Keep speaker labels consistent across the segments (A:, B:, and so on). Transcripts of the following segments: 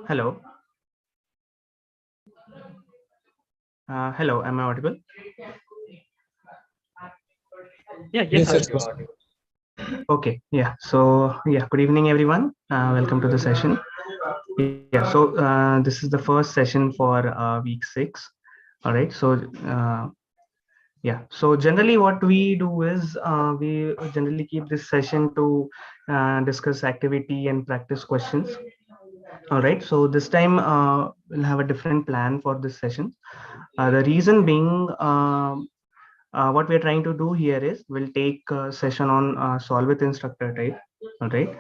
A: Hello. Hello, am I audible?
B: Yes,
C: Yes,
B: sir,
C: yes,
B: you
C: yes.
B: are audible.
A: Okay, yeah. So, yeah, good evening, everyone. Welcome to the session. Yeah, so this is the first session for week 6. All right. So, uh, yeah. So, generally, what we do is we generally keep this session to discuss activity and practice questions. All right. So, this time we'll have a different plan for this session. The reason being, what we're trying to do here is we'll take a session on solve with instructor type. All right.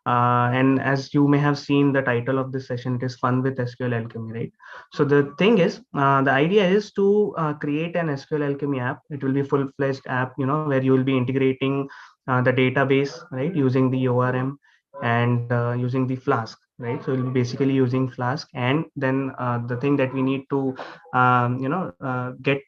A: And as you may have seen the title of this session, it is fun with SQL alchemy, right? So the thing is, the idea is to create an SQL alchemy app. It will be full-fledged app, where you will be integrating the database, right, using the ORM and using the Flask, right? So we'll be basically using Flask, and then the thing that we need to get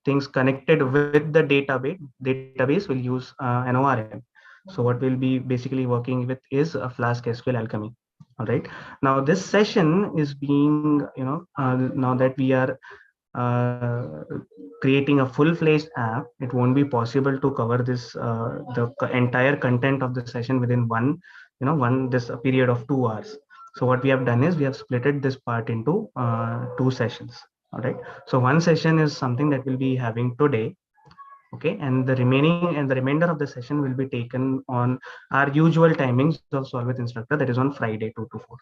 A: things connected with the database will use an ORM. So what we'll be basically working with is a Flask-SQL alchemy. All right. Now this session is being, now that we are uh, creating a full-fledged app, it won't be possible to cover this the entire content of the session within one period of 2 hours. So what we have done is we have splitted this part into two sessions. All right. So one session is something that we'll be having today. Okay, and the remainder of the session will be taken on our usual timings of solve with instructor, that is on Friday 2 to 4,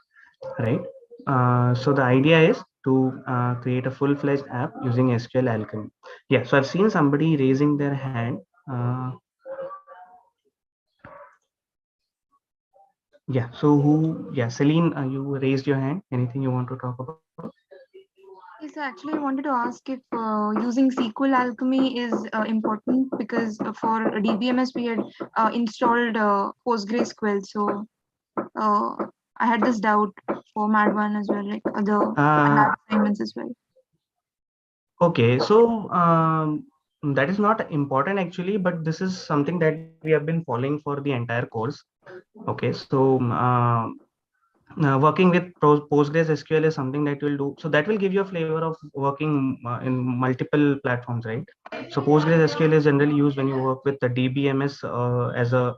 A: right? So the idea is to create a full-fledged app using SQL alchemy. Yeah, so I've seen somebody raising their hand. uh, yeah, so Celine, you raised your hand. Anything you want to talk about?
D: Yes, actually, I wanted to ask if using SQL Alchemy is important because for DBMS we had installed PostgreSQL, so uh, I had this doubt for MAD1 as well, like other
A: uh,
D: assignments as well.
A: okay, so that is not important actually, but this is something that we have been following for the entire course. Okay, so working with Postgres SQL is something that will do. So that will give you a flavor of working in multiple platforms, right? So Postgres SQL is generally used when you work with the DBMS as a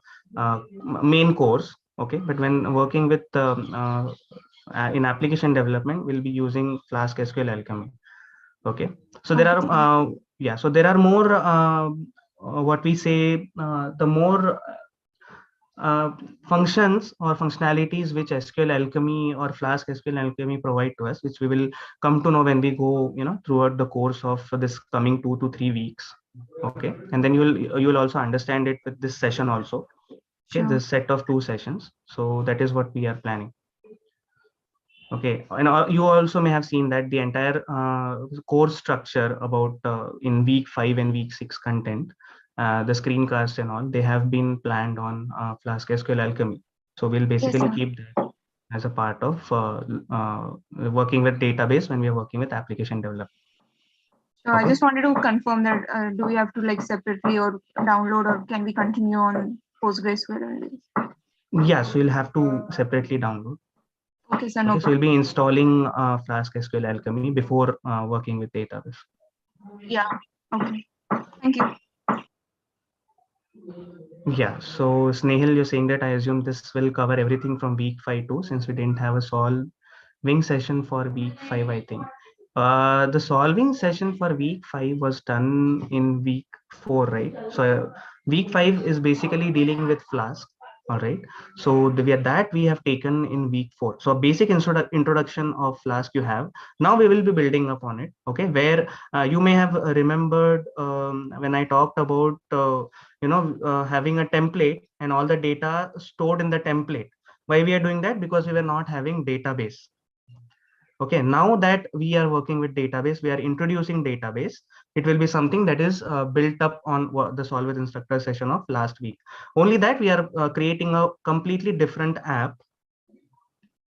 A: main course. Okay, but when working with in application development, we'll be using Flask SQL Alchemy. Okay, so there are
D: Okay.
A: so there are more what we say the more uh, functions or functionalities which SQL Alchemy or Flask SQL Alchemy provide to us, which we will come to know when we go, throughout the course of this coming 2 to 3 weeks. Okay, and then you will also understand it with this session also. Okay,
D: Sure.
A: this set of 2 sessions. So that is what we are planning. Okay, and you also may have seen that the entire course structure about in week 5 and week 6 content, the screencast and all, they have been planned on Flask SQL Alchemy. So we'll
D: Yes,
A: basically
D: sir.
A: keep that as a part of working with database when we are working with application development.
D: So I
A: Okay.
D: just wanted to confirm that do we have to like separately or download, or can we continue on PostgreSQL only?
A: Yeah, so you'll have to separately download.
D: Okay, sir, no
A: Okay, so you'll
D: problem.
A: be installing Flask SQL Alchemy before working with database.
D: Yeah. Okay. Thank you.
A: Yeah, so Snehal, you're saying that I assume this will cover everything from week 5 too, since we didn't have a solving session for week 5, I think. The solving session for week 5 was done in week 4, right? So week 5 is basically dealing with Flask. All right. So that we have taken in week 4. So a basic introduction of Flask you have. Now we will be building up on it. Okay. Where you may have remembered when I talked about having a template and all the data stored in the template. Why we are doing that? Because we were not having database. Okay, now that we are working with database, we are introducing database. It will be something that is built up on the solve with instructor session of last week. Only that we are creating a completely different app.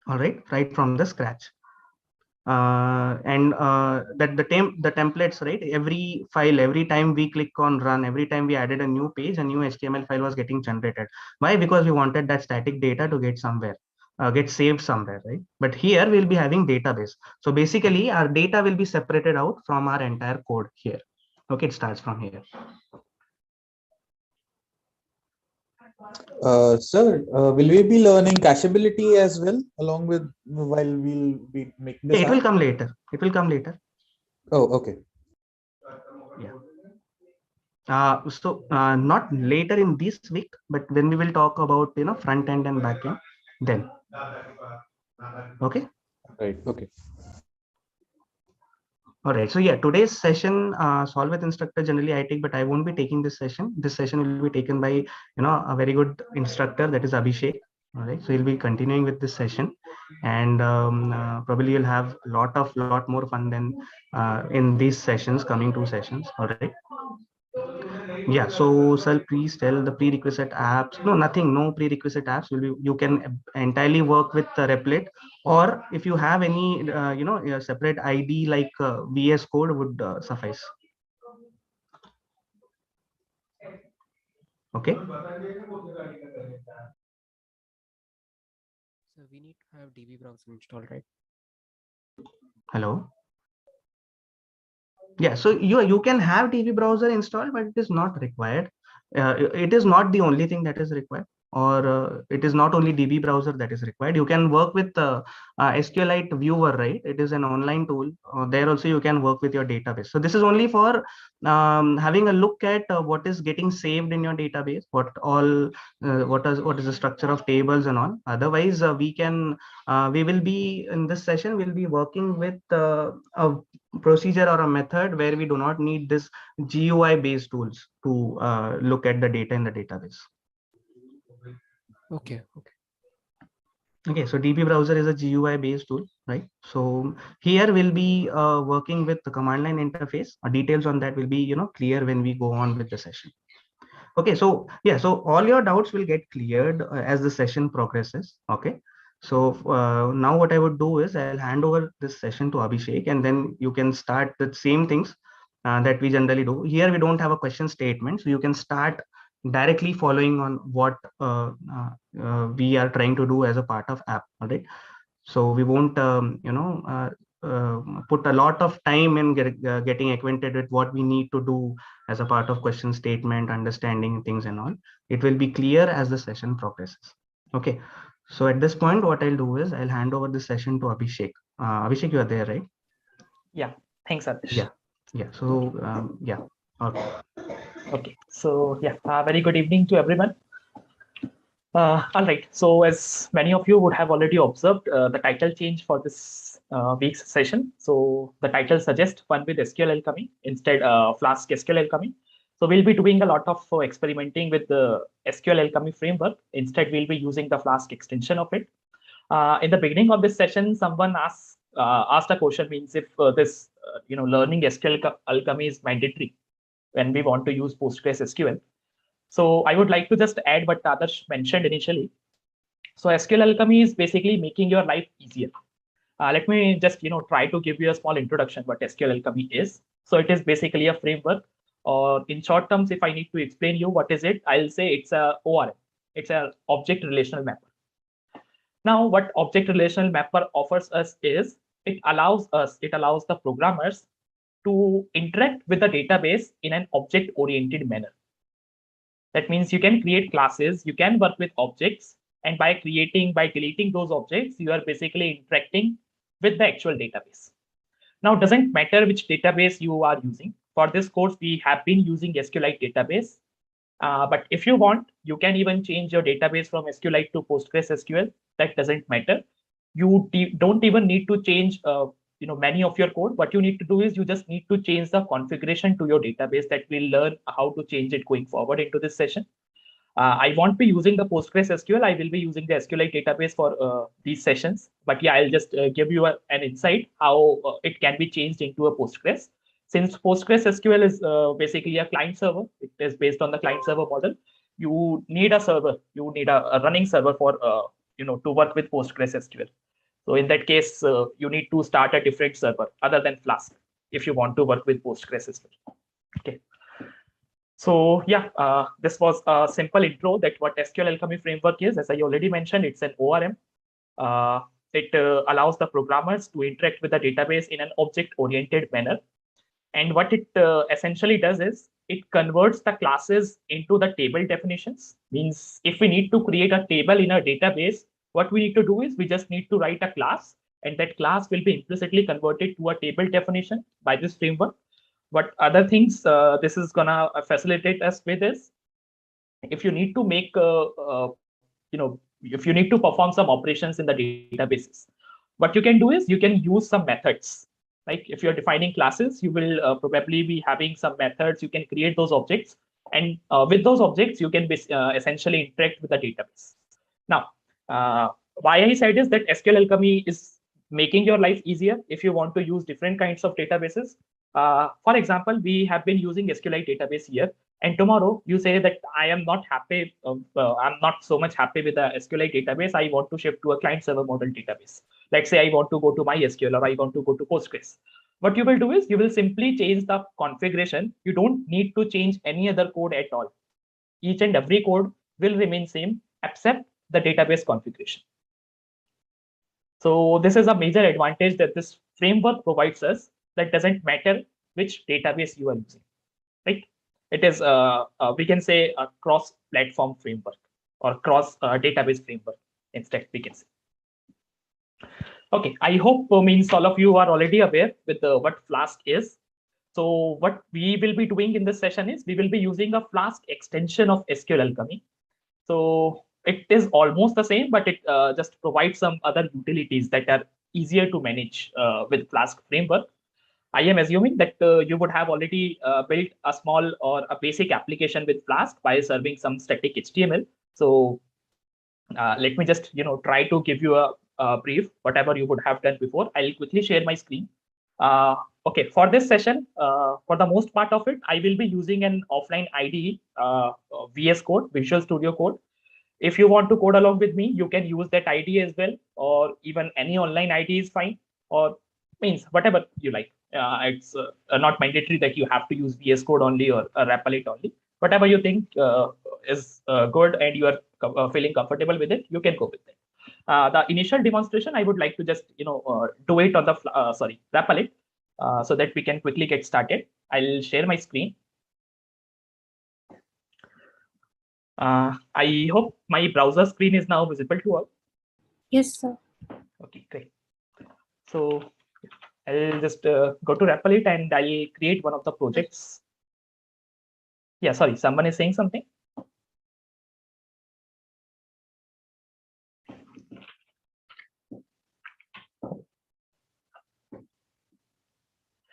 A: All right from the scratch. And that the templates, right, every file, every time we click on run, every time we added a new page, a new HTML file was getting generated. Why? Because we wanted that static data to get somewhere. get saved somewhere, right? But here we'll be having database. So basically our data will be separated out from our entire code here. Okay, it starts from here.
B: Sir, will we be learning cacheability as well along with while we'll be making this
A: It will
B: app?
A: come later. It will come later.
B: Oh, okay.
A: Yeah. Not later in this week, but when we will talk about front end and back end, then. Okay.
B: Right. Okay.
A: All right. So yeah, today's session, solve with instructor generally I take, but I won't be taking this session. This session will be taken by a very good instructor, that is Abhishek. All right. So he'll be continuing with this session, and probably you'll have a lot more fun than in these sessions, coming 2 sessions. All right. Yeah, so sir, please tell the prerequisite apps. No, nothing, no prerequisite apps. You can entirely work with Replit, or if you have any, a separate ID like VS Code would suffice. Okay.
C: So we need to have DB browser installed, right?
A: Hello. Yeah, so you can have DB browser installed, but it is not required. It is not the only thing that is required, or it is not only DB browser that is required. You can work with SQLite viewer, right? It is an online tool. There also you can work with your database. So this is only for having a look at what is getting saved in your database, what is the structure of tables and all. Otherwise, we will be in this session. We'll be working with a procedure or a method where we do not need this GUI based tools to look at the data in the database.
C: Okay.
A: Okay, so DB browser is a GUI based tool, right? So here we'll be working with the command line interface. Details on that will be clear when we go on with the session. Okay, so yeah, so all your doubts will get cleared as the session progresses. Okay, so now what I would do is I'll hand over this session to Abhishek, and then you can start the same things that we generally do. Here we don't have a question statement, so you can start directly following on what we are trying to do as a part of app. All right, so we won't put a lot of time in getting acquainted with what we need to do as a part of question statement, understanding things and all. It will be clear as the session progresses. Okay, so at this point what I'll do is I'll hand over the session to Abhishek. Abhishek, you are there, right?
E: Yeah, thanks, Adish.
A: Yeah, so yeah.
E: Okay, so yeah, very good evening to everyone. All right, so as many of you would have already observed, the title change for this week's session. So the title suggests fun with SQLAlchemy instead Flask-SQLAlchemy. So we'll be doing a lot of experimenting with the SQLAlchemy framework. Instead, we'll be using the Flask extension of it. In the beginning of this session, someone asked a question, means if this learning SQLAlchemy is mandatory when we want to use PostgreSQL. So I would like to just add what Adarsh mentioned initially. So SQLAlchemy is basically making your life easier. Let me just try to give you a small introduction what SQLAlchemy is. So it is basically a framework, or in short terms, if I need to explain you what is it, I'll say it's a ORM. It's an object relational mapper. Now, what object relational mapper offers us is it allows the programmers to interact with the database in an object-oriented manner. That means you can create classes, you can work with objects, and by deleting those objects, you are basically interacting with the actual database. Now, it doesn't matter which database you are using. For this course, we have been using SQLite database. But if you want, you can even change your database from SQLite to PostgreSQL. That doesn't matter. You don't even need to change many of your code. What you need to do is you just need to change the configuration to your database. That we'll learn how to change it going forward into this session. I won't be using the PostgreSQL. I will be using the SQLite database for these sessions. But yeah, I'll just give you an insight how it can be changed into a Postgres. Since PostgreSQL is basically a client server, it is based on the client server model. You need a server. You need a running server for to work with PostgreSQL. So in that case, you need to start a different server other than Flask if you want to work with PostgreSQL. Okay. So yeah, this was a simple intro that what SQLAlchemy framework is. As I already mentioned, it's an ORM. It allows the programmers to interact with the database in an object-oriented manner. And what it essentially does is it converts the classes into the table definitions. Means if we need to create a table in a database, what we need to do is we just need to write a class, and that class will be implicitly converted to a table definition by this framework. What other things this is gonna facilitate us with is, if you need to make if you need to perform some operations in the databases, what you can do is you can use some methods. Like if you're defining classes, you will probably be having some methods. You can create those objects, and with those objects you can essentially interact with the database. Now why I said is that SQL Alchemy is making your life easier if you want to use different kinds of databases. For example, we have been using SQLite database here, and tomorrow you say that I am not happy, I'm not so much happy with the SQLite database. I want to shift to a client server model database. Let's say I want to go to MySQL or I want to go to Postgres. What you will do is you will simply change the configuration. You don't need to change any other code at all. Each and every code will remain same except the database configuration. So this is a major advantage that this framework provides us. That doesn't matter which database you are using, right? It is we can say a cross-platform framework or cross database framework instead, we can say. Okay, I hope means all of you are already aware with what Flask is. So what we will be doing in this session is we will be using a Flask extension of SQL Alchemy. So it is almost the same, but it just provides some other utilities that are easier to manage with Flask framework. I am assuming that you would have already built a small or a basic application with Flask by serving some static HTML. So let me just try to give you a brief, whatever you would have done before. I'll quickly share my screen. Okay, for this session, for the most part of it, I will be using an offline IDE, VS Code, Visual Studio Code. If you want to code along with me, you can use that IDE as well, or even any online IDE is fine, or means whatever you like. It's not mandatory that you have to use VS Code only or Replit only. Whatever you think is good and you are feeling comfortable with it, you can go with it. The initial demonstration, I would like to just do it on the Replit so that we can quickly get started. I'll share my screen. I hope my browser screen is now visible to all.
F: Yes, sir.
E: Okay, great. So I'll just go to Replit and I'll create one of the projects. Yeah, sorry, someone is saying something.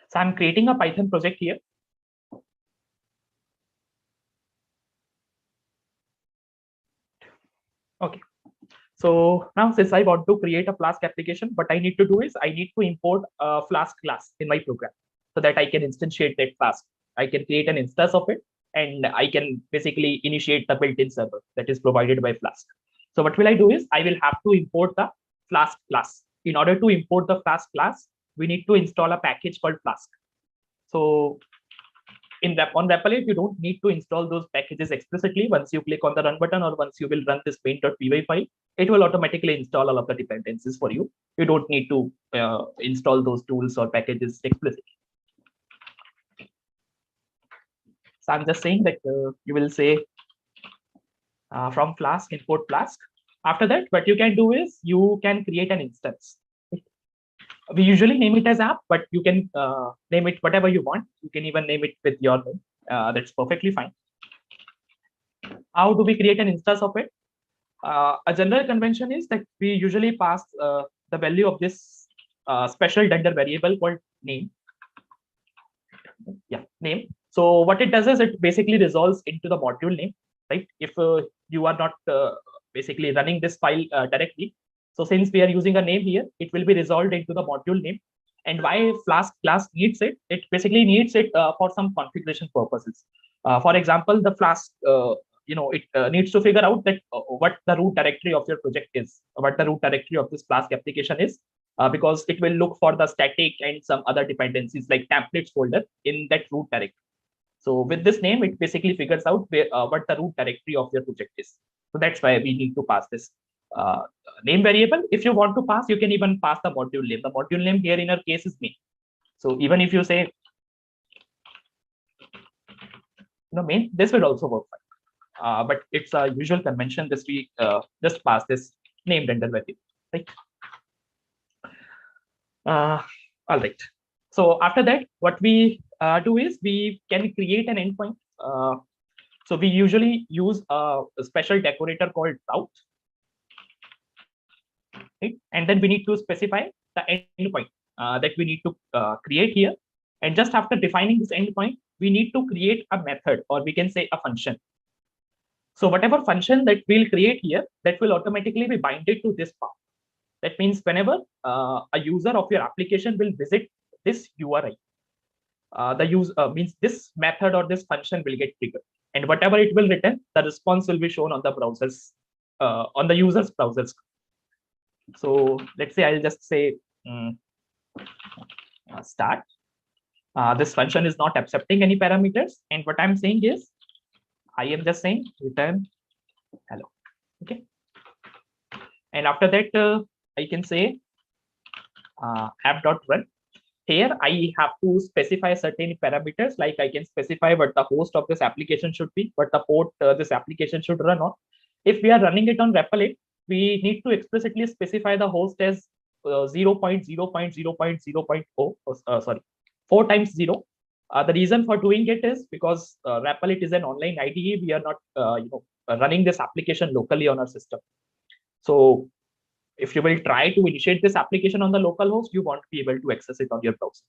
E: So I'm creating a Python project here. Okay. So now since I want to create a Flask application, what I need to do is I need to import a Flask class in my program so that I can instantiate that Flask. I can create an instance of it and I can basically initiate the built-in server that is provided by Flask. So what will I do is I will have to import the Flask class. In order to import the Flask class, we need to install a package called Flask. So on Replit, you don't need to install those packages explicitly. Once you click on the run button or once you will run this main.py file, it will automatically install all of the dependencies for you. You don't need to install those tools or packages explicitly. So I'm just saying that you will say from Flask, import Flask. After that, what you can do is you can create an instance. We usually name it as app, but you can name it whatever you want. You can even name it with your name. That's perfectly fine. How do we create an instance of it? A general convention is that we usually pass the value of this special dunder variable called name. Yeah, name. So what it does is it basically resolves into the module name, right? If you are not basically running this file directly. So since we are using a name here, it will be resolved into the module name. And why Flask class needs it? It basically needs it for some configuration purposes. For example, the Flask, it needs to figure out that what the root directory of your project is, what the root directory of this Flask application is, because it will look for the static and some other dependencies like templates folder in that root directory. So with this name, it basically figures out where, what the root directory of your project is. So that's why we need to pass this. name variable. If you want to pass, you can even pass the module name. The module name here in our case is main. So even if you say main, this will also work fine. But it's a usual convention this we just pass this named render variable, right? All right. So after that, what we do is we can create an endpoint. So we usually use a special decorator called route, right? And then we need to specify the endpoint that we need to create here. And just after defining this endpoint, we need to create a method, or we can say a function. So whatever function that we'll create here, that will automatically be binded to this path. That means whenever a user of your application will visit this URI, the user means this method or this function will get triggered, and whatever it will return, the response will be shown on the browsers, on the user's browsers. So let's say I'll just say start. This function is not accepting any parameters, and what I'm saying is I am just saying return hello. Okay, and after that I can say app.run. Here I have to specify certain parameters, like I can specify what the host of this application should be, what the port this application should run on. If we are running it on REPL, we need to explicitly specify the host as 0.0.0.0.0, sorry, 4 times 0. The reason for doing it is because REPL is an online IDE. We are not running this application locally on our system. So if you will try to initiate this application on the local host, you won't be able to access it on your browser.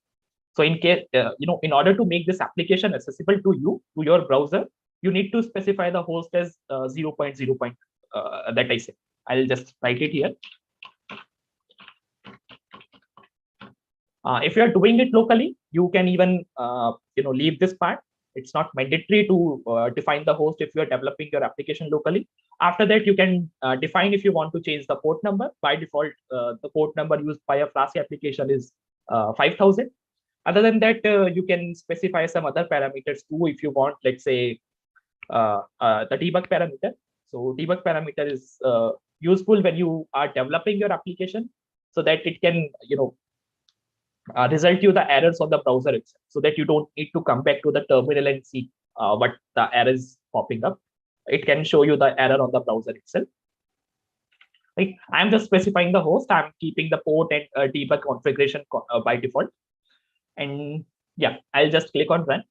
E: So in case, in order to make this application accessible to you, to your browser, you need to specify the host as 0.0. That I said. I'll just write it here. If you are doing it locally, you can even leave this part. It's not mandatory to define the host if you are developing your application locally. After that, you can define if you want to change the port number. By default, the port number used by a Flask application is 5000. Other than that, you can specify some other parameters too if you want, let's say the debug parameter. So debug parameter is useful when you are developing your application so that it can, result you the errors on the browser itself, so that you don't need to come back to the terminal and see what the error is popping up. It can show you the error on the browser itself. Right? I'm just specifying the host. I'm keeping the port and debug configuration by default. And yeah, I'll just click on run.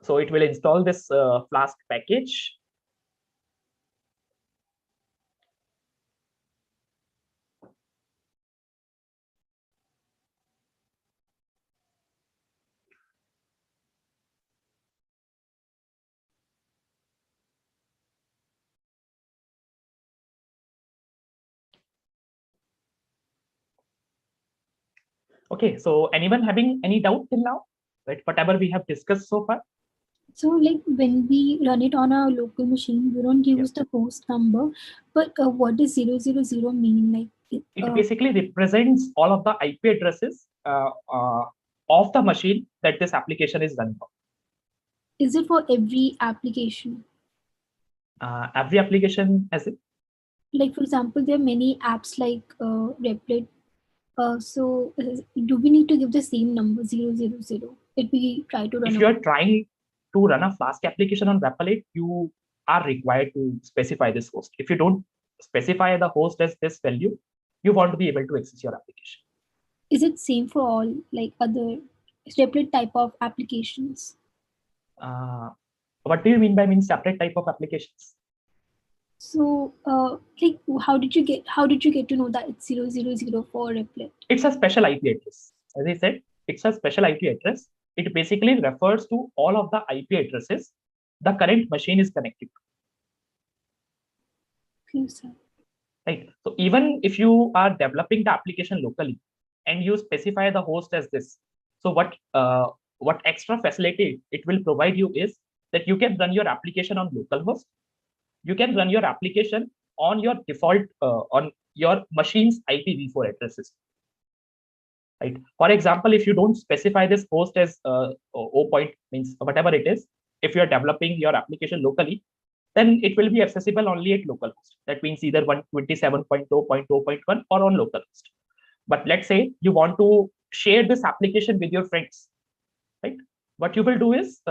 E: So it will install this Flask package. Okay, so anyone having any doubt till now? Right, whatever we have discussed so far?
F: So like when we run it on a local machine, we don't use the host number, but what does 000 mean? Like
E: it basically represents all of the IP addresses of the machine that this application is run for.
F: Is it for every application?
E: Every application as it?
F: Like for example, there are many apps like Replit. So do we need to give the same number 000 if we try to run?
E: If you are trying to run a Flask application on REPL, you are required to specify this host. If you don't specify the host as this value, you won't be able to access your application.
F: Is it same for all like other separate type of applications?
E: What do you mean by separate type of applications?
F: So like how did you get to know that it's 000 for Replit? It's a special IP address.
E: As I said, it's a special IP address. It basically refers to all of the IP addresses the current machine is connected
F: to. Okay, sir.
E: Right. So even if you are developing the application locally and you specify the host as this, so what extra facility it will provide you is that you can run your application on localhost. You can run your application on your default on your machine's IPv4 addresses. Right. For example, if you don't specify this host as 0 point means whatever it is, if you are developing your application locally, then it will be accessible only at localhost. That means either 127.0.0.1 or on localhost. But let's say you want to share this application with your friends, right? What you will do is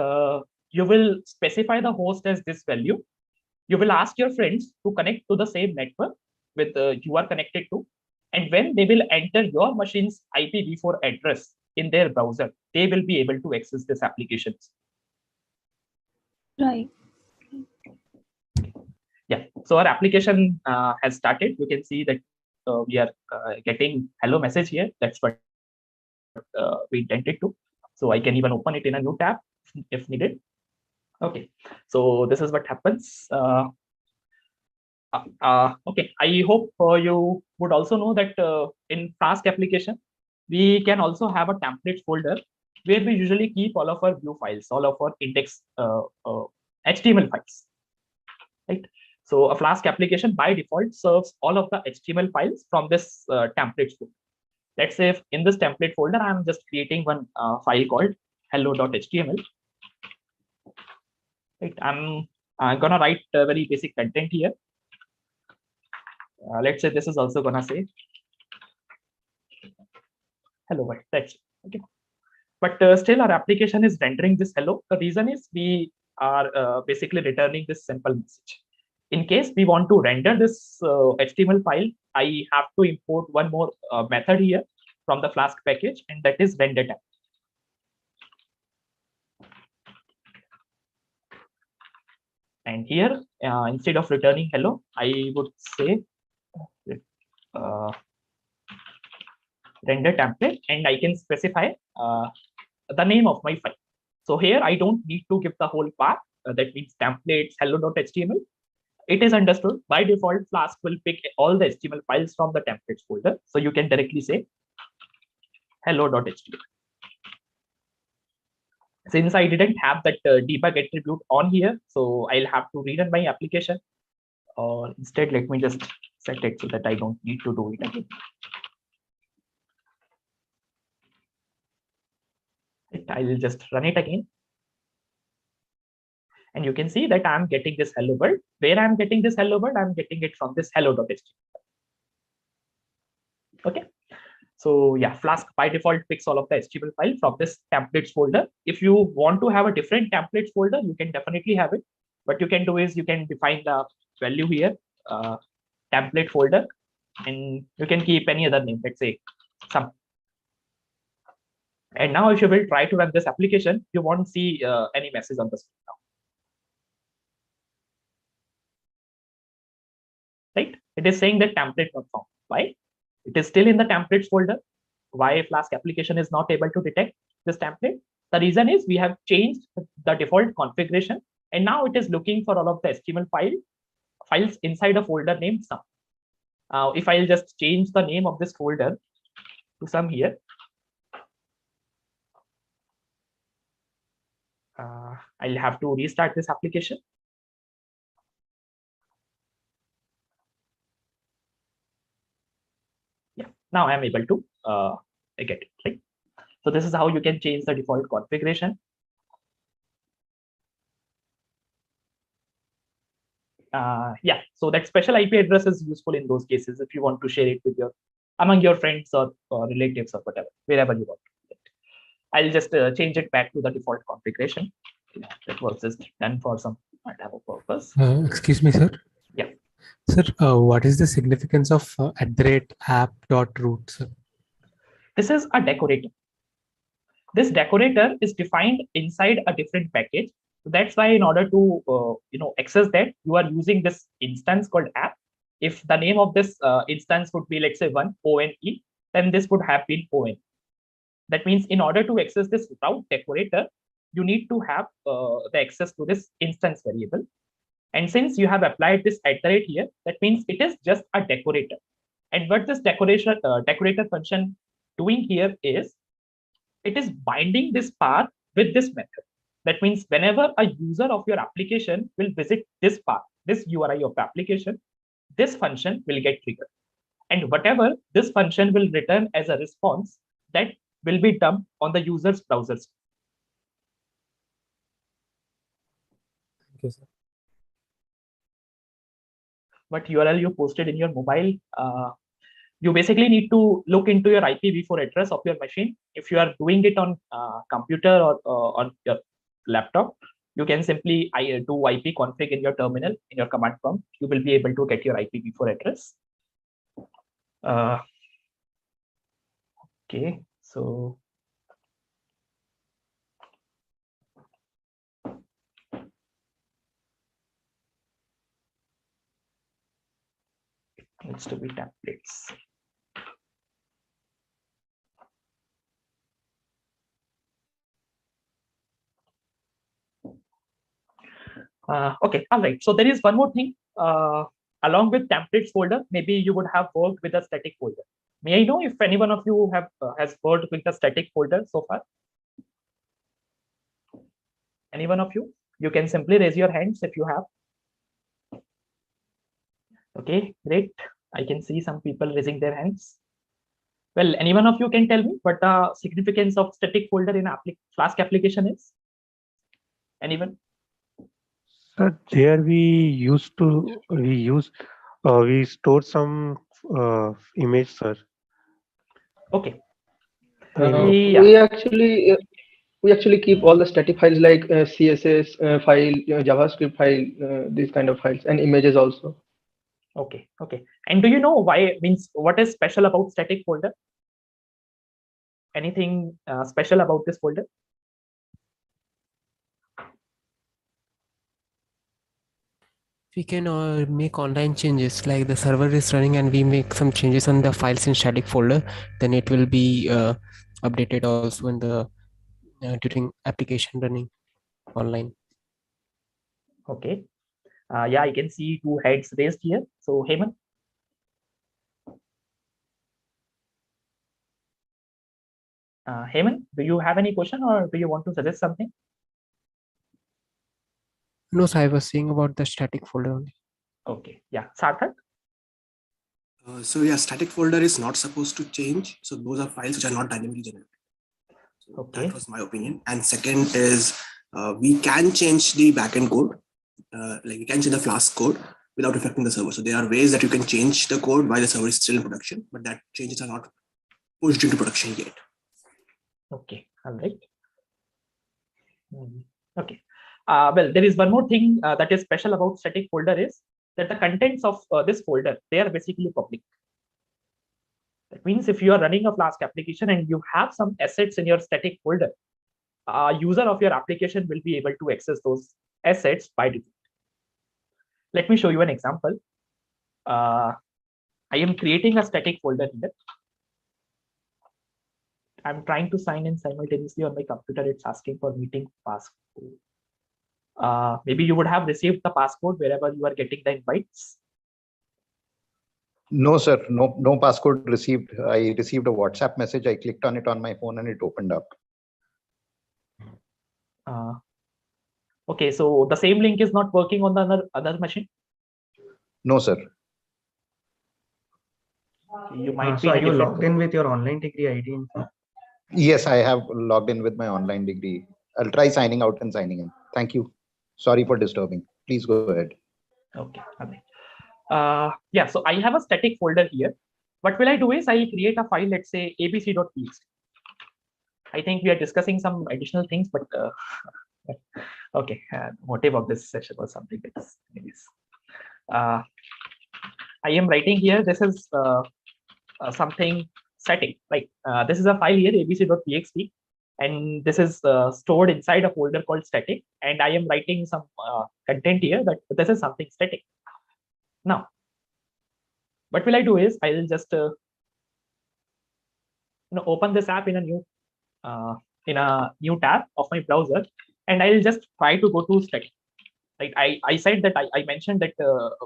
E: you will specify the host as this value. You will ask your friends to connect to the same network with you are connected to. And when they will enter your machine's IPv4 address in their browser, they will be able to access this applications.
F: Right.
E: Yeah, so our application has started. You can see that we are getting hello message here. That's what we intended to. So I can even open it in a new tab if needed. Okay, so this is what happens. Okay, I hope you would also know that in Flask application, we can also have a template folder where we usually keep all of our view files, all of our index HTML files, right? So a Flask application by default serves all of the HTML files from this template folder. Let's say if in this template folder, I'm just creating one file called hello.html. Right, I'm gonna write very basic content here. Let's say this is also gonna say hello world. That's okay. But still, our application is rendering this hello. The reason is we are basically returning this simple message. In case we want to render this HTML file, I have to import one more method here from the Flask package, and that is render template. And here, instead of returning hello, I would say render template, and I can specify the name of my file. So here I don't need to give the whole path. That means templates hello.html. It is understood by default. Flask will pick all the HTML files from the templates folder. So you can directly say hello.html. Since I didn't have that debug attribute on here, so I'll have to rerun my application. Or instead, let me just set it so that I don't need to do it again. I will just run it again. And you can see that I'm getting this hello world. Where I'm getting this hello world, I'm getting it from this hello.html. Okay. So yeah, Flask by default picks all of the HTML file from this templates folder. If you want to have a different templates folder, you can definitely have it. What you can do is you can define the value here, template folder, and you can keep any other name, let's say some. And now if you will try to run this application, you won't see any message on the screen now. Right? It is saying that template not found. Why? It is still in the templates folder. Why Flask application is not able to detect this template? The reason is we have changed the default configuration, and now it is looking for all of the HTML files inside a folder named sum. If I'll just change the name of this folder to sum here, I'll have to restart this application. Yeah, now I'm able to get it. Right? So this is how you can change the default configuration. Yeah, so that special IP address is useful in those cases if you want to share it with among your friends or relatives or whatever, wherever you want. I'll just change it back to the default configuration. Yeah, that was just done for some whatever purpose.
C: Excuse me, sir.
E: Yeah.
C: Sir, what is the significance of @app.root, sir?
E: This is a decorator. This decorator is defined inside a different package. So that's why in order to access that, you are using this instance called app. If the name of this instance would be, let's say, one ONE, then this would have been ON. That means in order to access this route decorator, you need to have the access to this instance variable. And since you have applied this @ here, that means it is just a decorator. And what this decorator function doing here is, it is binding this path with this method. That means whenever a user of your application will visit this path, this URI of the application, this function will get triggered. And whatever this function will return as a response, that will be dumped on the user's browser.
C: Thank you, sir.
E: what URL you posted in your mobile, you basically need to look into your IPv4 address of your machine. If you are doing it on computer or on your laptop, you can simply do IP config in your terminal, in your command prompt. You will be able to get your IPv4 address. Okay, so it needs to be templates. Okay, all right. So there is one more thing. Along with templates folder, maybe you would have worked with a static folder. May I know if any one of you have has worked with a static folder so far? Any one of you? You can simply raise your hands if you have. Okay, great. I can see some people raising their hands. Well, any one of you can tell me what the significance of static folder in Flask application is? Anyone?
G: There we store some image, sir.
E: Okay.
H: Yeah. We actually keep all the static files like CSS file, JavaScript file, these kind of files, and images also.
E: Okay. Okay. And do you know why? Means what is special about static folder? Anything special about this folder?
C: We can make online changes, like the server is running and we make some changes on the files in static folder, then it will be updated also in the during application running online.
E: Okay. Yeah, I can see 2 heads raised here. So Hemant. Hemant, do you have any question or do you want to suggest something?
C: No, so I was saying about the static folder only.
E: Okay. Yeah. Sarthak?
I: So yeah, static folder is not supposed to change. So those are files which are not dynamically generated. So
E: Okay.
I: that was my opinion. And second is we can change the backend code. Like we can change the Flask code without affecting the server. So there are ways that you can change the code while the server is still in production, but that changes are not pushed into production yet.
E: Okay. All right. Okay. Well, there is one more thing that is special about static folder is that the contents of this folder, they are basically public. That means if you are running a Flask application and you have some assets in your static folder, a user of your application will be able to access those assets by default. Let me show you an example. I am creating a static folder here. I'm trying to sign in simultaneously on my computer. It's asking for meeting passcode. Maybe you would have received the passcode wherever you are getting the invites.
J: No, sir. No passcode received. I received a WhatsApp message. I clicked on it on my phone and it opened up.
E: Okay, so the same link is not working on the other machine?
J: No, sir.
E: You might
A: So
E: be
A: are you logged in with your online degree ID?
J: Yes, I have logged in with my online degree. I'll try signing out and signing in. Thank you. Sorry for disturbing. Please go ahead.
E: Okay. Yeah, so I have a static folder here. What will I do is I'll create a file, let's say abc.txt. I think we are discussing some additional things, but okay, motive of this session was something like this. Anyways, I am writing here, this is something static, like this is a file here, abc.txt, and this is stored inside a folder called static, and I am writing some content here that this is something static. Now, what will I do is I will just open this app in a new tab of my browser, and I will just try to go to static. Right? I said that I mentioned that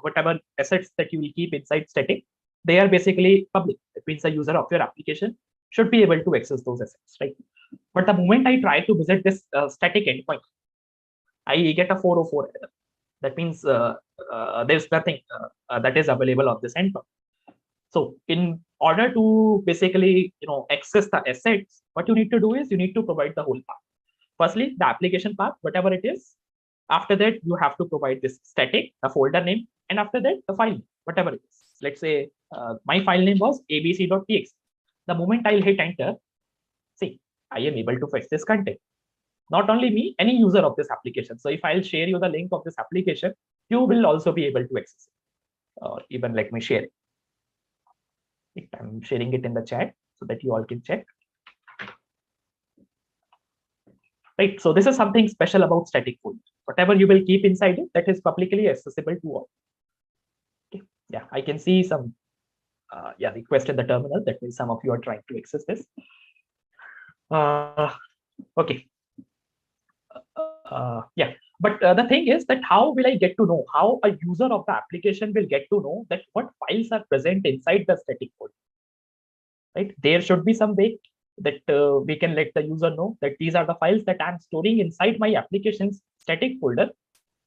E: whatever assets that you will keep inside static, they are basically public. That means the user of your application should be able to access those assets, right? But the moment I try to visit this static endpoint, I get a 404 error. That means there's nothing that is available on this endpoint. So in order to basically access the assets, what you need to do is you need to provide the whole path. Firstly, the application path, whatever it is. After that, you have to provide this static, the folder name, and after that, the file name. whatever it is. Let's say my file name was abc.txt. The moment I'll hit enter, see, I am able to fetch this content. Not only me, any user of this application. So if I'll share you the link of this application, you will also be able to access it. Or even let me share it. I'm sharing it in the chat so that you all can check. Right. So this is something special about static folder. Whatever you will keep inside it, that is publicly accessible to all. Okay. Yeah, I can see some request in the terminal. That means some of you are trying to access this. Okay. Yeah, but the thing is that how will I get to know, how a user of the application will get to know that what files are present inside the static folder, right? There should be some way that we can let the user know that these are the files that I'm storing inside my application's static folder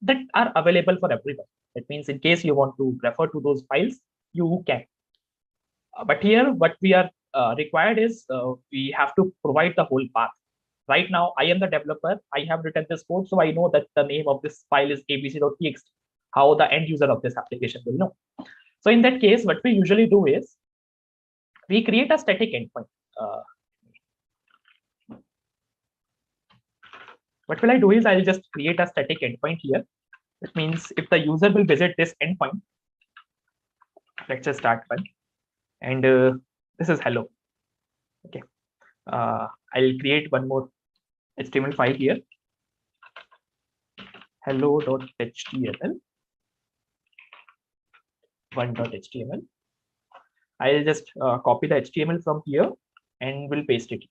E: that are available for everyone. That means in case you want to refer to those files, you can. But here what we are required is we have to provide the whole path. Right now, I am the developer. I have written this code, so I know that the name of this file is abc.txt. How the end user of this application will know. So in that case, what we usually do is we create a static endpoint. What will I do is I'll just create a static endpoint here. That means if the user will visit this endpoint, let's just start one, and this is hello. Okay, I'll create one more HTML file here, hello.html, 1.html. I'll just copy the HTML from here and we'll paste it here.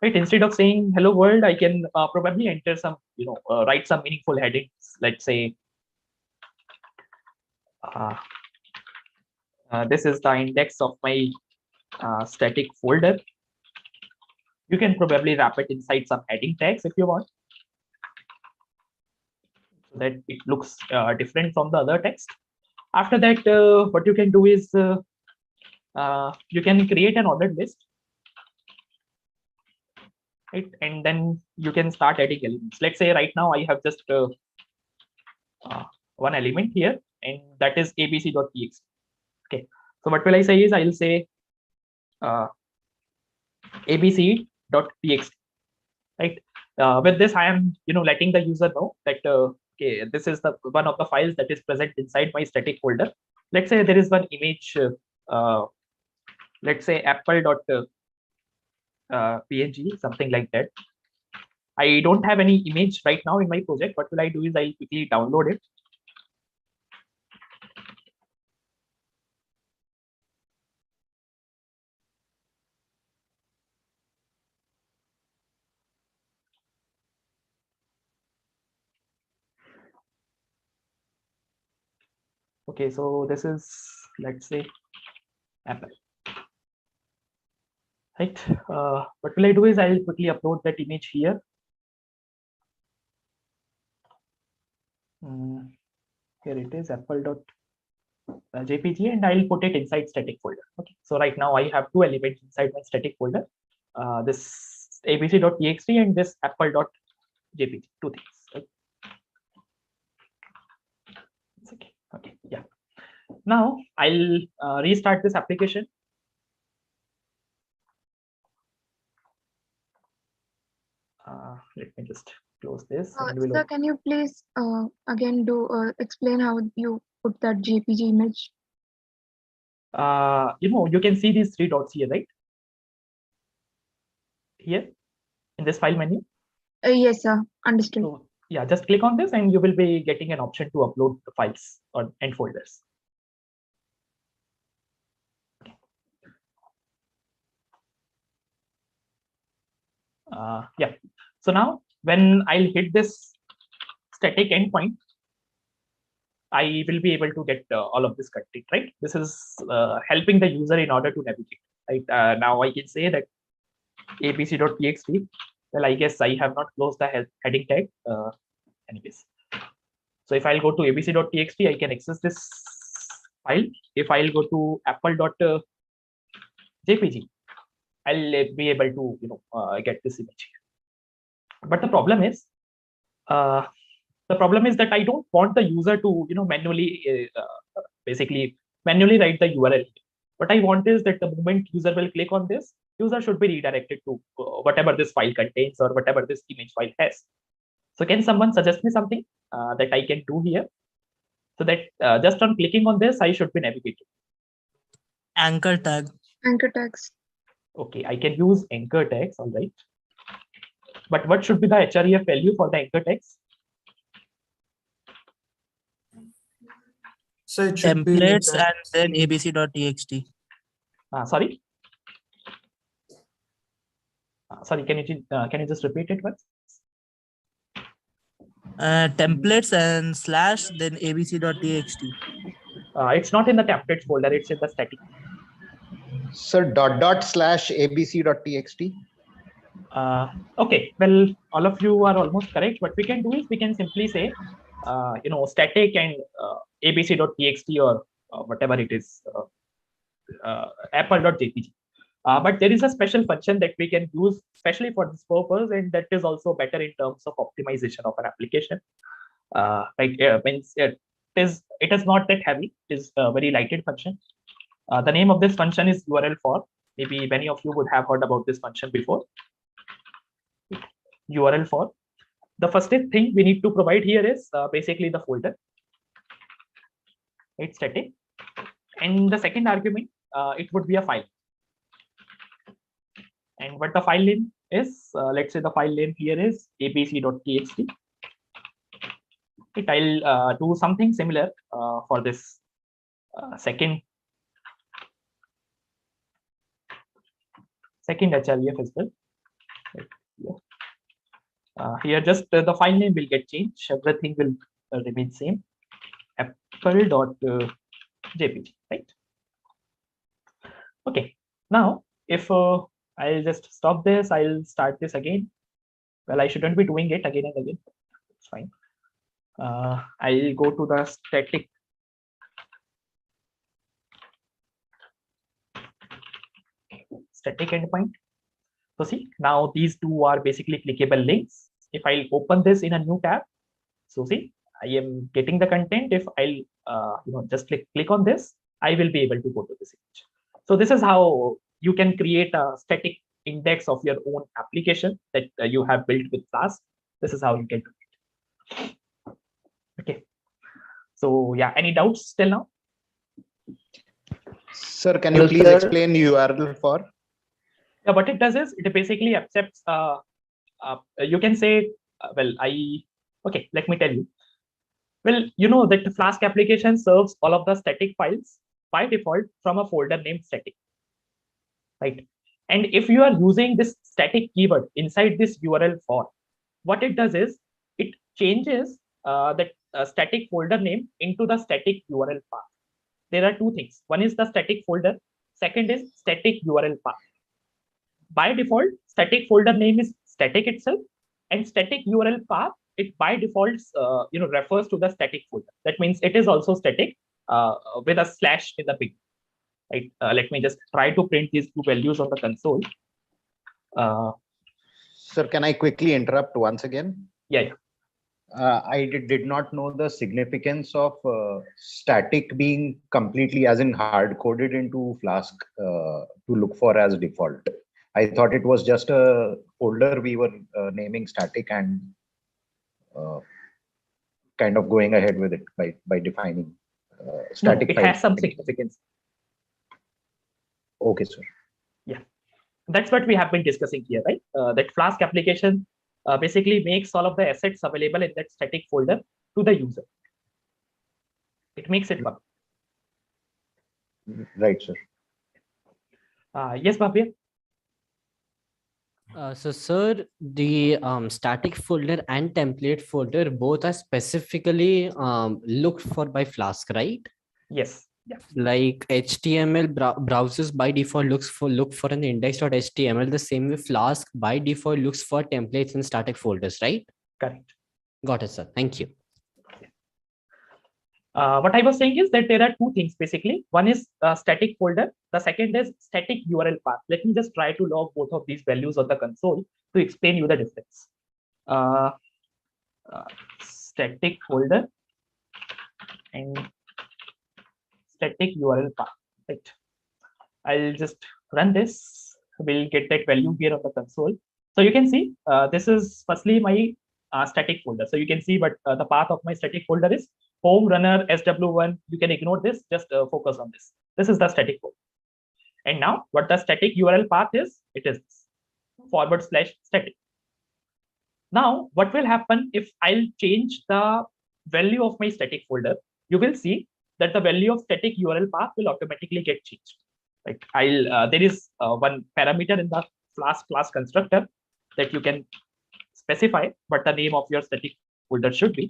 E: Right, instead of saying hello world, I can probably enter some, write some meaningful headings. Let's say this is the index of my static folder. You can probably wrap it inside some heading tags if you want, so that it looks different from the other text. After that, what you can do is you can create an ordered list, right? And then you can start adding elements. Let's say right now I have just one element here, and that is abc.txt. Okay, so what will I say is I'll say abc.txt, right? With this, I am letting the user know that okay, this is the one of the files that is present inside my static folder. Let's say there is one image, let's say apple.png, something like that. I don't have any image right now in my project. What will I do is I'll quickly download it. Okay, so this is, let's say, Apple. Right. What will I do is I'll quickly upload that image here. Here it is, apple.jpg, and I'll put it inside static folder. Okay. So right now I have two elements inside my static folder. This abc.txt and this apple.jpg, two things. Right? It's okay. Okay. Yeah. Now I'll restart this application. Let me just close this.
D: Sir, can you please again explain how you put that JPG image?
E: You can see these three dots here, right? Here in this file menu.
D: Yes, sir. Understood.
E: So yeah, just click on this and you will be getting an option to upload the files or and folders. Yeah. So now when I'll hit this static endpoint, I will be able to get all of this content, right? This is helping the user in order to navigate. Right? Now I can say that abc.txt. Well, I guess I have not closed the heading tag. Anyways, so if I'll go to abc.txt, I can access this file. If I'll go to apple.jpg, I'll be able to get this image here. But the problem is The problem is that I don't want the user to manually manually write the URL. What I want is that the moment user will click on this, user should be redirected to whatever this file contains or whatever this image file has. So can someone suggest me something that I can do here, so that just on clicking on this, I should be navigating?
K: Anchor tag.
D: Anchor tags.
E: Okay, I can use anchor tags, all right. But what should be the href value for the anchor tags?
B: So it should be
K: Templates and then abc.txt.
E: Sorry. Sorry, can you just repeat it once?
K: Templates and slash then abc.txt.
E: It's not in the templates folder, it's in the static.
J: Sir, / abc.txt.
E: Okay, well, all of you are almost correct. What we can do is we can simply say, static and abc.txt or whatever it is, apple.jpg. But there is a special function that we can use especially for this purpose, and that is also better in terms of optimization of an application. Means it is not that heavy. It is a very lighted function. The name of this function is URL for. Maybe many of you would have heard about this function before. URL for. The first thing we need to provide here is basically the folder. It's static. And the second argument, it would be a file. And what the file name is, let's say the file name here is abc.txt. I'll do something similar for this second href as well. Here just the file name will get changed. Everything will remain same. apple.jpg, right? Okay. Now, if I'll just stop this, I'll start this again. Well, I shouldn't be doing it again and again. It's fine. I'll go to the static. Static endpoint. So see, now these two are basically clickable links. If I'll open this in a new tab, so see, I am getting the content. If I'll just click on this, I will be able to go to this image. So this is how you can create a static index of your own application that you have built with Flask. This is how you can do it. Okay. So yeah, any doubts till now?
J: Sir, can you please explain URL for?
E: Yeah, what it does is it basically accepts. You can say, okay, let me tell you. Well, you know that the Flask application serves all of the static files by default from a folder named static, right? And if you are using this static keyword inside this URL for, what it does is it changes that static folder name into the static URL path. There are two things. One is the static folder. Second is static URL path. By default, static folder name is static itself, and static URL path, it by default refers to the static folder. That means it is also static with a slash in the beginning. Right? Let me just try to print these two values on the console.
J: Sir, can I quickly interrupt once again?
E: Yeah.
J: I did not know the significance of static being completely as in hard coded into Flask to look for as default. I thought it was just a folder we were naming static and kind of going ahead with it by defining static.
E: No, it has some significance.
J: Okay, sir.
E: Yeah, that's what we have been discussing here, right? That Flask application basically makes all of the assets available in that static folder to the user. It makes it work.
J: Right, sir.
E: Yes, Bhavya.
L: So, sir, the static folder and template folder both are specifically looked for by Flask, right?
E: Yes. Yeah.
L: Like HTML browsers by default look for an index.html. The same way Flask by default looks for templates and static folders, right?
E: Correct.
L: Got it, sir. Thank you.
E: What I was saying is that there are two things basically. One is static folder. The second is static URL path. Let me just try to log both of these values on the console to explain you the difference. static folder and static URL path, right? I'll just run this. We'll get that value here on the console. So you can see this is firstly my static folder. So you can see, but the path of my static folder is home runner SW1. You can ignore this, just focus on this. This is the static folder. And now what the static URL path is, it is /static. Now what will happen if I'll change the value of my static folder? You will see that the value of static URL path will automatically get changed. Like there is one parameter in the Flask class constructor that you can specify what the name of your static folder should be.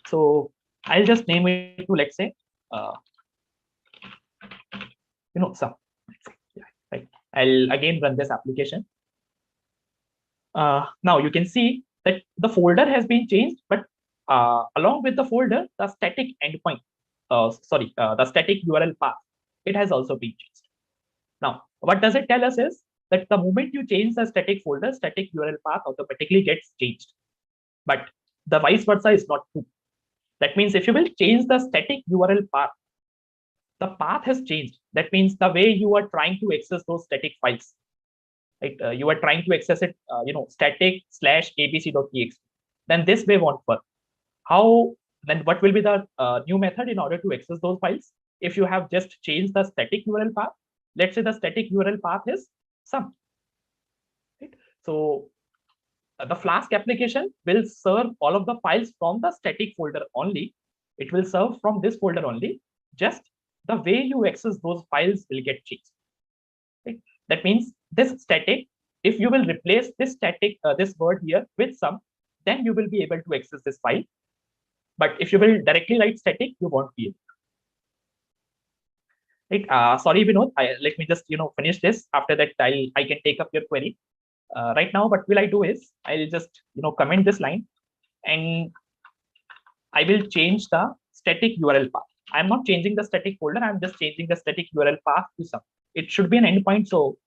E: So I'll just name it to, let's say, sum. Yeah, right. I'll again run this application. Now you can see that the folder has been changed, but along with the folder, the static endpoint, the static URL path, it has also been changed. Now, what does it tell us is that the moment you change the static folder, static URL path automatically gets changed. But the vice versa is not true. That means if you will change the static URL path, the path has changed. That means the way you are trying to access those static files, right? You are trying to access it, static/abc.txt. Then this way won't work. How? Then what will be the new method in order to access those files? If you have just changed the static URL path, let's say the static URL path is sum. Right? So the Flask application will serve all of the files from the static folder only. It will serve from this folder only. Just the way you access those files will get changed. Right? That means this static, if you will replace this static, this word here with sum, then you will be able to access this file. But if you will directly write static, you won't be able to. Right? Sorry, Vinod. Let me just finish this. After that, I can take up your query. Right now, what will I do is I'll just comment this line, and I will change the static URL path. I'm not changing the static folder. I'm just changing the static URL path to sum. It should be an endpoint, so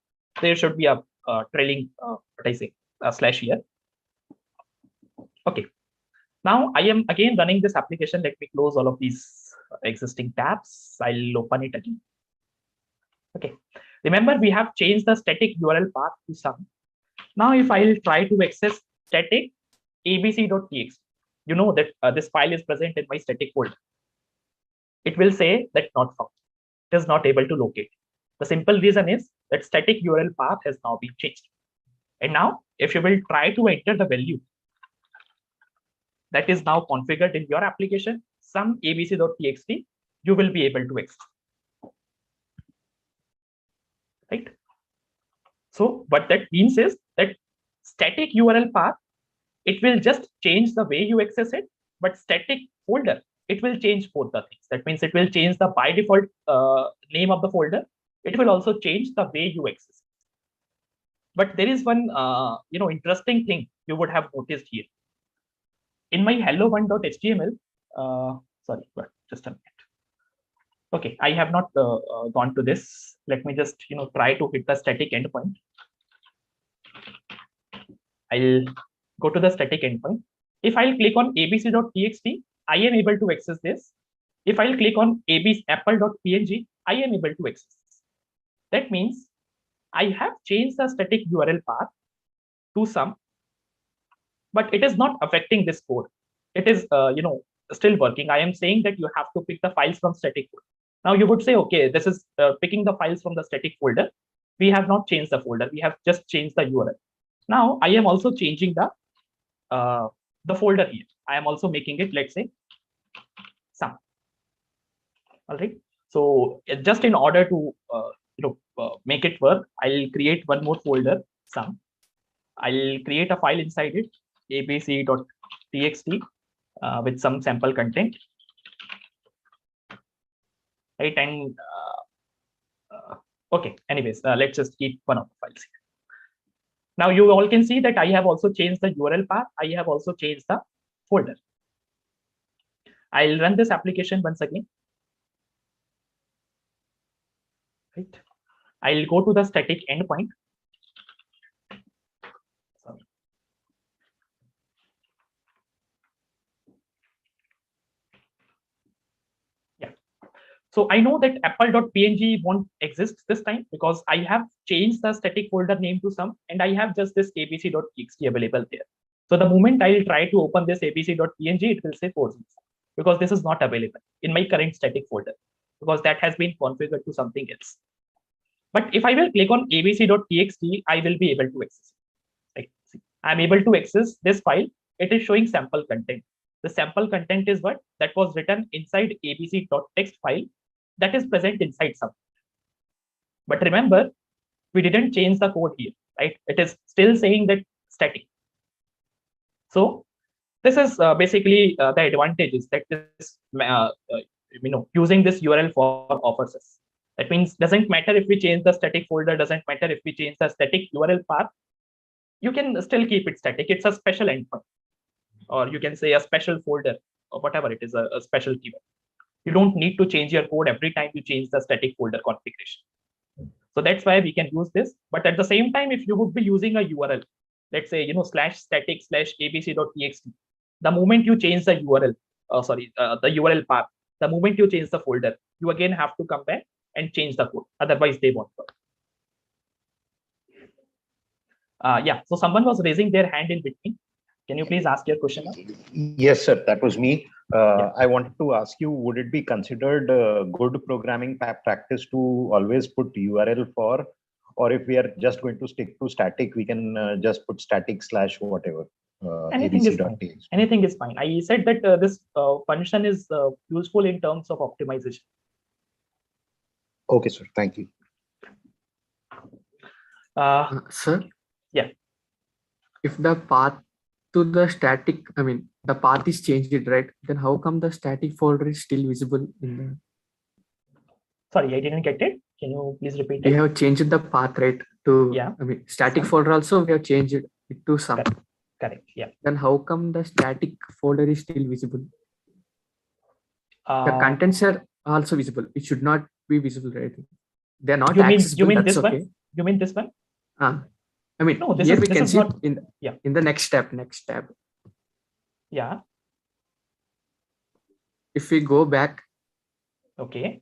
E: there should be a trailing slash here. Okay. Now I am again running this application. Let me close all of these existing tabs. I'll open it again. Okay. Remember, we have changed the static URL path to sum. Now, if I'll try to access static abc.txt, you know that this file is present in my static folder. It will say that not found. It is not able to locate. The simple reason is that static URL path has now been changed. And now, if you will try to enter the value that is now configured in your application, some abc.txt, you will be able to access. Right? So what that means is that static URL path, it will just change the way you access it, but static folder, it will change both the things. That means it will change the by default name of the folder. It will also change the way you access it. But there is one interesting thing you would have noticed here. In my hello1.html, sorry, but just a minute. Okay, I have not gone to this. Let me just try to hit the static endpoint. I'll go to the static endpoint. If I'll click on abc.txt, I am able to access this. If I'll click on apple.png, I am able to access this. That means I have changed the static URL path to sum, but it is not affecting this code. It is still working. I am saying that you have to pick the files from static folder. Now you would say, okay, this is picking the files from the static folder. We have not changed the folder. We have just changed the URL. Now I am also changing the folder here. I am also making it, let's say, sum. All right. So just in order to make it work, I'll create one more folder, sum. I'll create a file inside it, abc.txt, with some sample content. Right, and okay, anyways, let's just keep one of the files here. Now you all can see that I have also changed the URL path. I have also changed the folder. I'll run this application once again. Right. I'll go to the static endpoint. Sorry. So I know that apple.png won't exist this time because I have changed the static folder name to some, and I have just this abc.txt available there. So the moment I'll try to open this abc.png, it will say 4 because this is not available in my current static folder because that has been configured to something else. But if I will click on abc.txt, I will be able to access it. Right? See, I'm able to access this file. It is showing sample content. The sample content is what? That was written inside abc.txt file that is present inside some. But remember, we didn't change the code here, right? It is still saying that static. So this is basically the advantages that this, using this URL for offers us. That means doesn't matter if we change the static folder, doesn't matter if we change the static URL path, you can still keep it static. It's a special endpoint, or you can say a special folder, or whatever it is, a special keyword. You don't need to change your code every time you change the static folder configuration. So that's why we can use this. But at the same time, if you would be using a URL, let's say, /static/abc.txt, the moment you change the URL, the URL path, the moment you change the folder, you again have to come back and change the code. Otherwise, they won't work. Yeah, so someone was raising their hand in between. Can you please ask your question now?
J: Yes, sir, that was me. I wanted to ask you, would it be considered good programming practice to always put URL for, or if we are just going to stick to static, we can just put static/whatever.
E: Anything is fine. Anything is fine. I said that this function is useful in terms of optimization.
J: Okay, sir. Thank you.
M: Sir?
E: Yeah.
M: If the path to the static, the path is changed, right? Then how come the static folder is still visible in the...
E: Sorry, I didn't get it. Can you please repeat it?
M: We have changed the path, right? To,
E: yeah.
M: Static folder also, we have changed it to some.
E: Correct. Yeah.
M: Then how come the static folder is still visible? The contents are also visible. It should not be visible, right? They're not accessible.
E: You mean
M: That's
E: this
M: okay.
E: one? You mean this one?
M: No, here we can see not... in the next tab.
E: Yeah.
M: If we go back.
E: Okay.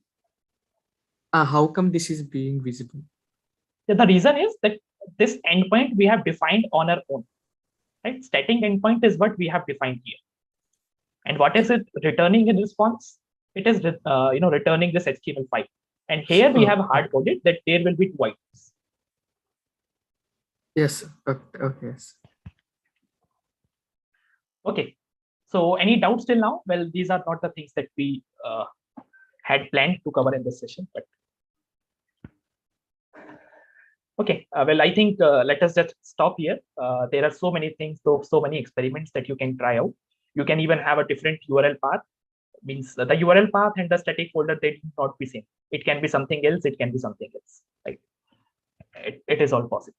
M: How come this is being visible?
E: Yeah, the reason is that this endpoint we have defined on our own. Right? Static endpoint is what we have defined here. And what is it returning in response? It is returning this HTML file. And here we have hard coded that there will be 2 items.
M: Yes. Okay.
E: Okay. So any doubts till now? Well, these are not the things that we had planned to cover in this session. But okay. Well, I think let us just stop here. There are so many things, so many experiments that you can try out. You can even have a different URL path. Means the URL path and the static folder, they do not be same. It can be something else. It can be something else. Right? It is all possible.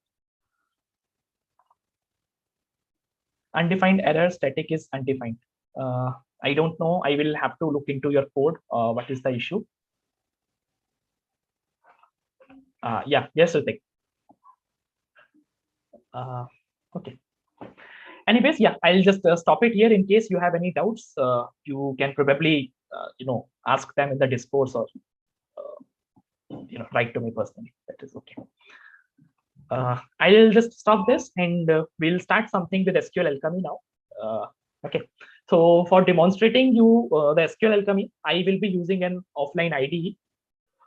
E: Undefined error, static is undefined. I don't know. I will have to look into your code. What is the issue? Yeah. Yes, Ritik. Okay. Anyways, yeah, I'll just stop it here. In case you have any doubts, you can probably ask them in the discourse or write to me personally. That is okay. I'll just stop this and we'll start something with SQLAlchemy now. Okay. So for demonstrating you the SQLAlchemy, I will be using an offline IDE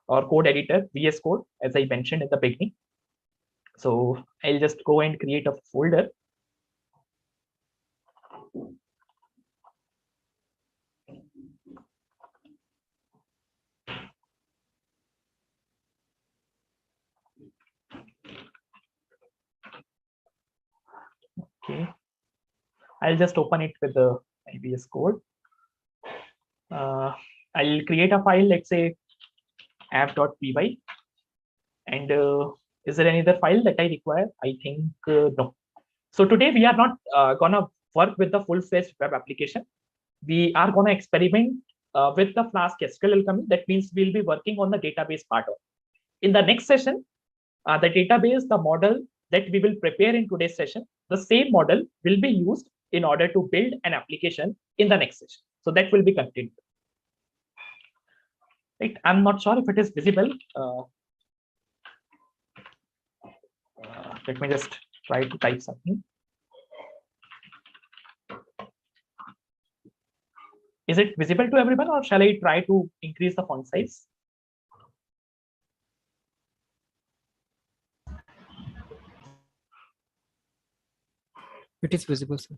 E: or code editor, VS Code, as I mentioned in the beginning. So I'll just go and create a folder. Okay, I'll just open it with the VS Code. I'll create a file, let's say app.py. And is there any other file that I require? I think no. So today we are not gonna work with the full-fledged web application. We are gonna experiment with the Flask-SQLAlchemy. That means we'll be working on the database part of it. In the next session, the database, the model that we will prepare in today's session, the same model will be used in order to build an application in the next session. So that will be continued. Right, I'm not sure if it is visible. Let me just try to type something. Is it visible to everyone, or shall I try to increase the font size?
C: It is visible, sir.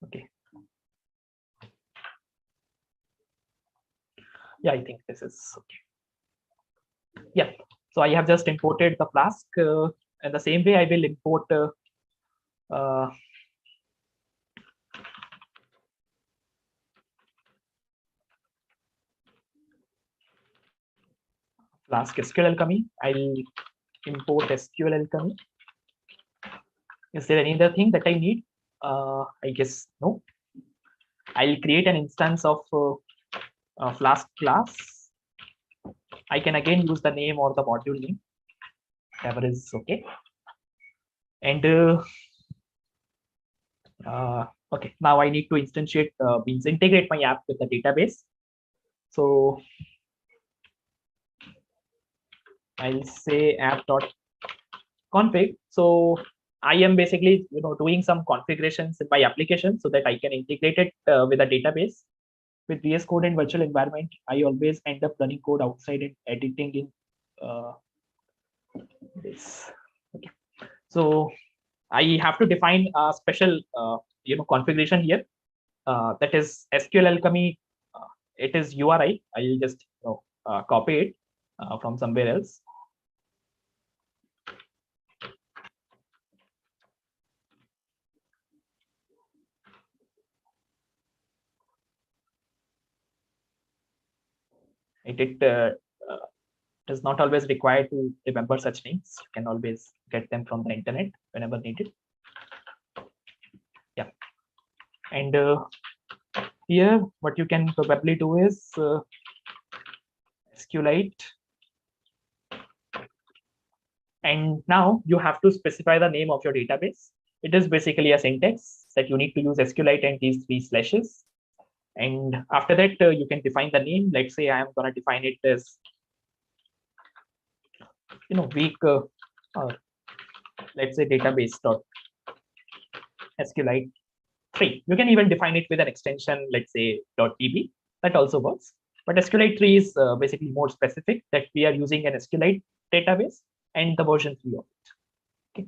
E: Okay. Yeah, I think this is okay. Yeah. So I have just imported the Flask. And the same way I will import Flask-SQLAlchemy. I'll import SQLAlchemy. Is there any other thing that I need? I guess no. I'll create an instance of Flask class. I can again use the name or the module name, whatever is okay. And okay, now I need to instantiate, means integrate my app with the database. So I'll say app.config. So I am basically doing some configurations in my application so that I can integrate it with a database. With VS Code and virtual environment, I always end up running code outside and editing in this. Okay. So I have to define a special configuration here. That is SQLAlchemy. It is URI. I'll just copy it from somewhere else. It is not always required to remember such names. You can always get them from the internet whenever needed. Yeah. And here, what you can probably do is SQLite. And now you have to specify the name of your database. It is basically a syntax that you need to use SQLite and these 3 slashes. And after that, you can define the name. Let's say I am going to define it as, week, let's say database.SQLite 3. You can even define it with an extension, let's say .db. That also works. But SQLite 3 is basically more specific, that we are using an SQLite database and the version 3 of it. Okay.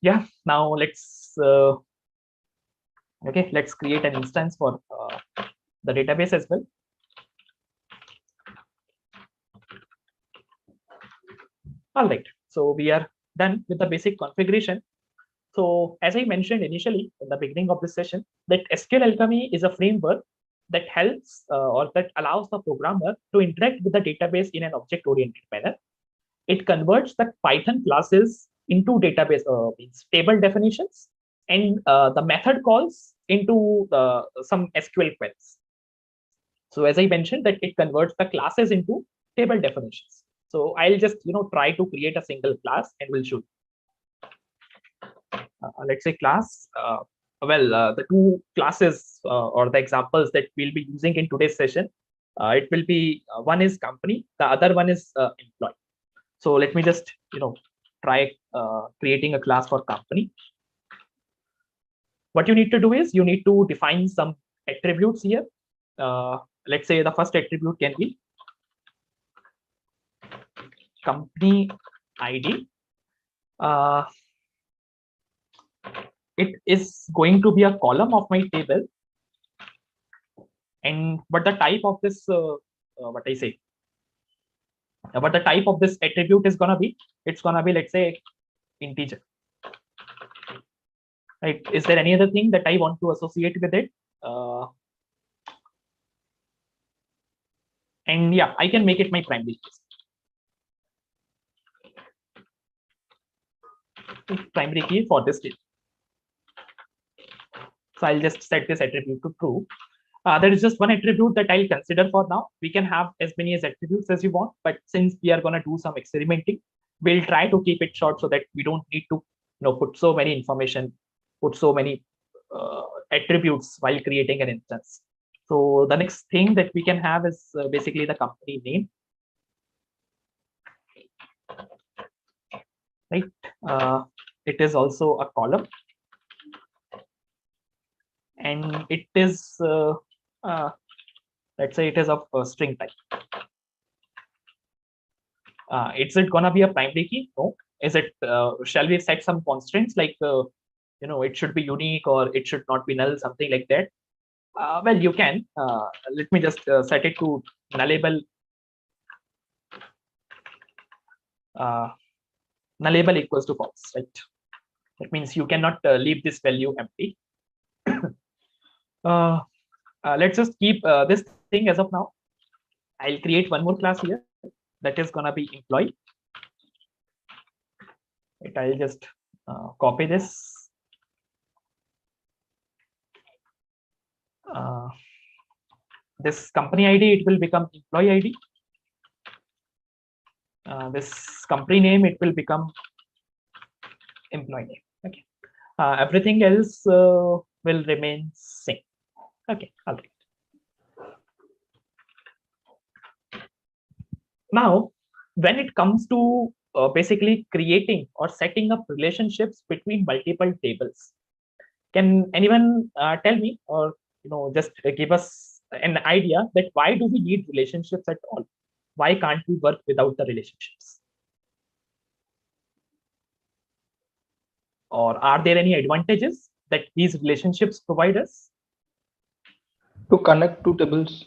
E: Yeah. Now let's let's create an instance for the database as well. All right. So we are done with the basic configuration. So as I mentioned initially in the beginning of this session, that SQLAlchemy is a framework that helps or that allows the programmer to interact with the database in an object-oriented manner. It converts the Python classes into database means table definitions, and the method calls into some SQL queries. So as I mentioned, that it converts the classes into table definitions. So I'll just try to create a single class and we'll show. Let's say class. The 2 classes or the examples that we'll be using in today's session, it will be one is company, the other one is employee. So let me just try creating a class for company. What you need to do is you need to define some attributes here. Let's say the first attribute can be company ID. It is going to be a column of my table, and but the type of this what the type of this attribute is gonna be, it's gonna be, let's say, integer. Right? Is there any other thing that I want to associate with it? And yeah, I can make it my primary key. Primary key for this table. So I'll just set this attribute to true. There is just one attribute that I'll consider for now. We can have as many as attributes as you want, but since we are going to do some experimenting, we'll try to keep it short so that we don't need to put so many information, put so many attributes while creating an instance. So the next thing that we can have is basically the company name, right? It is also a column, and it is let's say it is of string type. Is it gonna be a primary key? No. Is it? Shall we set some constraints like it should be unique or it should not be null, something like that? Well, you can. Let me just set it to nullable. Nullable equals to false, right? That means you cannot leave this value empty. Let's just keep this thing as of now. I'll create one more class here that is gonna be employee. I'll just copy this. This company ID, it will become employee ID. This company name, it will become employee name. Okay. Everything else will remain same. Okay. All right. Now, when it comes to basically creating or setting up relationships between multiple tables, can anyone tell me, or just give us an idea that why do we need relationships at all? Why can't we work without the relationships? Or are there any advantages that these relationships provide us?
H: To connect two tables.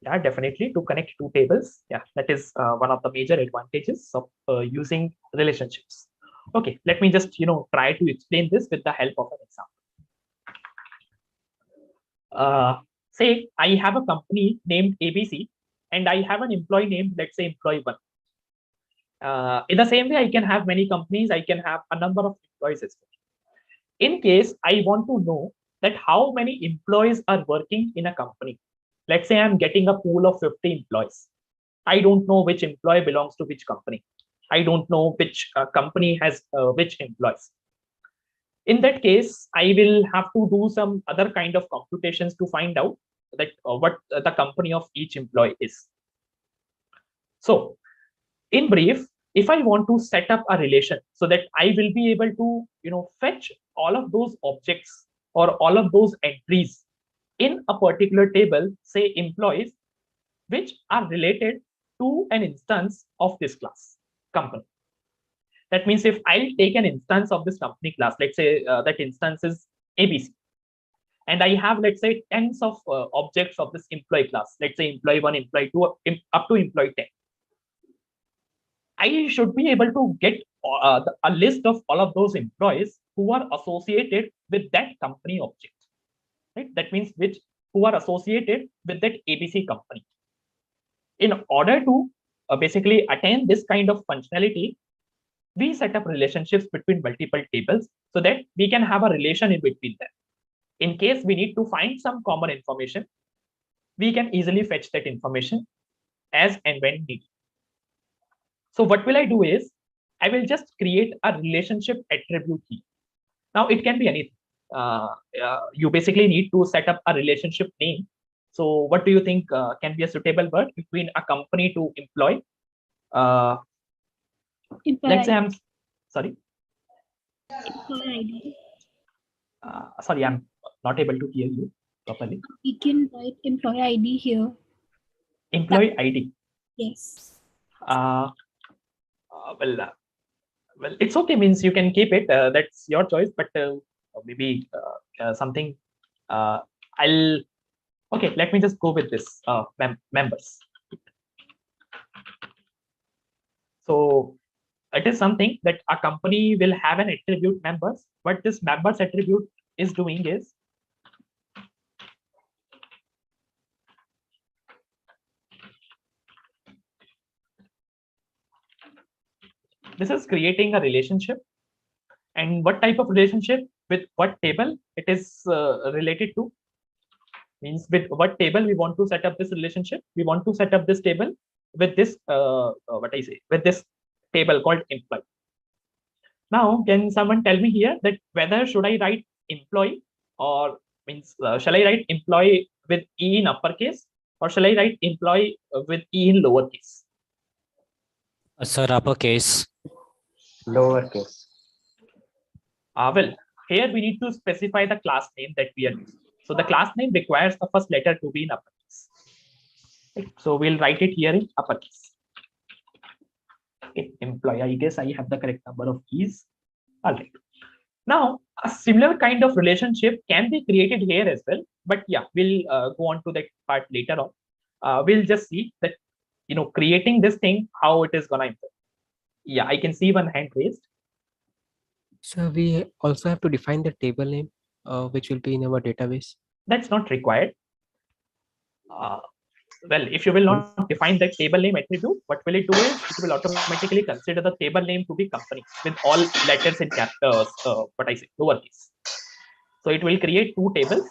E: Yeah, definitely, to connect two tables. Yeah, that is one of the major advantages of using relationships. Okay, let me just try to explain this with the help of an example. Say I have a company named ABC and I have an employee named, let's say, employee 1. In the same way, I can have many companies, I can have a number of employees as well. In case I want to know that how many employees are working in a company, let's say I'm getting a pool of 50 employees. I don't know which employee belongs to which company. I don't know which company has which employees. In that case, I will have to do some other kind of computations to find out that what the company of each employee is. So, in brief, if I want to set up a relation so that I will be able to fetch all of those objects or all of those entries in a particular table, say employees, which are related to an instance of this class company. That means if I'll take an instance of this company class, let's say that instance is ABC, and I have, let's say, tens of objects of this employee class, let's say employee 1, employee 2, up to employee 10. I should be able to get a list of all of those employees who are associated with that company object, right? That means who are associated with that ABC company. In order to basically attain this kind of functionality, we set up relationships between multiple tables so that we can have a relation in between them. In case we need to find some common information, we can easily fetch that information as and when needed. So what will I do is, I will just create a relationship attribute key. Now it can be anything. You basically need to set up a relationship name. So what do you think can be a suitable word between a company to employee? Let's say I'm sorry. Sorry, I'm not able to hear you properly.
F: We can write employee ID here.
E: Employee ID.
F: Yes.
E: Well, it's okay. Means you can keep it. That's your choice. But maybe something. Okay. Let me just go with this. Members. So it is something that a company will have an attribute members. What this members attribute is doing is, this is creating a relationship. And what type of relationship with what table it is related to? Means with what table we want to set up this relationship. We want to set up this table with this with this table called employee. Now, can someone tell me here that whether should I write employee or means shall I write employee with E in uppercase, or shall I write employee with E in lowercase?
L: Sir, uppercase.
J: Lowercase.
E: Well, here we need to specify the class name that we are using. So the class name requires the first letter to be in uppercase. Right? So we'll write it here in uppercase. Okay, employee, I guess I have the correct number of keys. All right. Now, a similar kind of relationship can be created here as well. But yeah, we'll go on to that part later on. We'll just see that, creating this thing, how it is going to impact. Yeah, I can see one hand raised.
C: So we also have to define the table name, which will be in our database.
E: That's not required. Well, if you will not define that table name attribute, what will it do is it will automatically consider the table name to be company with all letters in lowercase. So it will create two tables,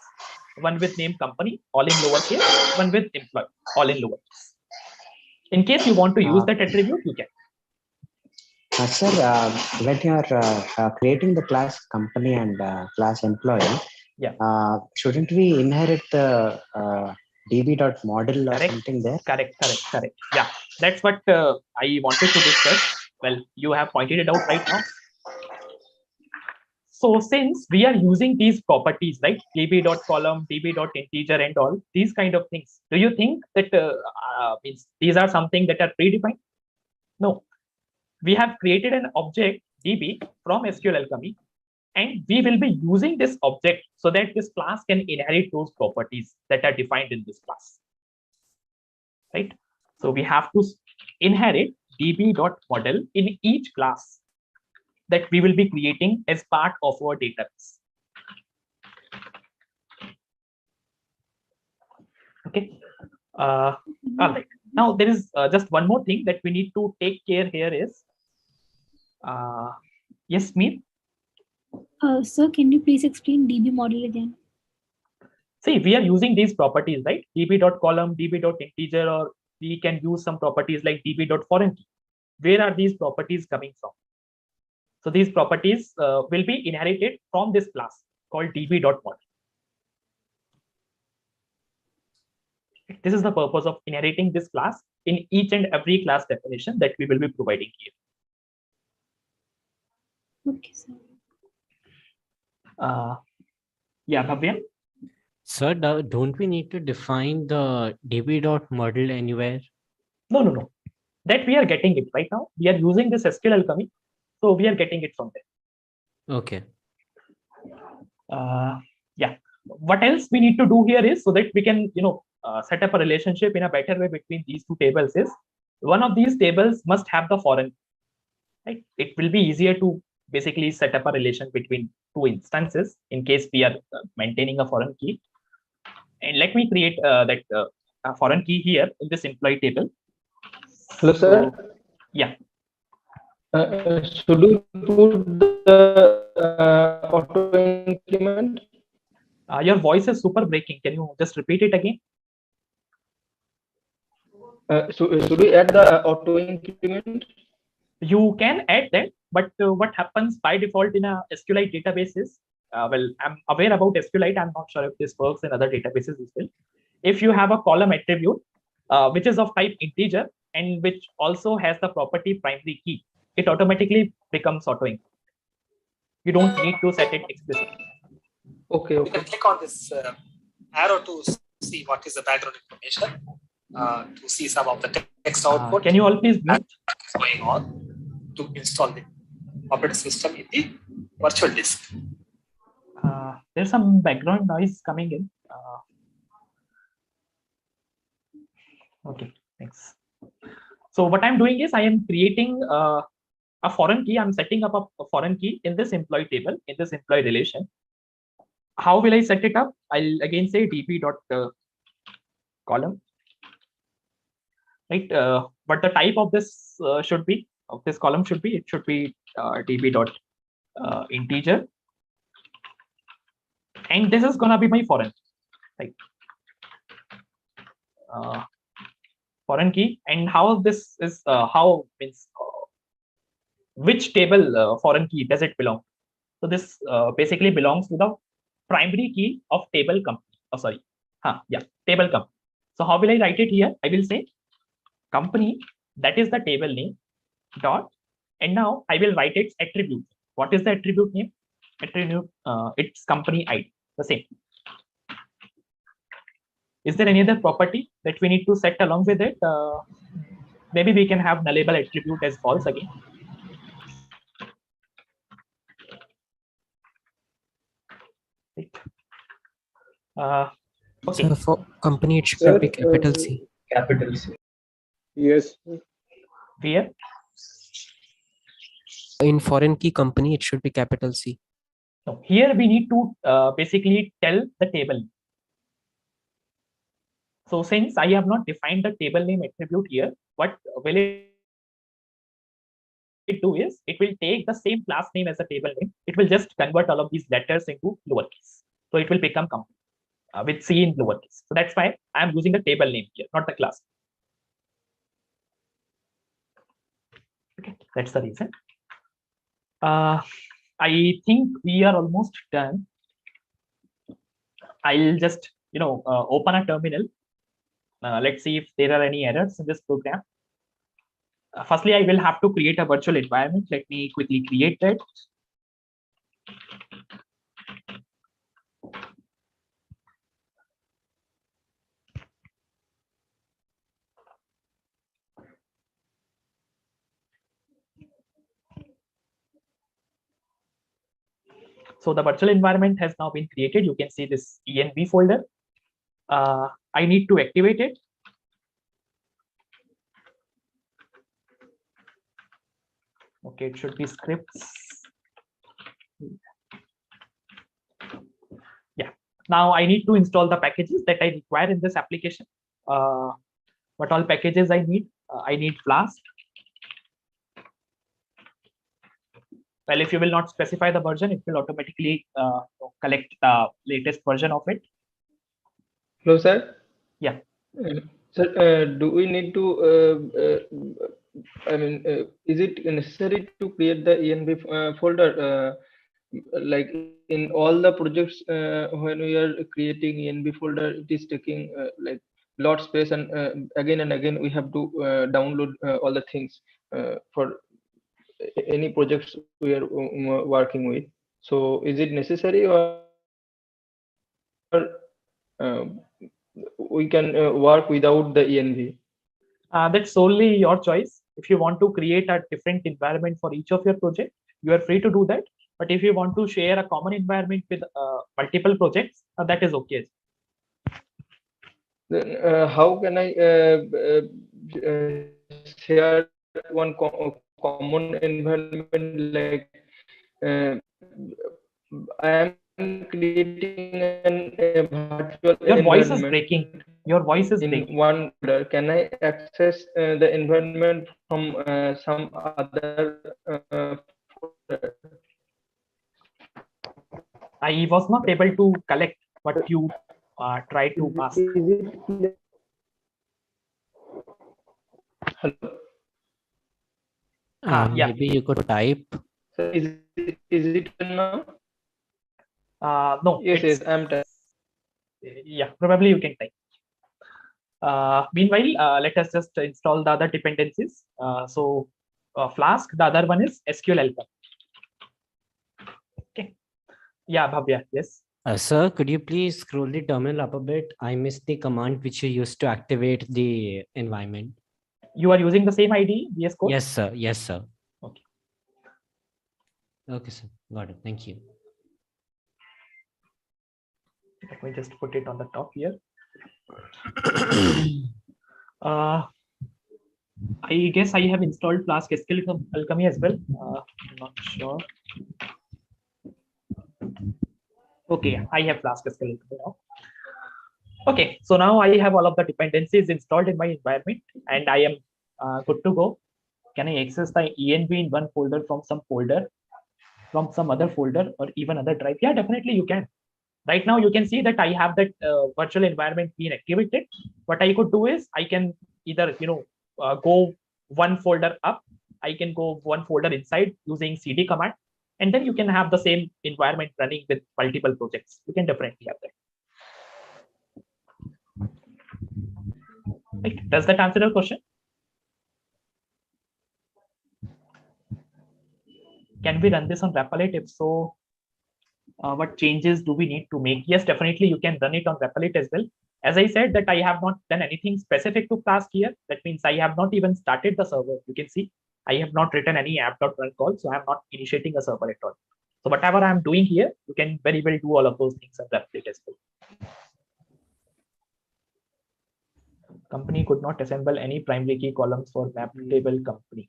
E: one with name company, all in lowercase, one with employee, all in lowercase. In case you want to use that attribute, you can.
J: Sir, when you are creating the class company and class employee, shouldn't we inherit the db.model or something there?
E: Correct. Yeah, that's what I wanted to discuss. Well, you have pointed it out right now. So since we are using these properties, right, db.column, db.integer and all these kind of things, do you think that these are something that are predefined? No. We have created an object db from SQLAlchemy, and we will be using this object so that this class can inherit those properties that are defined in this class. Right? So we have to inherit db.model in each class that we will be creating as part of our database. Okay. All right. Now there is just one more thing that we need to take care here is, yes, Meet?
F: Sir, can you please explain DB model again?
E: See, we are using these properties, right? db.column, db.integer, or we can use some properties like db.foreign key. Where are these properties coming from? So these properties will be inherited from this class called db.model. This is the purpose of inheriting this class in each and every class definition that we will be providing here.
F: Okay, sir.
E: Yeah, Bhavya?
L: Sir, don't we need to define the db.model anywhere?
E: No. That we are getting it right now. We are using this SQLAlchemy, so we are getting it from there.
L: Okay.
E: Yeah. What else we need to do here is so that we can, set up a relationship in a better way between these two tables is one of these tables must have the foreign. Right? It will be easier to basically set up a relation between two instances in case we are maintaining a foreign key. And let me create that foreign key here in this employee table.
H: Hello, sir.
E: So, yeah.
H: Should we put the auto increment?
E: Your voice is super breaking. Can you just repeat it again?
H: Should we add the auto increment?
E: You can add that, but what happens by default in a SQLite database is, well, I'm aware about SQLite. I'm not sure if this works in other databases as well. If you have a column attribute, which is of type integer and which also has the property primary key, it automatically becomes auto increment. You don't need to set it explicitly.
H: Okay.
N: You can click on this arrow to see what is the background information, to see some of the text output.
E: Can you all please mute?
N: What is going on to install the operating system in the virtual disk.
E: There's some background noise coming in. Okay, thanks. So what I'm doing is I am creating a foreign key. I'm setting up a foreign key in this employee table, in this employee relation. How will I set it up? I'll again say db.column. Right, but the type of this should be, of this column should be, it should be db.integer. And this is gonna be my foreign, right? Foreign key. And how this is, how means which table foreign key does it belong? So this basically belongs to the primary key of table company. Oh, sorry, Yeah, table company. So how will I write it here? I will say company, that is the table name, dot, and now I will write its attribute. What is the attribute name? Attribute, it's company ID, the same. Is there any other property that we need to set along with it? Maybe we can have nullable attribute as false again. Okay.
C: So for company, it should be capital C.
H: Capital C. Yes.
E: Here.
C: In foreign key company, it should be capital C.
E: No, here we need to basically tell the table. So since I have not defined the table name attribute here, what will it do is it will take the same class name as the table name. It will just convert all of these letters into lowercase. So it will become company with C in lowercase. So that's why I am using the table name here, not the class. Okay, that's the reason. I think we are almost done. I'll just open a terminal. Let's see if there are any errors in this program. Firstly, I will have to create a virtual environment. Let me quickly create that. So the virtual environment has now been created. You can see this env folder. I need to activate it. Okay, it should be scripts. Yeah. Now I need to install the packages that I require in this application. What all packages I need? I need Flask. Well, if you will not specify the version, it will automatically collect the latest version of it.
H: Hello, sir.
E: Yeah.
H: Sir, do we need to? Is it necessary to create the env folder? Like in all the projects, when we are creating env folder, it is taking like lot space, and again we have to download all the things for any projects we are working with. So is it necessary, or we can work without the env?
E: That's solely your choice. If you want to create a different environment for each of your project, you are free to do that. But if you want to share a common environment with multiple projects, that is okay.
H: Then how can I share one common environment? Like I am creating a virtual
E: Your voice is
H: environment.
E: breaking. Your voice is breaking.
H: One folder. Can I access the environment from some other folder?
E: I was not able to collect what you tried to ask.
H: Hello.
E: Yeah.
L: Maybe you could type.
H: So is it now?
E: No.
H: Yes, I'm typing.
E: Yeah, probably you can type. Meanwhile, let us just install the other dependencies. So Flask, the other one is SQLAlchemy. Okay. Yeah, Bhavya, yes.
L: Sir, could you please scroll the terminal up a bit? I missed the command which you used to activate the environment.
E: You are using the same ID, VS Code?
L: Yes, sir. Yes, sir.
E: Okay.
L: Okay, sir. Got it. Thank you.
E: Let me just put it on the top here. I guess I have installed Flask-SQLAlchemy as well. I'm not sure. Okay, I have Flask-SQLAlchemy now. Okay, so now I have all of the dependencies installed in my environment, and I am good to go. Can I access the env in one folder from some other folder, or even other drive? Yeah, definitely you can. Right now you can see that I have that virtual environment being activated. What I could do is I can either go one folder up, I can go one folder inside using cd command, and then you can have the same environment running with multiple projects. You can definitely have that. Right. Does that answer your question? Can we run this on Replit? If so, what changes do we need to make? Yes, definitely you can run it on Replit as well. As I said that I have not done anything specific to Flask here. That means I have not even started the server. You can see I have not written any app.run call, so I'm not initiating a server at all. So whatever I'm doing here, you can very well do all of those things on Replit as well. Company could not assemble any primary key columns for map table company.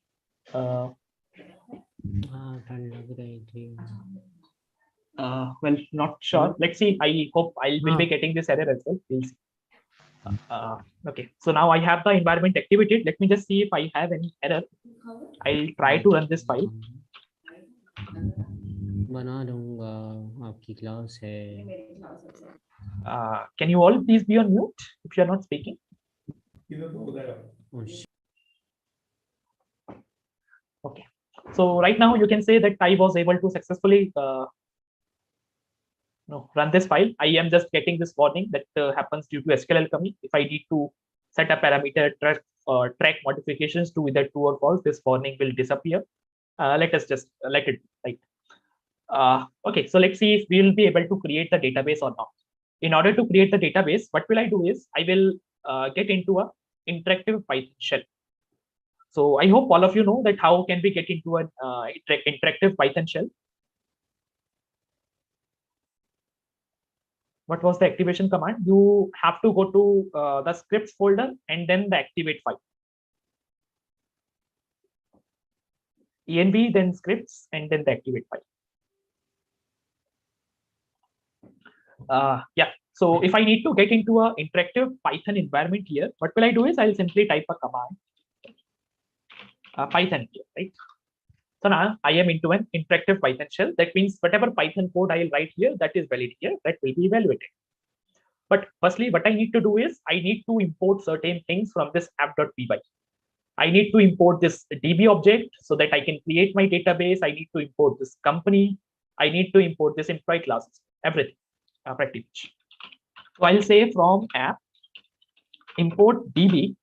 E: Well, not sure. Let's see. I hope I will be getting this error as well. We'll see. Okay, so now I have the environment activated. Let me just see if I have any error. I'll try to run this file. Can you all please be on mute if you are not speaking? Okay, so right now you can say that I was able to successfully run this file. I am just getting this warning that happens due to SQLAlchemy. If I need to set a parameter track modifications to either true or false, this warning will disappear. Let us just let it right. Okay, so let's see if we will be able to create the database or not. In order to create the database, what will I do is I will get into a interactive Python shell. So I hope all of you know that how can we get into an interactive Python shell. What was the activation command? You have to go to the scripts folder and then the activate file. env, then scripts, and then the activate file. Yeah, so if I need to get into an interactive Python environment here, what will I do is I'll simply type a command, Python here, right? So now I am into an interactive Python shell. That means whatever Python code I'll write here, that is valid here, that will be evaluated. But firstly, what I need to do is I need to import certain things from this app.py. I need to import this DB object so that I can create my database. I need to import this company. I need to import this employee classes, everything, pretty much. So I'll say from app import DB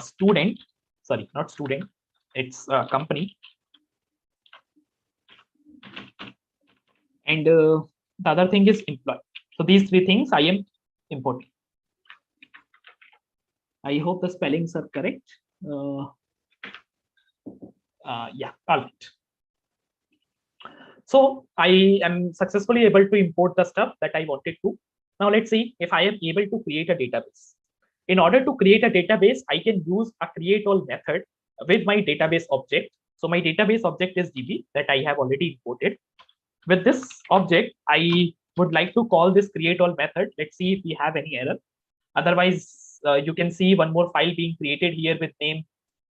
E: student, sorry, not student, it's company. And the other thing is employee. So these three things I am importing. I hope the spellings are correct. Yeah, all right. So I am successfully able to import the stuff that I wanted to. Now let's see if I am able to create a database. In order to create a database, I can use a create all method with my database object. So my database object is DB that I have already imported. With this object, I would like to call this create all method. Let's see if we have any error. Otherwise, you can see one more file being created here with name,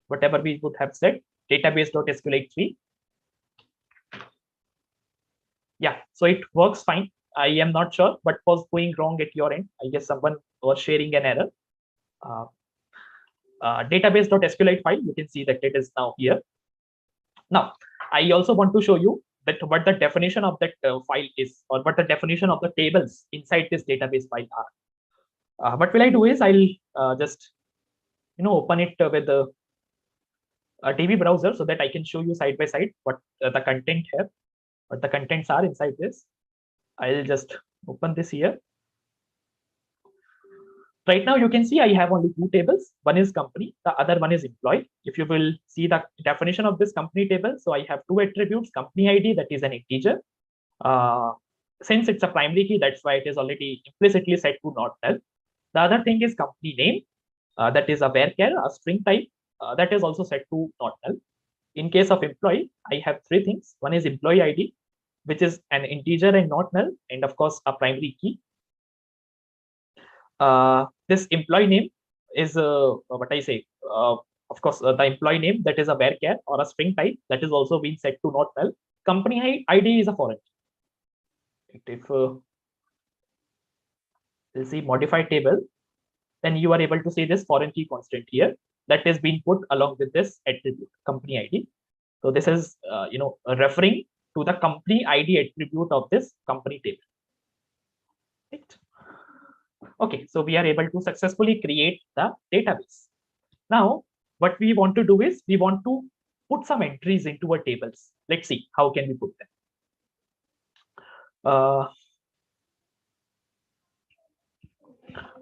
E: whatever we would have said, database.sqlh3. Yeah, so it works fine. I am not sure what was going wrong at your end. I guess someone was sharing an error. Database.sqlite file, you can see that it is now here. Now, I also want to show you that what the definition of that file is, or what the definition of the tables inside this database file are. What will I do is I'll just open it with a DB browser so that I can show you side by side what the content here, what the contents are inside this. I'll just open this here. Right now, you can see I have only two tables. One is company, the other one is employee. If you will see the definition of this company table, so I have two attributes, company ID, that is an integer. Since it's a primary key, that's why it is already implicitly set to not null. The other thing is company name, that is a varchar, a string type, that is also set to not null. In case of employee, I have three things. One is employee ID, which is an integer and not null, and of course a primary key. This employee name is what I say. Of course, the employee name, that is a varchar or a string type, that is also being set to not null. Company ID is a foreign. If we'll see modified table, then you are able to see this foreign key constant here that is being put along with this attribute company ID. So this is referring to the company ID attribute of this company table. Right. Okay, so we are able to successfully create the database. Now, what we want to do is we want to put some entries into our tables. Let's see how can we put them.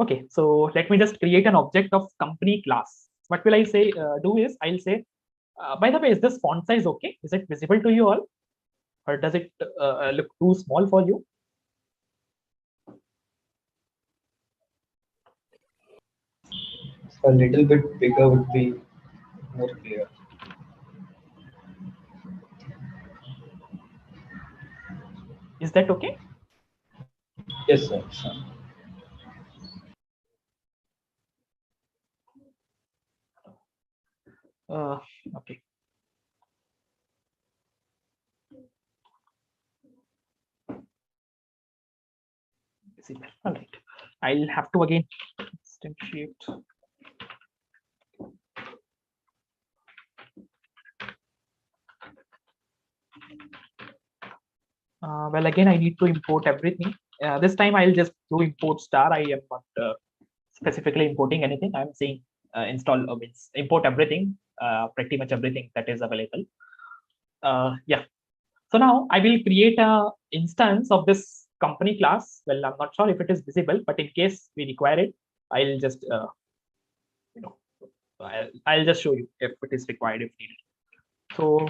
E: Okay, so let me just create an object of company class. What will I say? Do is I'll say, by the way, is this font size okay? Is it visible to you all, or does it look too small for you?
H: A little bit bigger would be more clear.
E: Is that okay?
H: Yes, sir.
E: Okay. All right. I'll have to again instantiate. Well, again, I need to import everything. This time I'll just do import star. I am not specifically importing anything. I'm saying install means import everything, pretty much everything that is available. Yeah. So now I will create a instance of this company class. Well, I'm not sure if it is visible, but in case we require it, I'll just I'll just show you if it is required if needed. So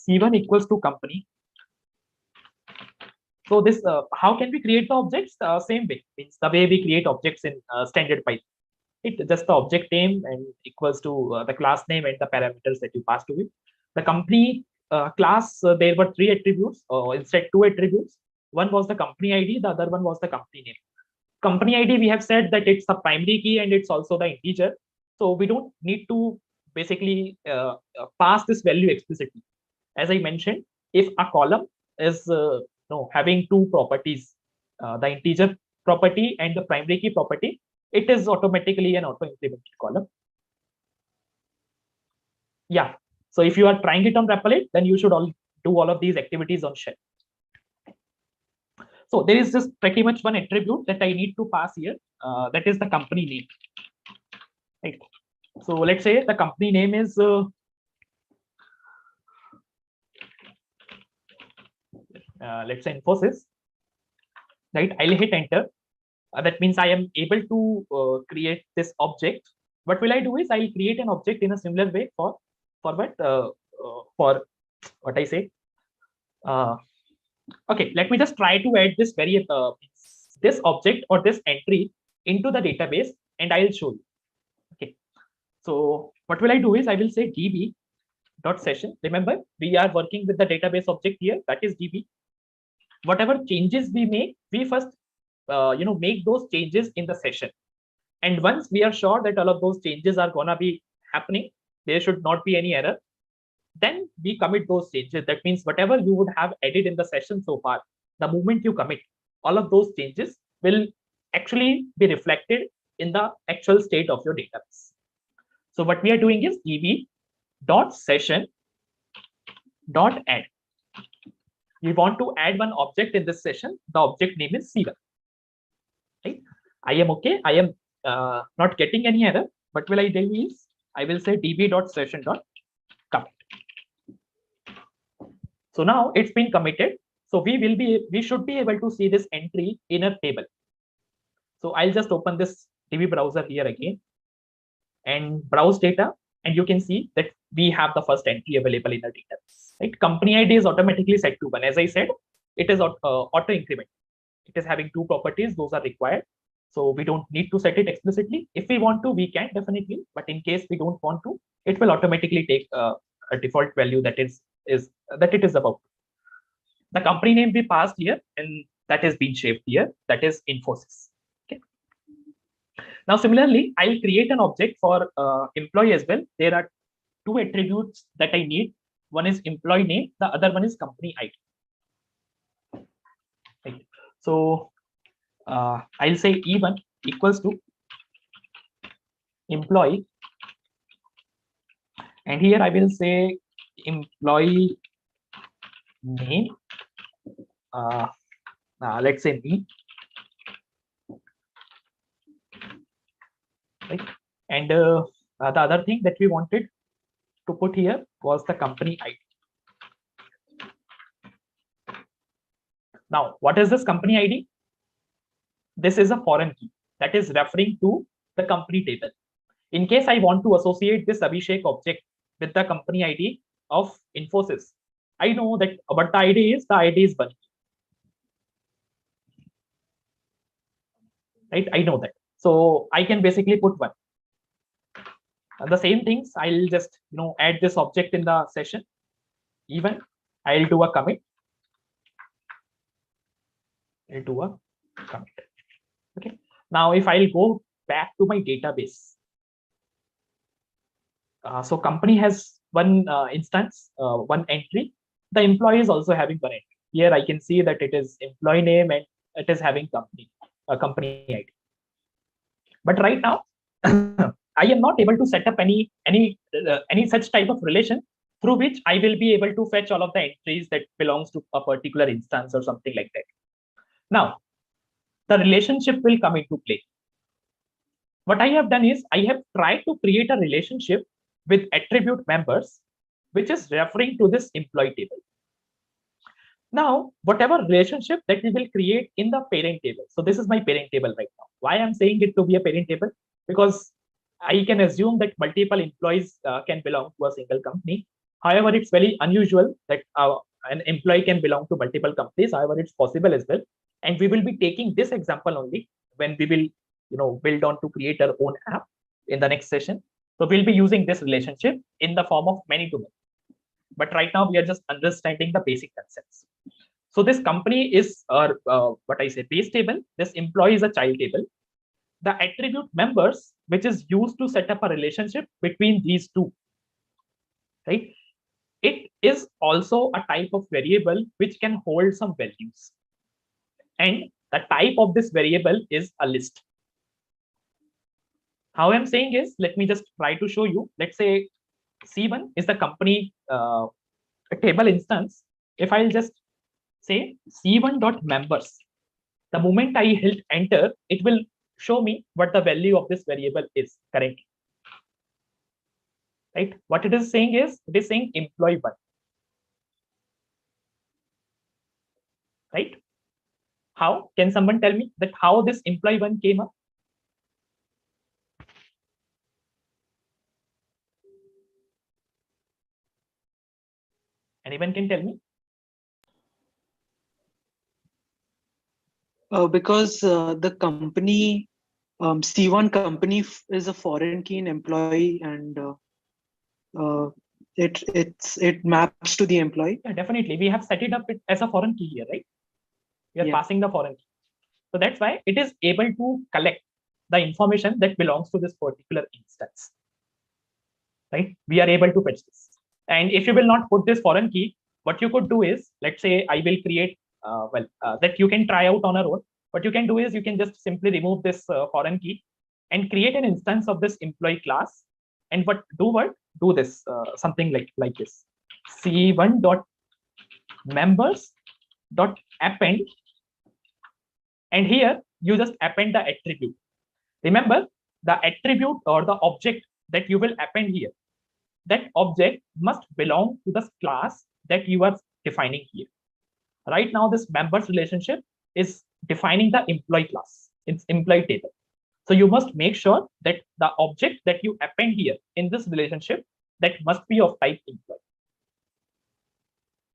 E: C1 equals to company. So this how can we create the objects? Same way, means the way we create objects in standard Python. It just the object name and equals to the class name and the parameters that you pass to it. The company class, there were 3 attributes, or instead 2 attributes. One was the company ID, the other one was the company name. Company ID, we have said that it's the primary key and it's also the integer. So we don't need to basically pass this value explicitly. As I mentioned, if a column is having 2 properties, the integer property and the primary key property, it is automatically an auto-implemented column. Yeah. So if you are trying it on Replit, then you should do all of these activities on shell. So there is just pretty much one attribute that I need to pass here. That is the company name. Right. So let's say the company name is let's say Infosys. Right. I'll hit enter. That means I am able to create this object. What will I do is I'll create an object in a similar way for what I say. Okay, let me just try to add this this object or this entry into the database, and I'll show you. Okay, so what will I do is I will say db.session. Remember, we are working with the database object here, that is db. Whatever changes we make, we first make those changes in the session. And once we are sure that all of those changes are gonna be happening, there should not be any error, then we commit those changes. That means whatever you would have added in the session so far, the moment you commit, all of those changes will actually be reflected in the actual state of your database. So what we are doing is db.session.add. We want to add one object in this session. The object name is C1. Right? I am okay. I am not getting any error. What will I do is I will say db.session.commit. So now it's been committed. So we should be able to see this entry in a table. So I'll just open this DB browser here again and browse data, and you can see that we have the first entry available in our database. Right? Company ID is automatically set to 1. As I said, it is auto increment. It is having 2 properties; those are required. So we don't need to set it explicitly. If we want to, we can definitely, but in case we don't want to, it will automatically take a default value that it is about. The company name we passed here, and that has been shaped here. That is Infosys. Okay. Now, similarly, I'll create an object for employee as well. There are 2 attributes that I need. One is employee name. The other one is company ID. Right. So I'll say E1 equals to employee, and here I will say employee name. Let's say me. right? And the other thing that we wanted to put here was the company ID. Now, what is this company ID? This is a foreign key that is referring to the company table. In case I want to associate this Abhishek object with the company ID of Infosys, I know that what the ID is 1. Right? I know that. So I can basically put 1. And the same things, I'll just add this object in the session. Even I'll do a commit. Okay. Now, if I'll go back to my database, so company has one instance, one entry. The employee is also having one entry. Here I can see that it is employee name and it is having company ID. But right now, I am not able to set up any such type of relation through which I will be able to fetch all of the entries that belongs to a particular instance or something like that. Now, the relationship will come into play. What I have done is I have tried to create a relationship with attribute members, which is referring to this employee table. Now, whatever relationship that we will create in the parent table. So this is my parent table right now. Why I'm saying it to be a parent table? Because I can assume that multiple employees can belong to a single company. However, it's very unusual that an employee can belong to multiple companies. However, it's possible as well. And we will be taking this example only when we will build on to create our own app in the next session. So we'll be using this relationship in the form of many to many. But right now we are just understanding the basic concepts. So this company is what I say base table. This employee is a child table. The attribute members, which is used to set up a relationship between these two, right? It is also a type of variable which can hold some values. And the type of this variable is a list. How I'm saying is, let me just try to show you. Let's say C1 is the company table instance. If I'll just say C1.members, the moment I hit enter, it will show me what the value of this variable is currently. Right? What it is saying is, it is saying employee 1. Right? How? Can someone tell me that how this employee 1 came up? Anyone can tell me?
O: Because the company C1 company is a foreign key in employee, and it maps to the employee.
E: Yeah, definitely. We have set it up as a foreign key here, right? We are passing the foreign key. So that's why it is able to collect the information that belongs to this particular instance. Right? We are able to fetch this. And if you will not put this foreign key, what you could do is, let's say I will create that you can try out on our own. What you can do is you can just simply remove this foreign key and create an instance of this employee class. And do this something like this: c1.members.append, and here you just append the attribute. Remember, the attribute or the object that you will append here, that object must belong to the class that you are defining here. Right now, this members relationship is defining the employee class. It's employee table. So you must make sure that the object that you append here in this relationship, that must be of type employee.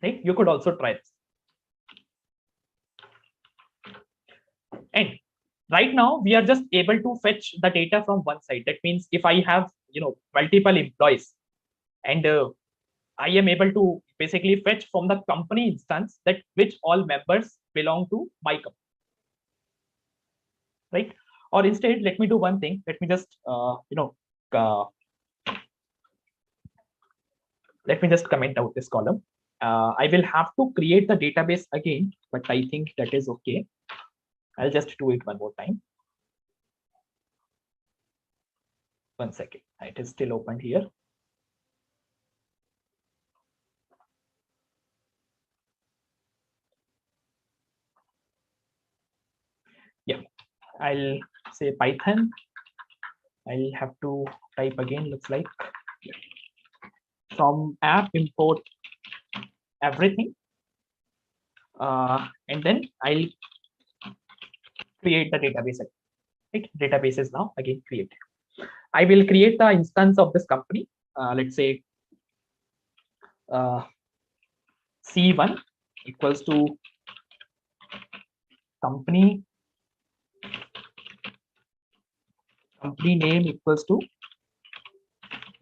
E: Right? You could also try this. And right now we are just able to fetch the data from one side. That means if I have multiple employees, and I am able to basically fetch from the company instance that which all members belong to my company. Right? Or instead, let me do one thing. Let me just let me just comment out this column. I will have to create the database again, but I think that is okay. I'll just do it one more time. One second. It is still open here. Yeah, I'll say Python I'll have to type again, looks like. From app import everything. And then I'll create the database. Right? Database is now again created. I will create the instance of this company. Let's say C1 equals to company name equals to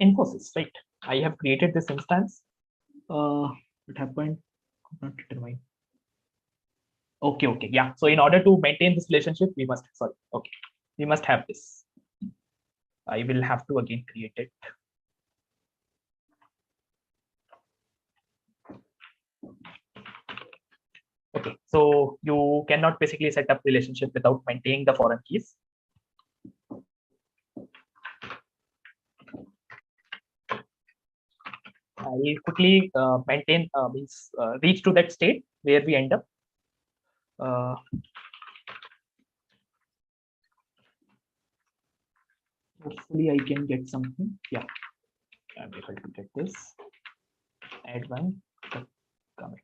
E: Infosys, right? I have created this instance. What happened? Not determine. Okay, yeah. So in order to maintain this relationship, we must, we must have this. I will have to again create it. Okay, so you cannot basically set up relationship without maintaining the foreign keys. I will quickly maintain reach to that state where we end up. Hopefully I can get something. Yeah, I'm able to get this. Add one commit.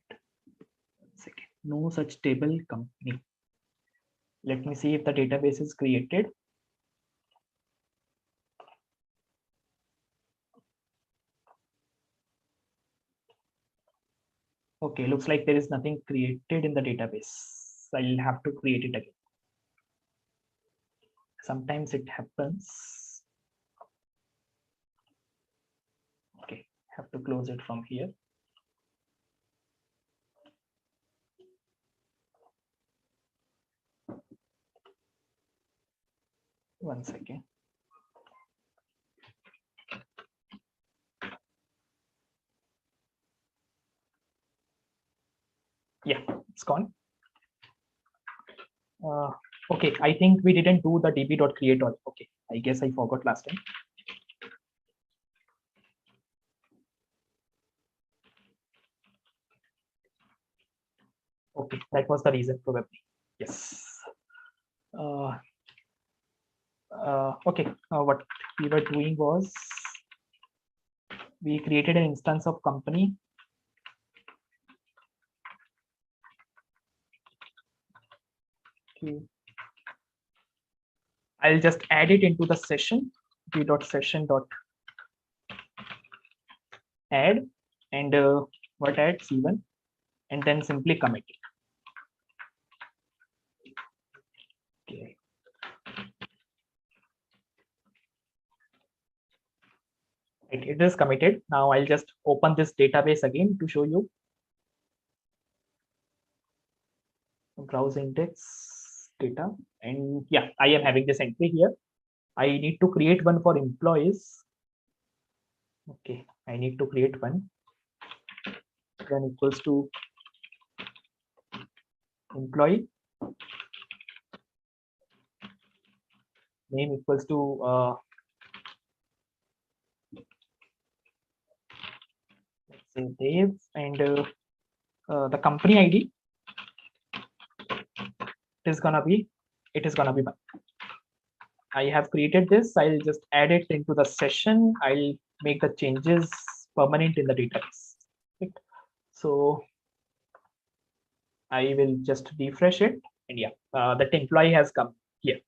E: Second, no such table company. Let me see if the database is created. Okay, looks like there is nothing created in the database. I'll have to create it again. Sometimes it happens. Okay, have to close it from here. One second. Yeah, it's gone. Okay, I think we didn't do the db.create all. Okay, I guess I forgot last time. Okay, that was the reason probably. Yes. Okay, what we were doing was we created an instance of company. Okay. I'll just add it into the session, d.session.add and what add C1 and then simply commit it. Okay. Right, it is committed. Now I'll just open this database again to show you. Browse index data, and yeah, I am having this entry here. I need to create one for employees. Okay, I need to create one. Then equals to employee name equals to let's say Dave, and the company ID is gonna be one. I have created this. I'll just add it into the session. I'll make the changes permanent in the database. Right? So I will just refresh it, and yeah, that employee has come here,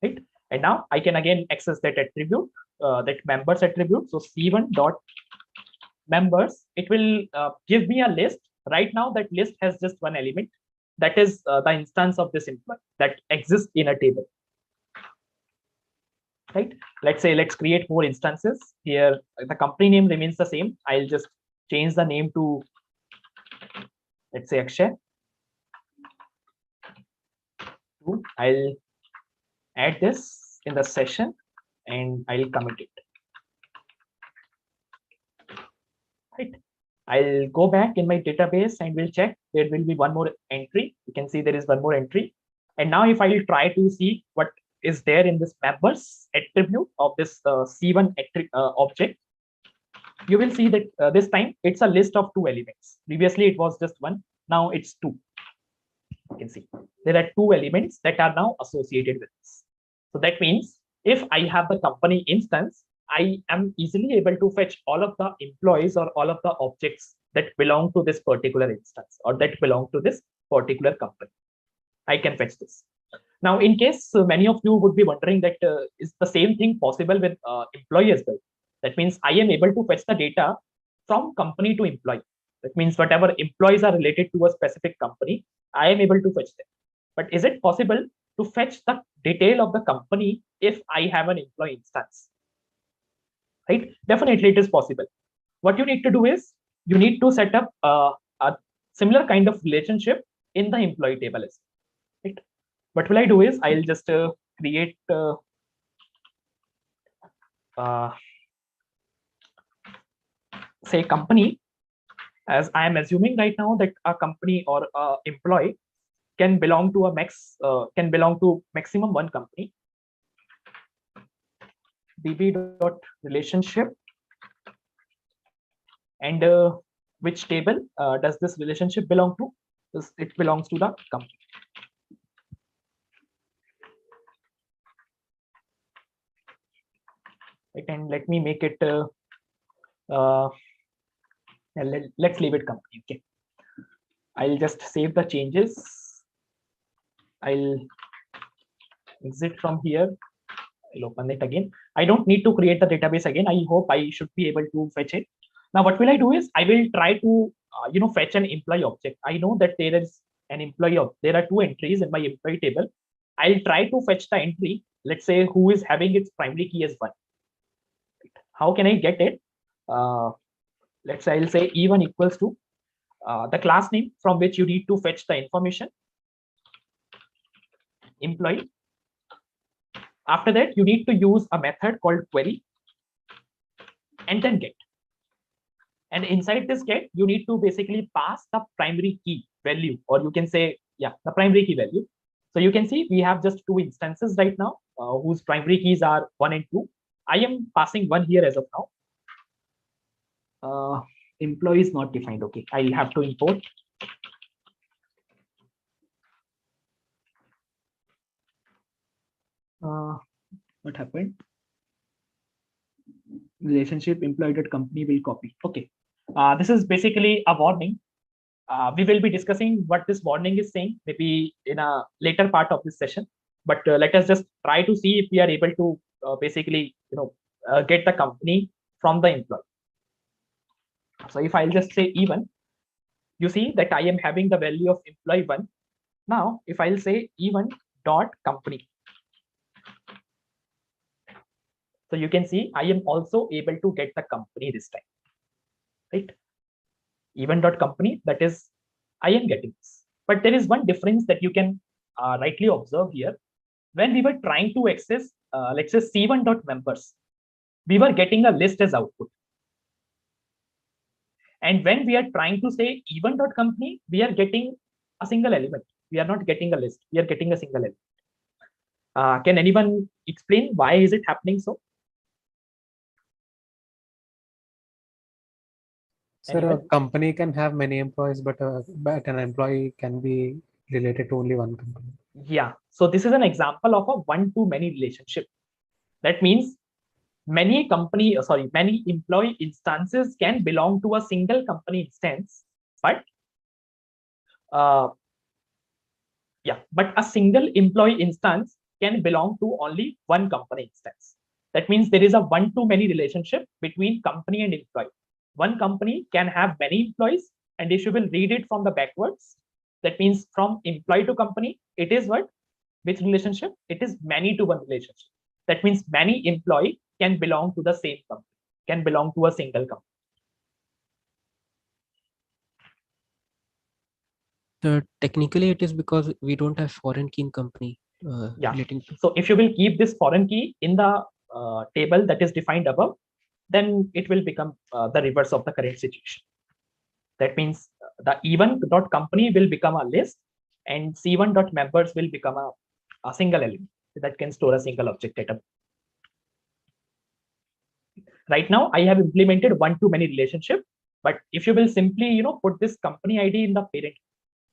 E: right? And now I can again access that attribute, that members attribute. So C1 dot members, it will give me a list. Right now, that list has just one element. That is the instance of this employee that exists in a table. Right? Let's create more instances. Here, the company name remains the same. I'll just change the name to, let's say, Akshay. I'll add this in the session and I'll commit it. Right. I'll go back in my database and we'll check. There will be one more entry. You can see there is one more entry. And now if I will try to see what is there in this members attribute of this C1 object, you will see that this time it's a list of 2 elements. Previously it was just 1. Now it's 2. You can see there are 2 elements that are now associated with this. So that means if I have the company instance, I am easily able to fetch all of the employees or all of the objects that belong to this particular instance or that belong to this particular company. I can fetch this. Now, in case many of you would be wondering that is the same thing possible with employee as well? That means I am able to fetch the data from company to employee. That means whatever employees are related to a specific company, I am able to fetch them. But is it possible to fetch the detail of the company if I have an employee instance? Right? Definitely it is possible. What you need to do is you need to set up a similar kind of relationship in the employee table as well. Right? What will I do is I'll just create say company, as I am assuming right now that a company or a employee can belong to a maximum one company. db.relationship and which table does this relationship belong to? It belongs to the company. Right, and let me make it let's leave it company. Okay, I'll just save the changes. I'll exit from here. I'll open it again. I don't need to create the database again. I hope I should be able to fetch it. Now, what will I do is I will try to fetch an employee object. I know that there is an employee. There are two entries in my employee table. I'll try to fetch the entry. Let's say who is having its primary key as 1. How can I get it? Let's say I'll say E1 equals to the class name from which you need to fetch the information, employee. After that, you need to use a method called query and then get. And inside this get, you need to basically pass the primary key value, or you can say, yeah, the primary key value. So you can see we have just 2 instances right now whose primary keys are 1 and 2. I am passing 1 here as of now. Employee is not defined. Okay, I'll have to import. What happened? Relationship employee.company will copy. Okay, this is basically a warning. We will be discussing what this warning is saying maybe in a later part of this session. But let us just try to see if we are able to basically get the company from the employee. So if I'll just say E1, you see that I am having the value of employee 1. Now, if I'll say E1 dot company, so you can see I am also able to get the company this time, right? E1 dot company, that is, I am getting this. But there is one difference that you can rightly observe here. When we were trying to access, let's say C1 dot members, we were getting a list as output. And when we are trying to say E1 dot company, we are getting a single element. We are not getting a list. We are getting a single element. Can anyone explain why is it happening so?
P: Sir, a company can have many employees, but an employee can be related to only one company.
E: Yeah. So this is an example of a one-to-many relationship. That means many employee instances can belong to a single company instance, but but a single employee instance can belong to only one company instance. That means there is a one-to-many relationship between company and employee. One company can have many employees, and if you will read it from the backwards, that means from employee to company, it is what? Which relationship? It is many to one relationship. That means many employee can belong to the same company, can belong to a single company.
C: So technically, it is because we don't have foreign key in company.
E: So if you will keep this foreign key in the table that is defined above, then it will become the reverse of the current situation. That means the E1.company will become a list, and C1.members will become a single element that can store a single object item. Right now, I have implemented one-to-many relationship, but if you will simply put this company ID in the parent,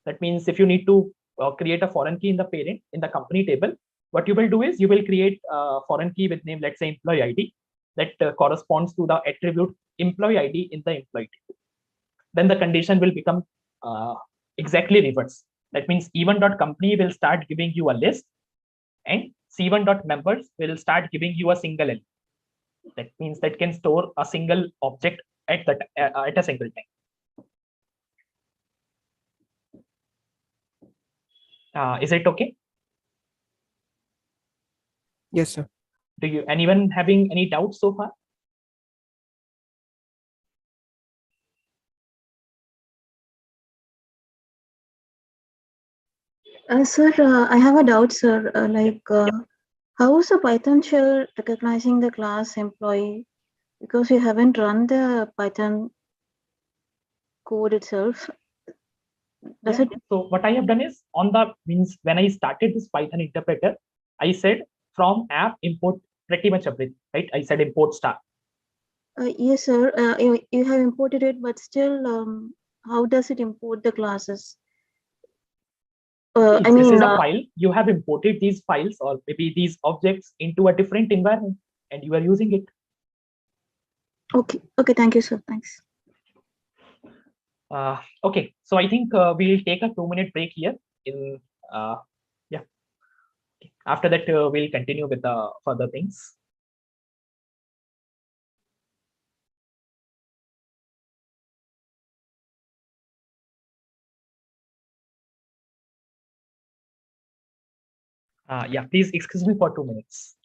E: that means if you need to create a foreign key in the parent in the company table, what you will do is you will create a foreign key with name, let's say employee ID, that corresponds to the attribute employee ID in the employee table. Then the condition will become exactly reverse. That means E1.company will start giving you a list, and C1.members will start giving you a single element. That means that can store a single object at a single time. Is it okay?
C: Yes, sir.
E: Do you anyone having any doubts so far?
Q: Sir, I have a doubt, sir. How is a Python shell recognizing the class employee? Because we haven't run the Python code itself.
E: So what I have done is when I started this Python interpreter, I said from app import pretty much everything, right? I said import star.
Q: Yes, sir. You have imported it, but still, how does it import the classes?
E: This is a file. You have imported these files or maybe these objects into a different environment, and you are using it.
Q: Okay. Okay. Thank you, sir. Thanks.
E: Okay. So I think we'll take a 2-minute break here. Yeah. After that, we'll continue with the further things. Yeah, please excuse me for 2 minutes.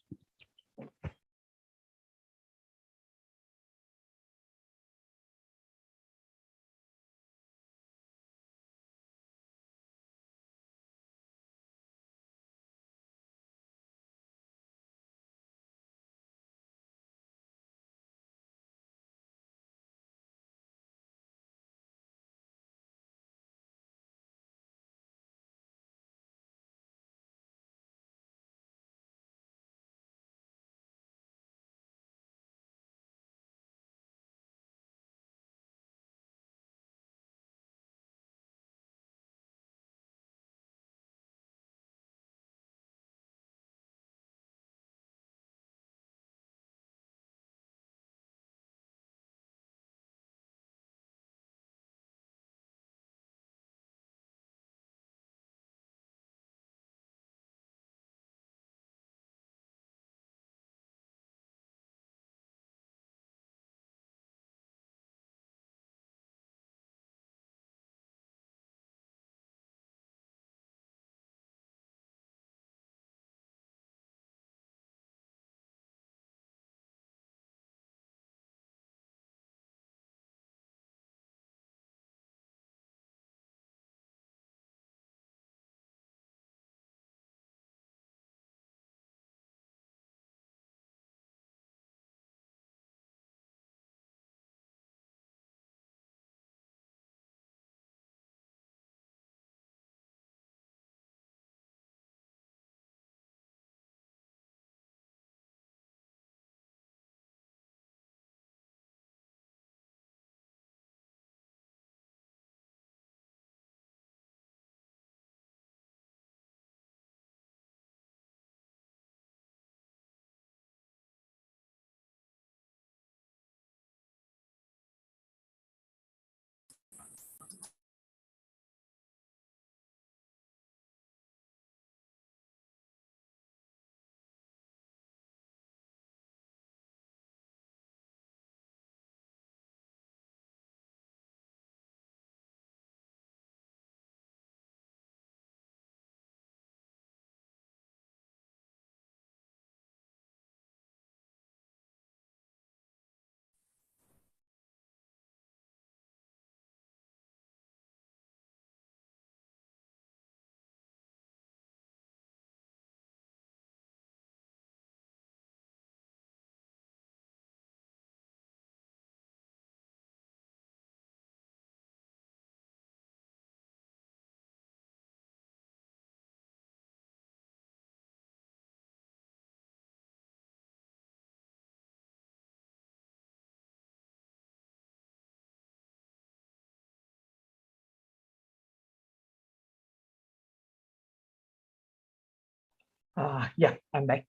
E: Yeah, I'm back.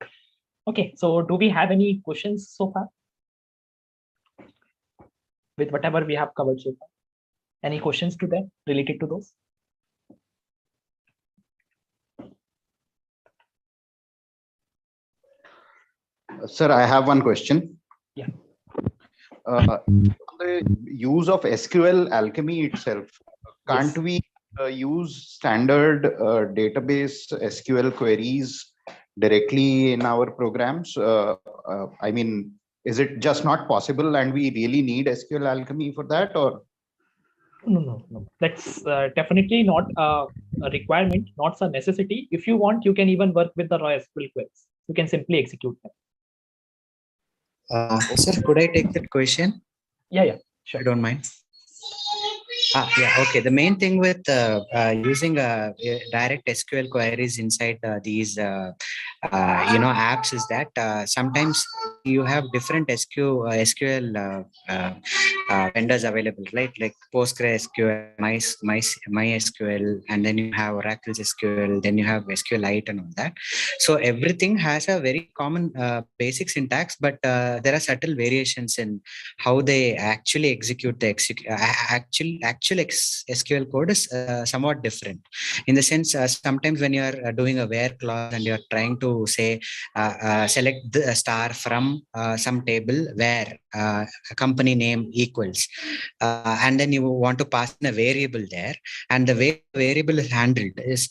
E: Okay, so do we have any questions so far with whatever we have covered so far? Any questions to them related to those?
J: Sir, I have one question.
E: Yeah.
J: The use of SQLAlchemy itself, can't we use standard database SQL queries directly in our programs? I mean, is it just not possible and we really need SQLAlchemy for that, or?
E: No. That's definitely not a requirement, not a necessity. If you want, you can even work with the raw SQL queries. You can simply execute them.
R: Sir, could I take that question?
E: Yeah, sure.
R: I don't mind. Yeah, okay. The main thing with using direct SQL queries inside these apps is that sometimes you have different SQL vendors available, right? Like PostgreSQL, MySQL, and then you have Oracle SQL, then you have SQLite and all that. So everything has a very common basic syntax, but there are subtle variations in how they actually execute the actual SQL code is somewhat different. In the sense, sometimes when you are doing a where clause and you are trying to say select the star from some table where a company name equals, and then you want to pass in a variable there, and the way the variable is handled is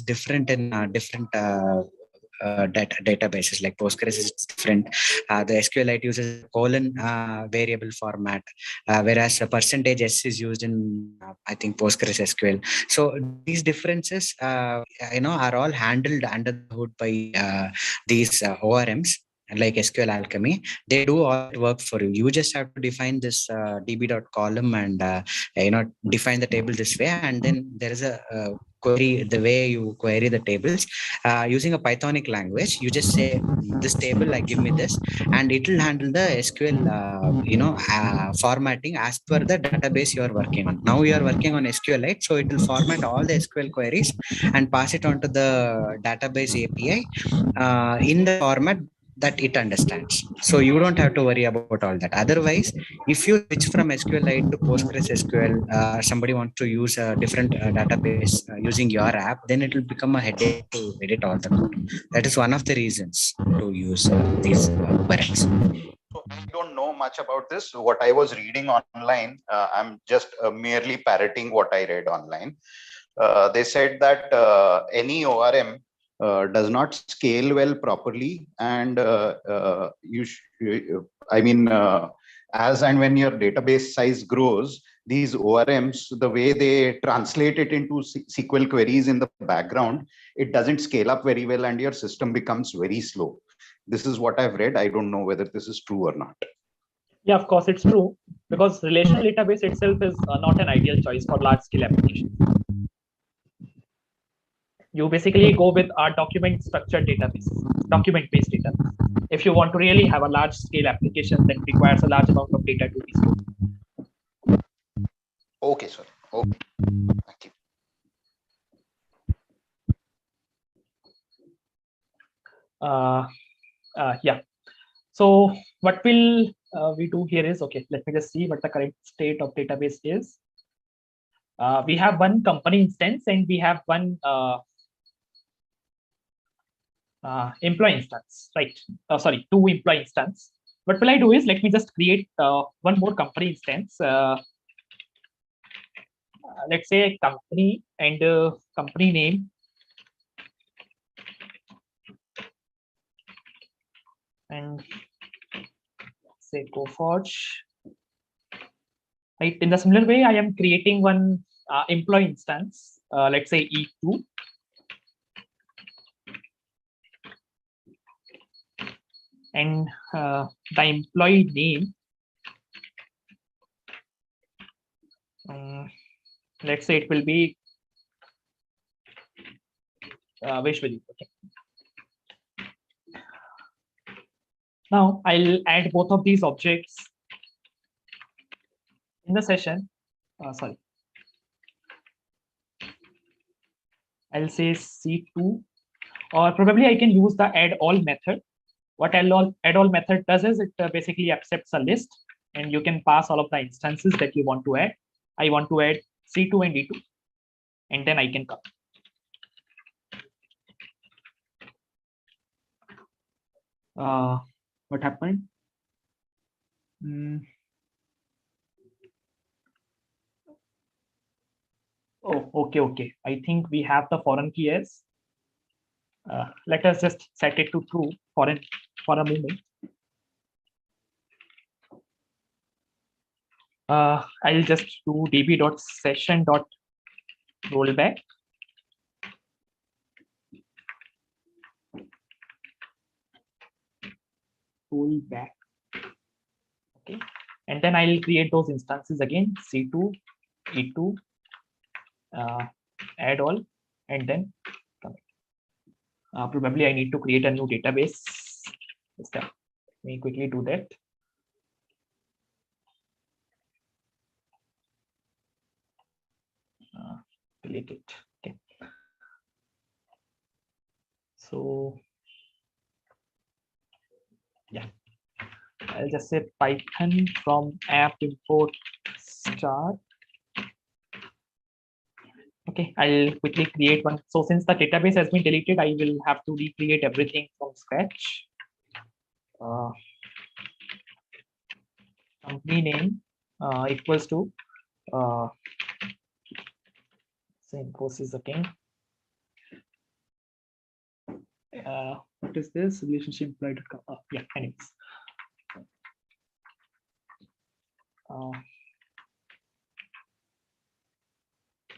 R: different in different databases. Like Postgres is different. The SQLite uses colon variable format, whereas a %s is used in I think Postgres SQL. So these differences, are all handled under the hood by these ORMs like SQLAlchemy. They do all the work for you. You just have to define this db.column and define the table this way, and then there is a query. The way you query the tables using a Pythonic language, you just say this table, like give me this, and it will handle the SQL formatting as per the database you are working on. Now you are working on SQLite, so it will format all the SQL queries and pass it on to the database API in the format that it understands. So you don't have to worry about all that. Otherwise, if you switch from SQLite to PostgreSQL, somebody wants to use a different database using your app, then it will become a headache to edit all the code. That is one of the reasons to use these queries.
J: So I don't know much about this. What I was reading online, I'm just merely parroting what I read online. They said that any ORM does not scale well properly, and as and when your database size grows, these ORMs, the way they translate it into SQL queries in the background, it doesn't scale up very well, and your system becomes very slow. This is what I've read. I don't know whether this is true or not.
E: Yeah, of course it's true, because relational database itself is not an ideal choice for large scale applications. You basically go with our document structured database, document based data. If you want to really have a large scale application that requires a large amount of data to be stored.
J: Okay, sir. Okay. Thank you.
E: Yeah. So what will we do here is, okay, let me just see what the current state of database is. We have one company instance and we have one employee instance, right? Sorry, two employee instance. What will I do is, let me just create one more company instance. Let's say company and company name. And say Coforge. Right. In the similar way, I am creating one employee instance. Let's say E2. And the employee name, let's say it will be Vishwajit. Okay. Now I'll add both of these objects in the session. Sorry. I'll say C2 or probably I can use the add all method. What add all method does is it basically accepts a list, and you can pass all of the instances that you want to add. I want to add C2 and D2, and then I can come. What happened? Oh, okay. I think we have the foreign key as. Let us just set it to true for a moment. I'll just do db.session.rollback. Rollback. Okay, and then I'll create those instances again, C2, E2, add all, and then commit. Probably I need to create a new database. Let me quickly do that. Delete it. Okay. So yeah, I'll just say Python from app import star. Okay, I'll quickly create one. So since the database has been deleted, I will have to recreate everything from scratch. Company name equals to same process again. What is this? Relationship employee.com. Yeah, anyways.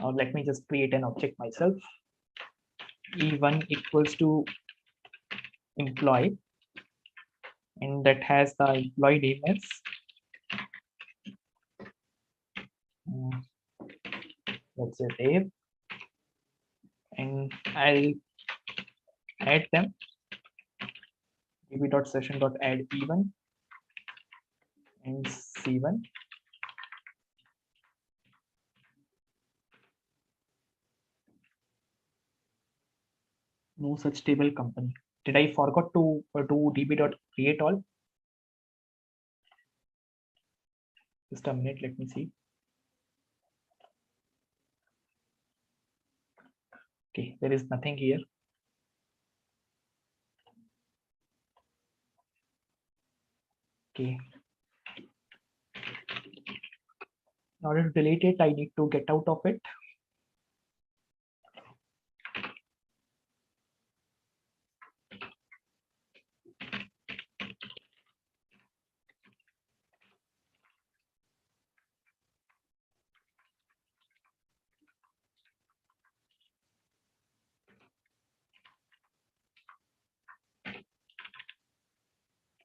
E: Let me just create an object myself. E1 equals to employee, and that has the employee name as let's say Dave, and I'll add them. db.session.add E1 and C1. No such table company. Did I forgot to do db.create all? Just a minute, let me see. Okay, there is nothing here. Okay. In order to delete it, I need to get out of it.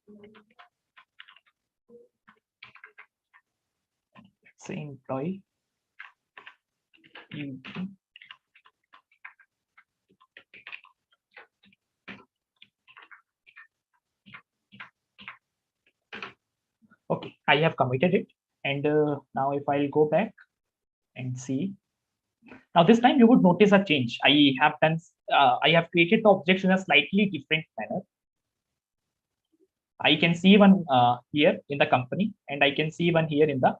E: Let's say employee. Okay, I have committed it, and now if I'll go back and see, now this time you would notice a change. I have created the objects in a slightly different manner. I can see one here in the company, and I can see one here in the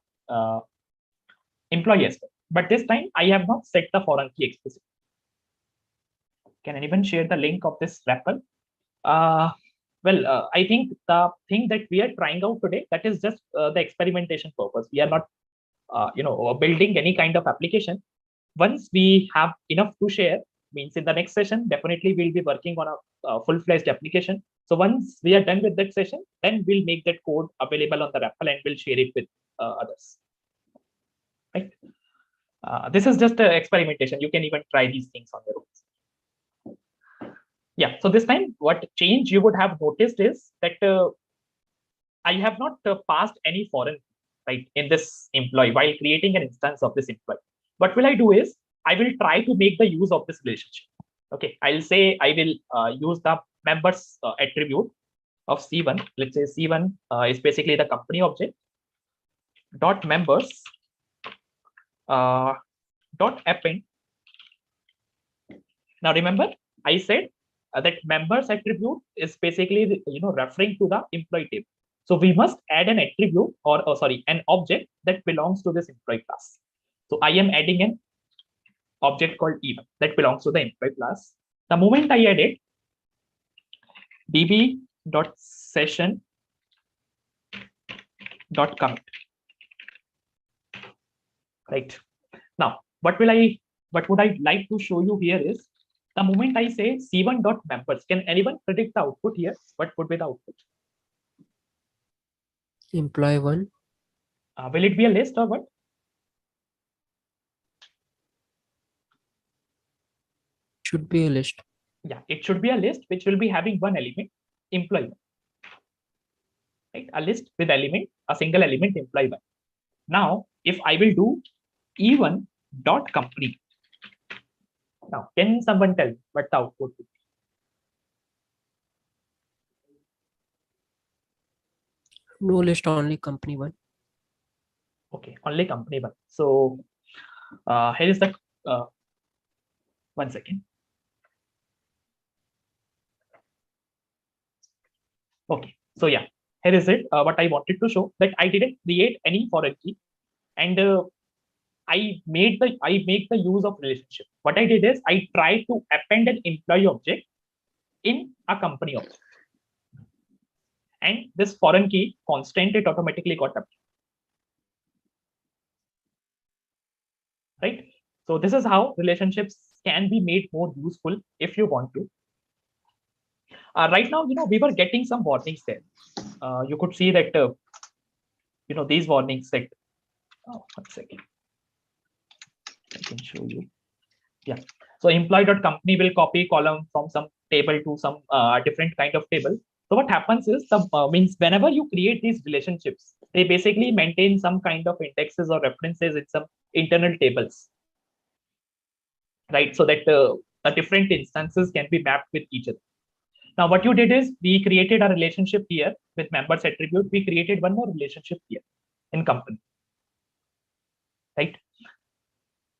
E: employee as well. But this time I have not set the foreign key explicitly. Can anyone share the link of this REPL? I think the thing that we are trying out today, that is just the experimentation purpose. We are not, building any kind of application. Once we have enough to share, means in the next session, definitely we'll be working on a full-fledged application. So once we are done with that session, then we'll make that code available on the REPL and we'll share it with others. Right? This is just an experimentation. You can even try these things on your own. Yeah, so this time what change you would have noticed is that I have not passed any foreign, right, in this employee while creating an instance of this employee. What will I do is I will try to make the use of this relationship. Okay, I'll say I will use the members attribute of C1. Let's say C1 is basically the company object dot members dot append. Now remember, I said that members attribute is basically referring to the employee table. So we must add an attribute or sorry, an object that belongs to this employee class. So I am adding an object called even that belongs to the employee class. The moment I add it, db.session.commit. Right. Now, what would I like to show you here is the moment I say c1.members, can anyone predict the output here? What would be the output?
C: Employee 1.
E: Will it be a list or what?
C: Should be a list.
E: Yeah, it should be a list which will be having one element, employee 1. Right? A list with element, a single element, employee 1. Now, if I will do e1.company. Now, can someone tell me what the output would be?
C: No list, only company 1.
E: Okay, only company 1. So here is the 1 second. Okay, so yeah, here is it. What I wanted to show that I didn't create any foreign key, and I make the use of relationship. What I did is I tried to append an employee object in a company object, and this foreign key constant, it automatically got updated. Right. So this is how relationships can be made more useful if you want to. Right now, we were getting some warnings there. You could see that these warnings that 1 second. I can show you. Yeah. So employee.company will copy column from some table to some different kind of table. So what happens is means whenever you create these relationships, they basically maintain some kind of indexes or references in some internal tables, right? So that the different instances can be mapped with each other. Now, what you did is we created a relationship here with members attribute. We created one more relationship here in company, right?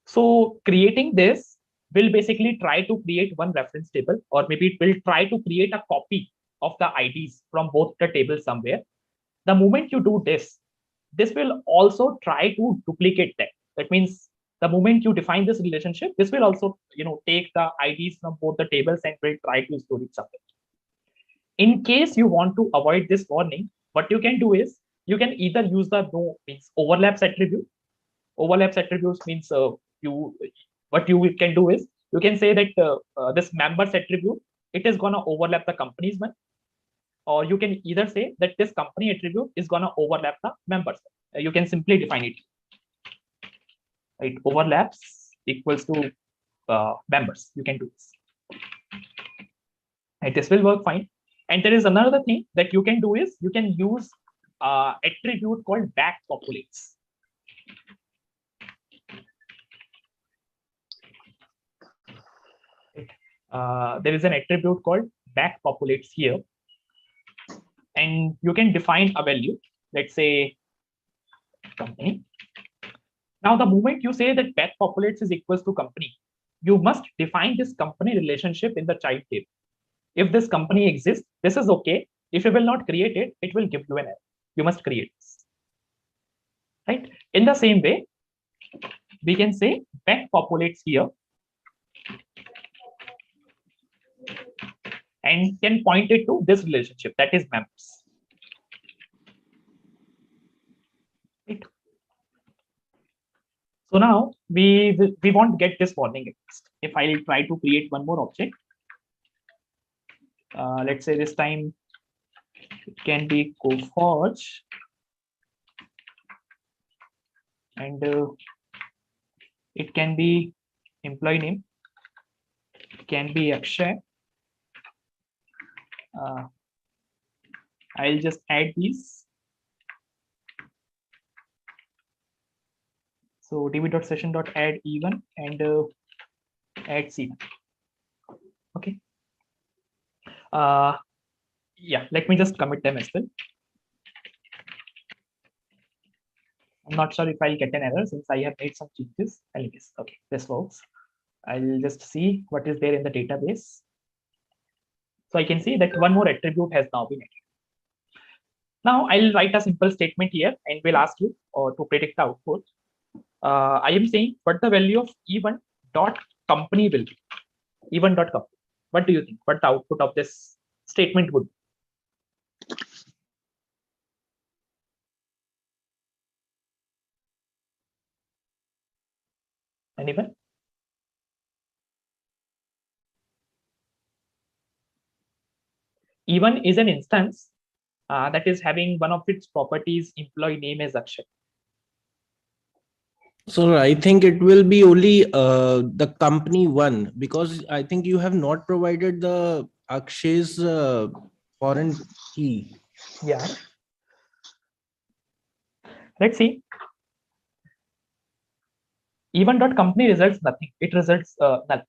E: So creating this will basically try to create one reference table, or maybe it will try to create a copy of the IDs from both the tables somewhere. The moment you do this, this will also try to duplicate that. That means the moment you define this relationship, this will also take the IDs from both the tables and will try to store it somewhere. In case you want to avoid this warning, what you can do is you can either use the means overlaps attribute. Overlaps attributes means what you can do is you can say that this members attribute, it is gonna overlap the company's one, or you can either say that this company attribute is gonna overlap the members. You can simply define it. Right, overlaps equals to members. You can do this. Right, this will work fine. And there is another thing that you can do is you can use attribute called back populates. There is an attribute called back populates here, and you can define a value. Let's say company. Now, the moment you say that back populates is equals to company, you must define this company relationship in the child table. If this company exists, this is okay. If you will not create it, it will give you an error. You must create this. Right? In the same way, we can say back populates here and can point it to this relationship, that is members. Right? So now we won't get this warning at least. If I try to create one more object, let's say this time it can be Coforge, and it can be employee name, it can be Akshay. I'll just add these. So db.session.add even and add c1. Okay. Yeah, let me just commit them as well. I'm not sure if I'll get an error since I have made some changes. Anyways, okay, this works. I'll just see what is there in the database. So I can see that one more attribute has now been added. Now I'll write a simple statement here and we'll ask you to predict the output. I am saying what the value of E1 dot company will be. E1 dot company. What do you think? What the output of this statement would be? Anyone? E1 is an instance that is having one of its properties employee name as Akshay.
S: So I think it will be only the company one, because I think you have not provided the Akshay's foreign key.
E: Yeah. Let's see. E1 dot company results nothing. It results null.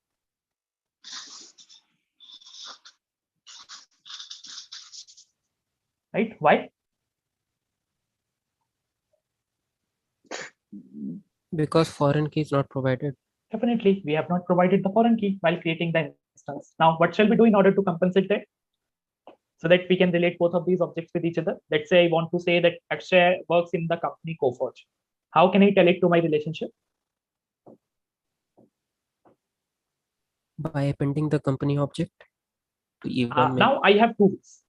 E: Right? Why?
C: Because foreign key is not provided.
E: Definitely, we have not provided the foreign key while creating the instance. Now, what shall we do in order to compensate that? So that we can relate both of these objects with each other. Let's say I want to say that Akshay works in the company Coforge. How can I tell it to my relationship?
C: By appending the company object to E1.
E: Now I have two ways.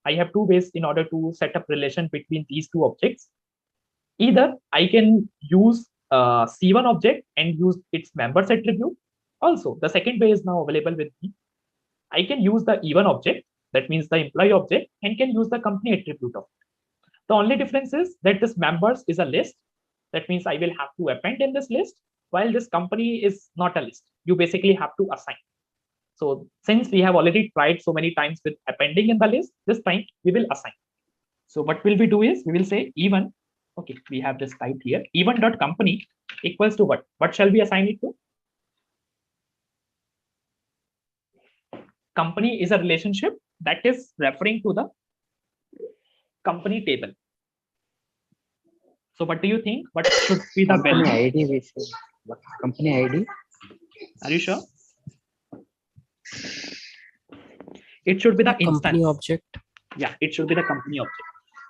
E: I have two ways in order to set up relation between these two objects. Either I can use C1 object and use its members attribute. Also, the second way is now available with me. I can use the E1 object, that means the employee object, and can use the company attribute of it. The only difference is that this members is a list. That means I will have to append in this list, while this company is not a list. You basically have to assign. So since we have already tried so many times with appending in the list, this time we will assign. So what will we do is we will say E1. Okay, we have this type here. E1 dot company equals to what? What shall we assign it to? Company is a relationship that is referring to the company table. So what do you think? What should be the
R: company
E: value?
R: ID? We say what company ID?
E: Are you sure? It should be the instance.
C: Company object.
E: Yeah, it should be the company object.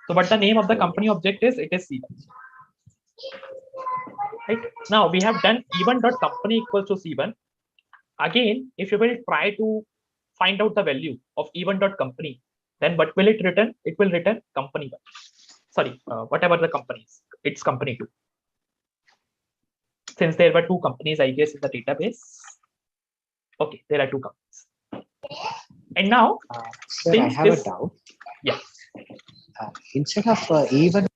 E: So what the name of the company object is? It is C1. Right now we have done E1 dot company equals to C1. Again, if you will try to find out the value of E1 dot company, then what will it return? It will return company 1. Sorry, whatever the company is, it's company 2. Since there were 2 companies, I guess, in the database. Okay, there are 2 companies. And now,
R: Sir, I have a doubt.
E: Yeah.
R: Instead of E1.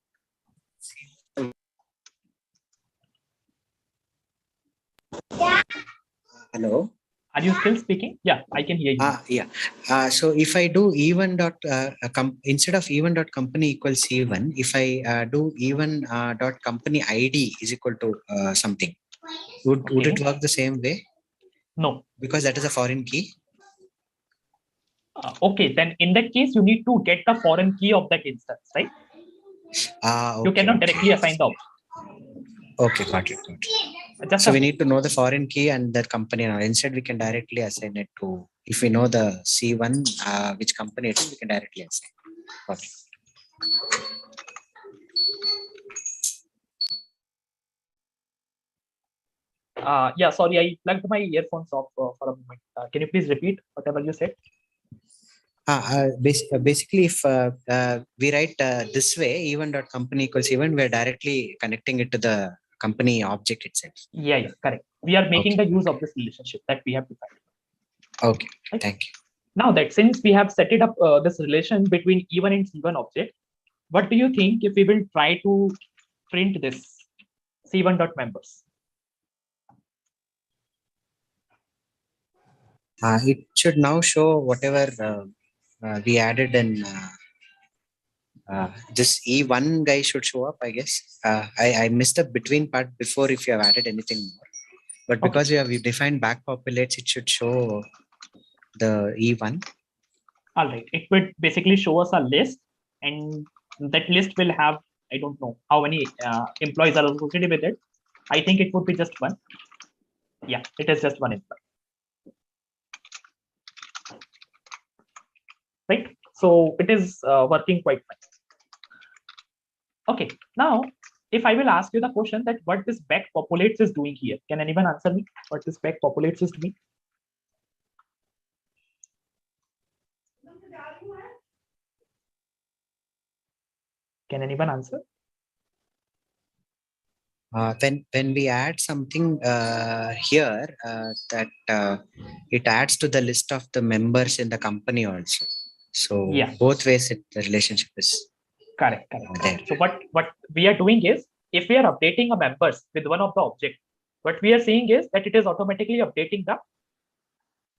R: Hello.
E: Are you still speaking? Yeah, I can hear you.
R: Yeah. So if I do E1 dot instead of E1 dot company equals C1, if I do E1 dot company ID is equal to something, would it work the same way?
E: No,
R: because that is a foreign key.
E: Okay, then in that case, you need to get the foreign key of that instance, right?
R: Okay,
E: you cannot directly assign the object.
R: Okay, got it. So we need to know the foreign key and the company. Now, instead, we can directly assign it to, if we know the C1, which company it is, we can directly assign. Got it.
E: Yeah, sorry, I plugged my earphones off for a moment. Can you please repeat whatever you said?
R: Basically, if we write this way, E1.company equals E1, we are directly connecting it to the company object itself.
E: Yeah, correct. We are making the use of this relationship that we have defined.
R: Okay, right? Thank you.
E: Now that since we have set it up this relation between E1 and C1 object, what do you think if we will try to print this C1.members?
R: It should now show whatever we added in this E1 guy should show up, I guess. I missed the between part before if you have added anything more. But because we defined back populates, it should show the E1.
E: All right. It would basically show us a list, and that list will have, I don't know how many employees are associated with it. I think it would be just one. Yeah, it is just one employee. So it is working quite fine. Okay, now if I will ask you the question that what this back populates is doing here, can anyone answer me what this back populates is doing? Can anyone answer?
R: When we add something here, it adds to the list of the members in the company also. So
E: Yeah.
R: both ways the relationship is
E: correct.
R: there.
E: So what we are doing is, if we are updating a members with one of the object, what we are saying is that it is automatically updating the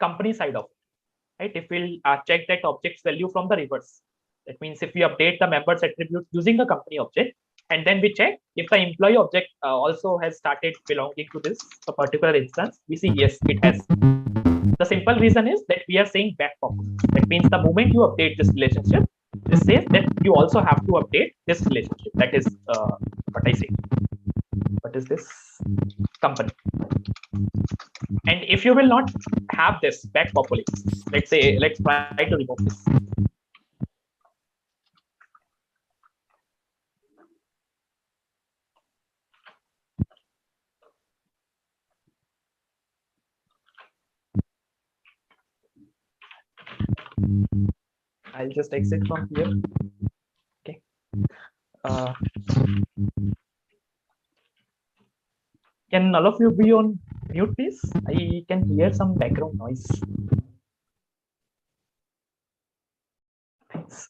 E: company side of it, right? If we'll check that object's value from the reverse, that means if we update the members attribute using the company object, and then we check if the employee object also has started belonging to this particular instance, we see yes, it has. The simple reason is that we are saying back populate. That means the moment you update this relationship, this says that you also have to update this relationship. That is what I say. What is this? Company. And if you will not have this back populate, let's say, let's try to remove this. I'll just exit from here. Okay. Can all of you be on mute, please? I can hear some background noise. Thanks.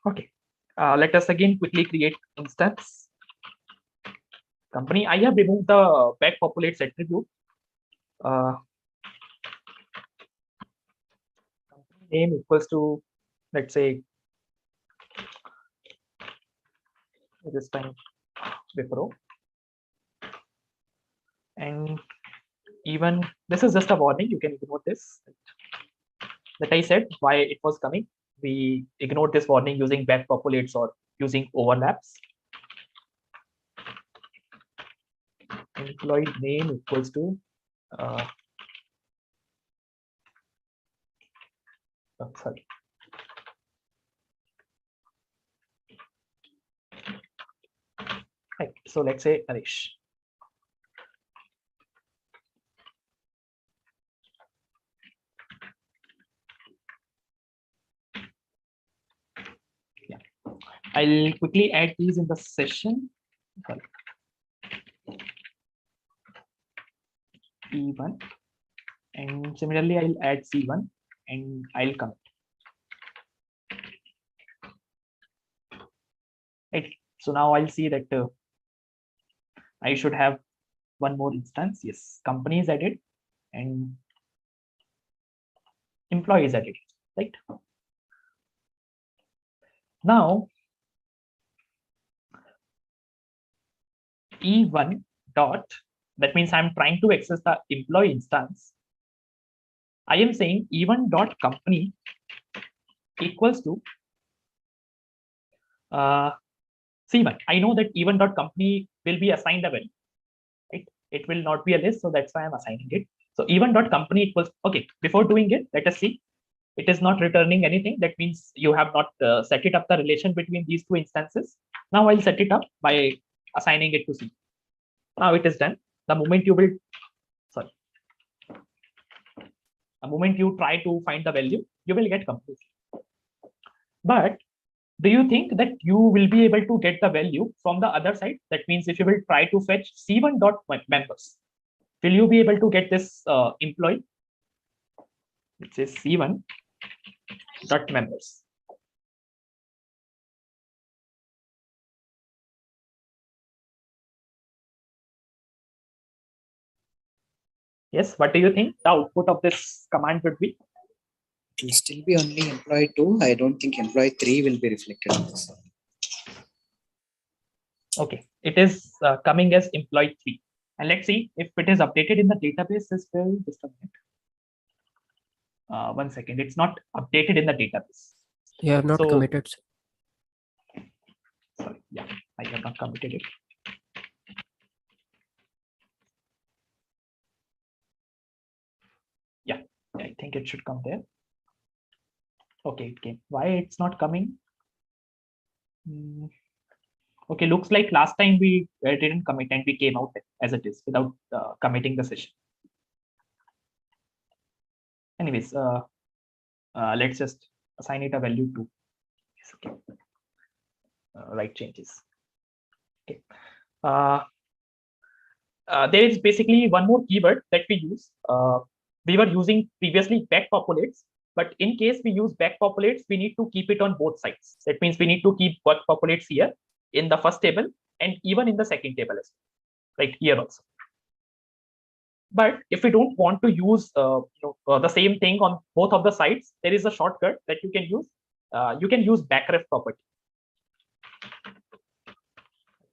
E: Okay. Let us again quickly create instance. Company. I have removed the back populates attribute. Company name equals to, let's say, this time Wipro. And even this is just a warning, you can ignore this. That I said why it was coming. We ignored this warning using back populates or using overlaps. Employee name equals to sorry. Right. So let's say Arish. Yeah. I'll quickly add these in the session. Sorry. E1, and similarly I'll add C1 and I'll commit. Right. So now I'll see that I should have one more instance. Yes, company is added and employee is added, right? Now E1 dot, that means I'm trying to access the employee instance. I am saying E1 dot company equals to C1. I know that E1 dot company will be assigned a value, right? It will not be a list, so that's why I'm assigning it. So E1 dot company equals, okay, before doing it, let us see. It is not returning anything. That means you have not set it up the relation between these two instances. Now I'll set it up by assigning it to C. Now it is done. The moment you will, sorry, the moment you try to find the value, you will get completely. But do you think that you will be able to get the value from the other side? That means if you will try to fetch C1 dot members, will you be able to get this employee? It says C1 dot members. Yes, what do you think the output of this command would be?
R: It will still be only employee 2. I don't think employee 3 will be reflected on this.
E: Okay, it is coming as employee 3. And let's see if it is updated in the database as well. Just a minute. 1 second. It's not updated in the database.
C: You have not committed.
E: Sorry, yeah, I have not committed it. Yeah, I think it should come there. Okay, it came. Why it's not coming? Okay, looks like last time we didn't commit and we came out as it is without committing the session. Anyways, let's just assign it a value 2. Yes, okay. Right changes. Okay. There is basically one more keyword that we use. We were using previously back populates, but in case we use back populates, we need to keep it on both sides. That means we need to keep back populates here in the first table and even in the second table as well, right here also. But if we don't want to use the same thing on both of the sides, there is a shortcut that you can use. You can use backref property.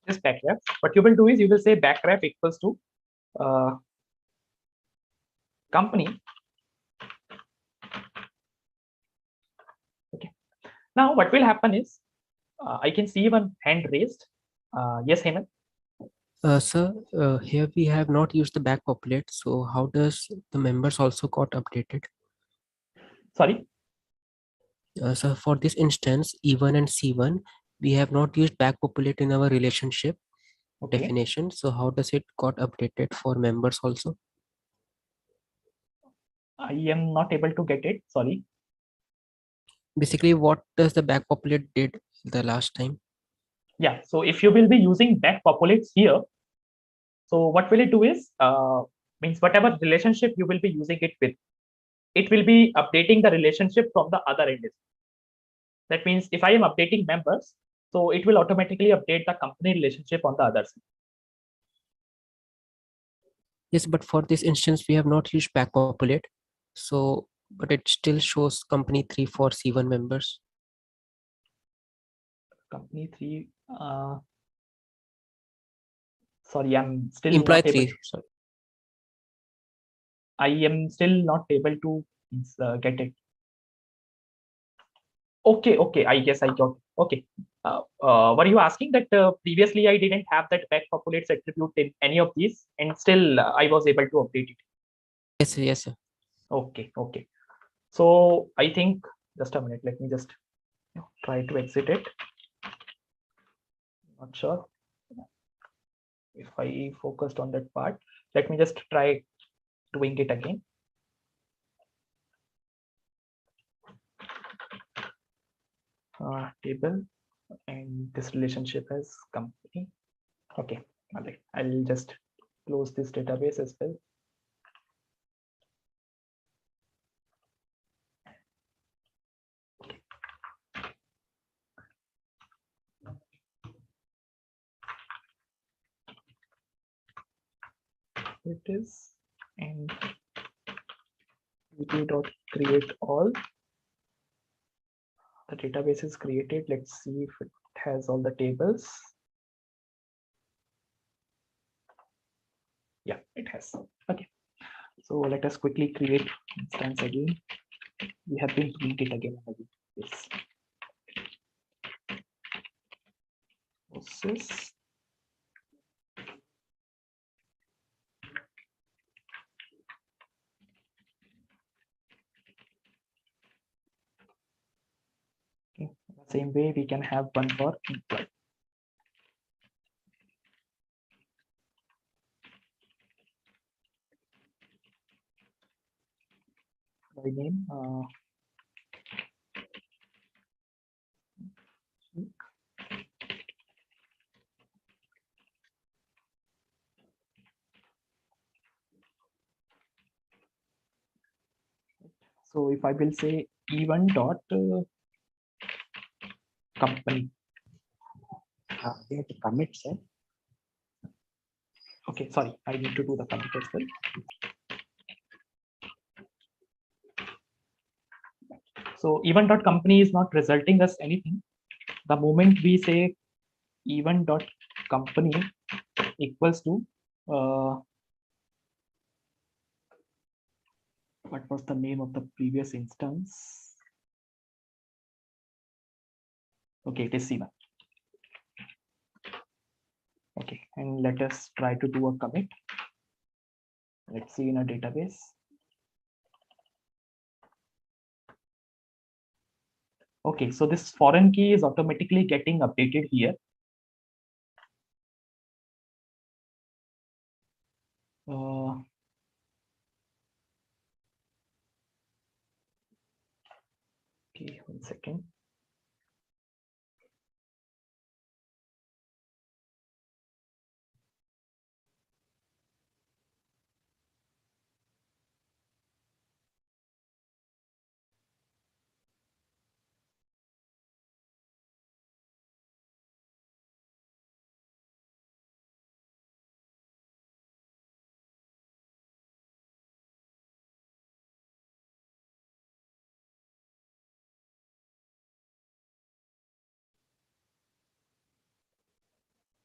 E: This backref. What you will do is you will say backref equals to company. Okay. Now what will happen is I can see one hand raised. Yes, Hemant.
C: Sir, here we have not used the back populate. So how does the members also got updated?
E: Sorry.
C: So for this instance, E1 and C1, we have not used back populate in our relationship definition. So how does it got updated for members also?
E: I am not able to get it. Sorry.
C: Basically, what does the back populate did the last time?
E: Yeah. So if you will be using back populates here, so what will it do is means whatever relationship you will be using it with, it will be updating the relationship from the other end. That means if I am updating members, so it will automatically update the company relationship on the other side.
C: Yes, but for this instance, we have not used back populate. So, but it still shows company 3 for C1 members.
E: Company 3. Sorry, I'm still
C: employee
E: not
C: 3.
E: able.
C: Sorry.
E: I am still not able to get it. Okay, I guess I got it. Okay. Were you asking that previously I didn't have that back populates attribute in any of these and still I was able to update it?
C: Yes, sir.
E: Okay. So I think just a minute, let me just try to exit it. Not sure if I focused on that part. Let me just try doing it again. Table and this relationship as company. Okay, all right. I'll just close this database as well. It is and create all. The database is created. Let's see if it has all the tables. Yeah, it has. Okay, so let us quickly create instance again. We have been doing it again and again. Yes. Process. Okay. The same way we can have one for employee. By name. So if I will say E1 dot company.
R: We have to commit, sir.
E: Okay, sorry, I need to do the commit as well. So E1 dot company is not resulting us anything. The moment we say E1 dot company equals to what was the name of the previous instance? Okay, it is C1. Okay, and let us try to do a commit. Let's see in a database. Okay, so this foreign key is automatically getting updated here. Okay, 1 second.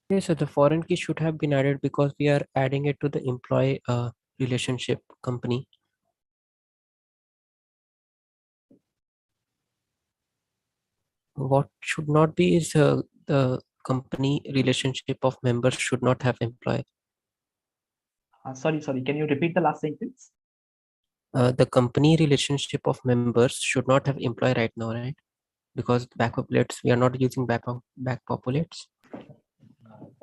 C: Okay, so the foreign key should have been added because we are adding it to the employee relationship company. What should not be is the company relationship of members should not have employee.
E: Sorry, can you repeat the last sentence?
C: The company relationship of members should not have employee right now, right? Because back populates, we are not using back populates.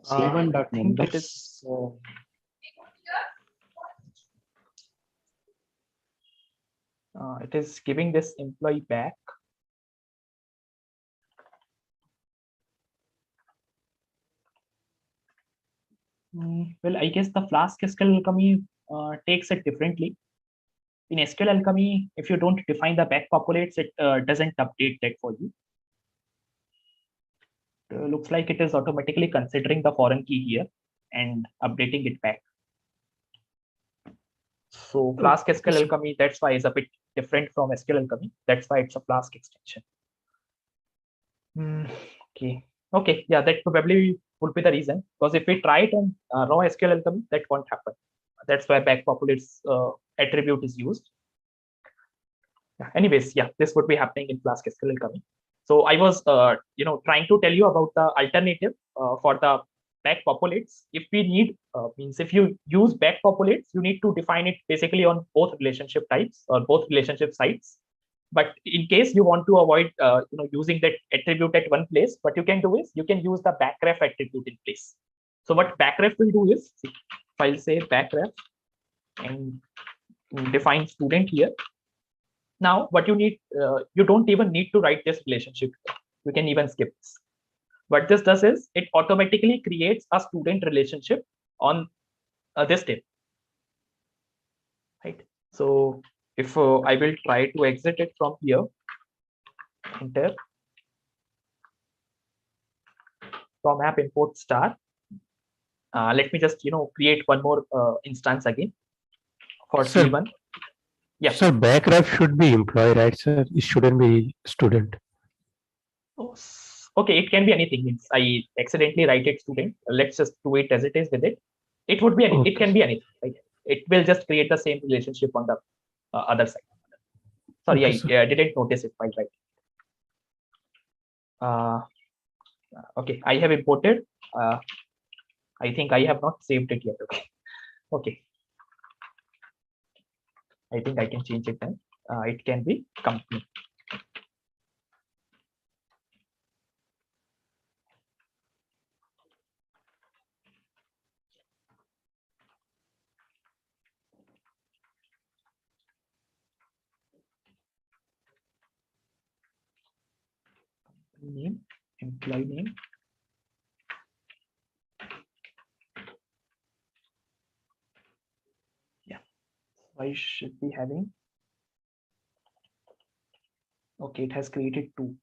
J: C1
E: I think it
J: members.
E: is. It is giving this employee back. Well, I guess the Flask-SQLAlchemy takes it differently. In SQLAlchemy, if you don't define the back populates, it doesn't update that for you. Looks like it is automatically considering the foreign key here and updating it back. So Flask-SQLAlchemy, that's why is a bit different from SQLAlchemy. That's why it's a Flask extension. Okay, yeah, that probably would be the reason, because if we try it on raw SQLAlchemy, that won't happen. That's why back populates attribute is used. Anyways, yeah, this would be happening in Flask-SQLAlchemy. So I was trying to tell you about the alternative for the back populates. If we need means if you use back populates, you need to define it basically on both relationship types or both relationship sites. But in case you want to avoid using that attribute at one place, what you can do is you can use the backref attribute in place. So what backref will do is, if I'll say backref and define student here. Now what you need, you don't even need to write this relationship. You can even skip this. What this does is it automatically creates a student relationship on this table, right? So if I will try to exit it from here, enter from app import star. Let me just create one more instance again for
G: Sir,
E: C1. Yeah.
G: Sir, backref should be employee, right, sir? It shouldn't be student.
E: Okay, it can be anything. Means I accidentally write it student. Let's just do it as it is with it. It would be it can be anything. Right? It will just create the same relationship on the other side. Sorry,
G: Okay,
E: I didn't notice it while writing. Okay, I have imported. I think I have not saved it yet. Okay. Okay. I think I can change it then. It can be company. Name, employee name. Yeah, so I should be having. Okay, it has created 2.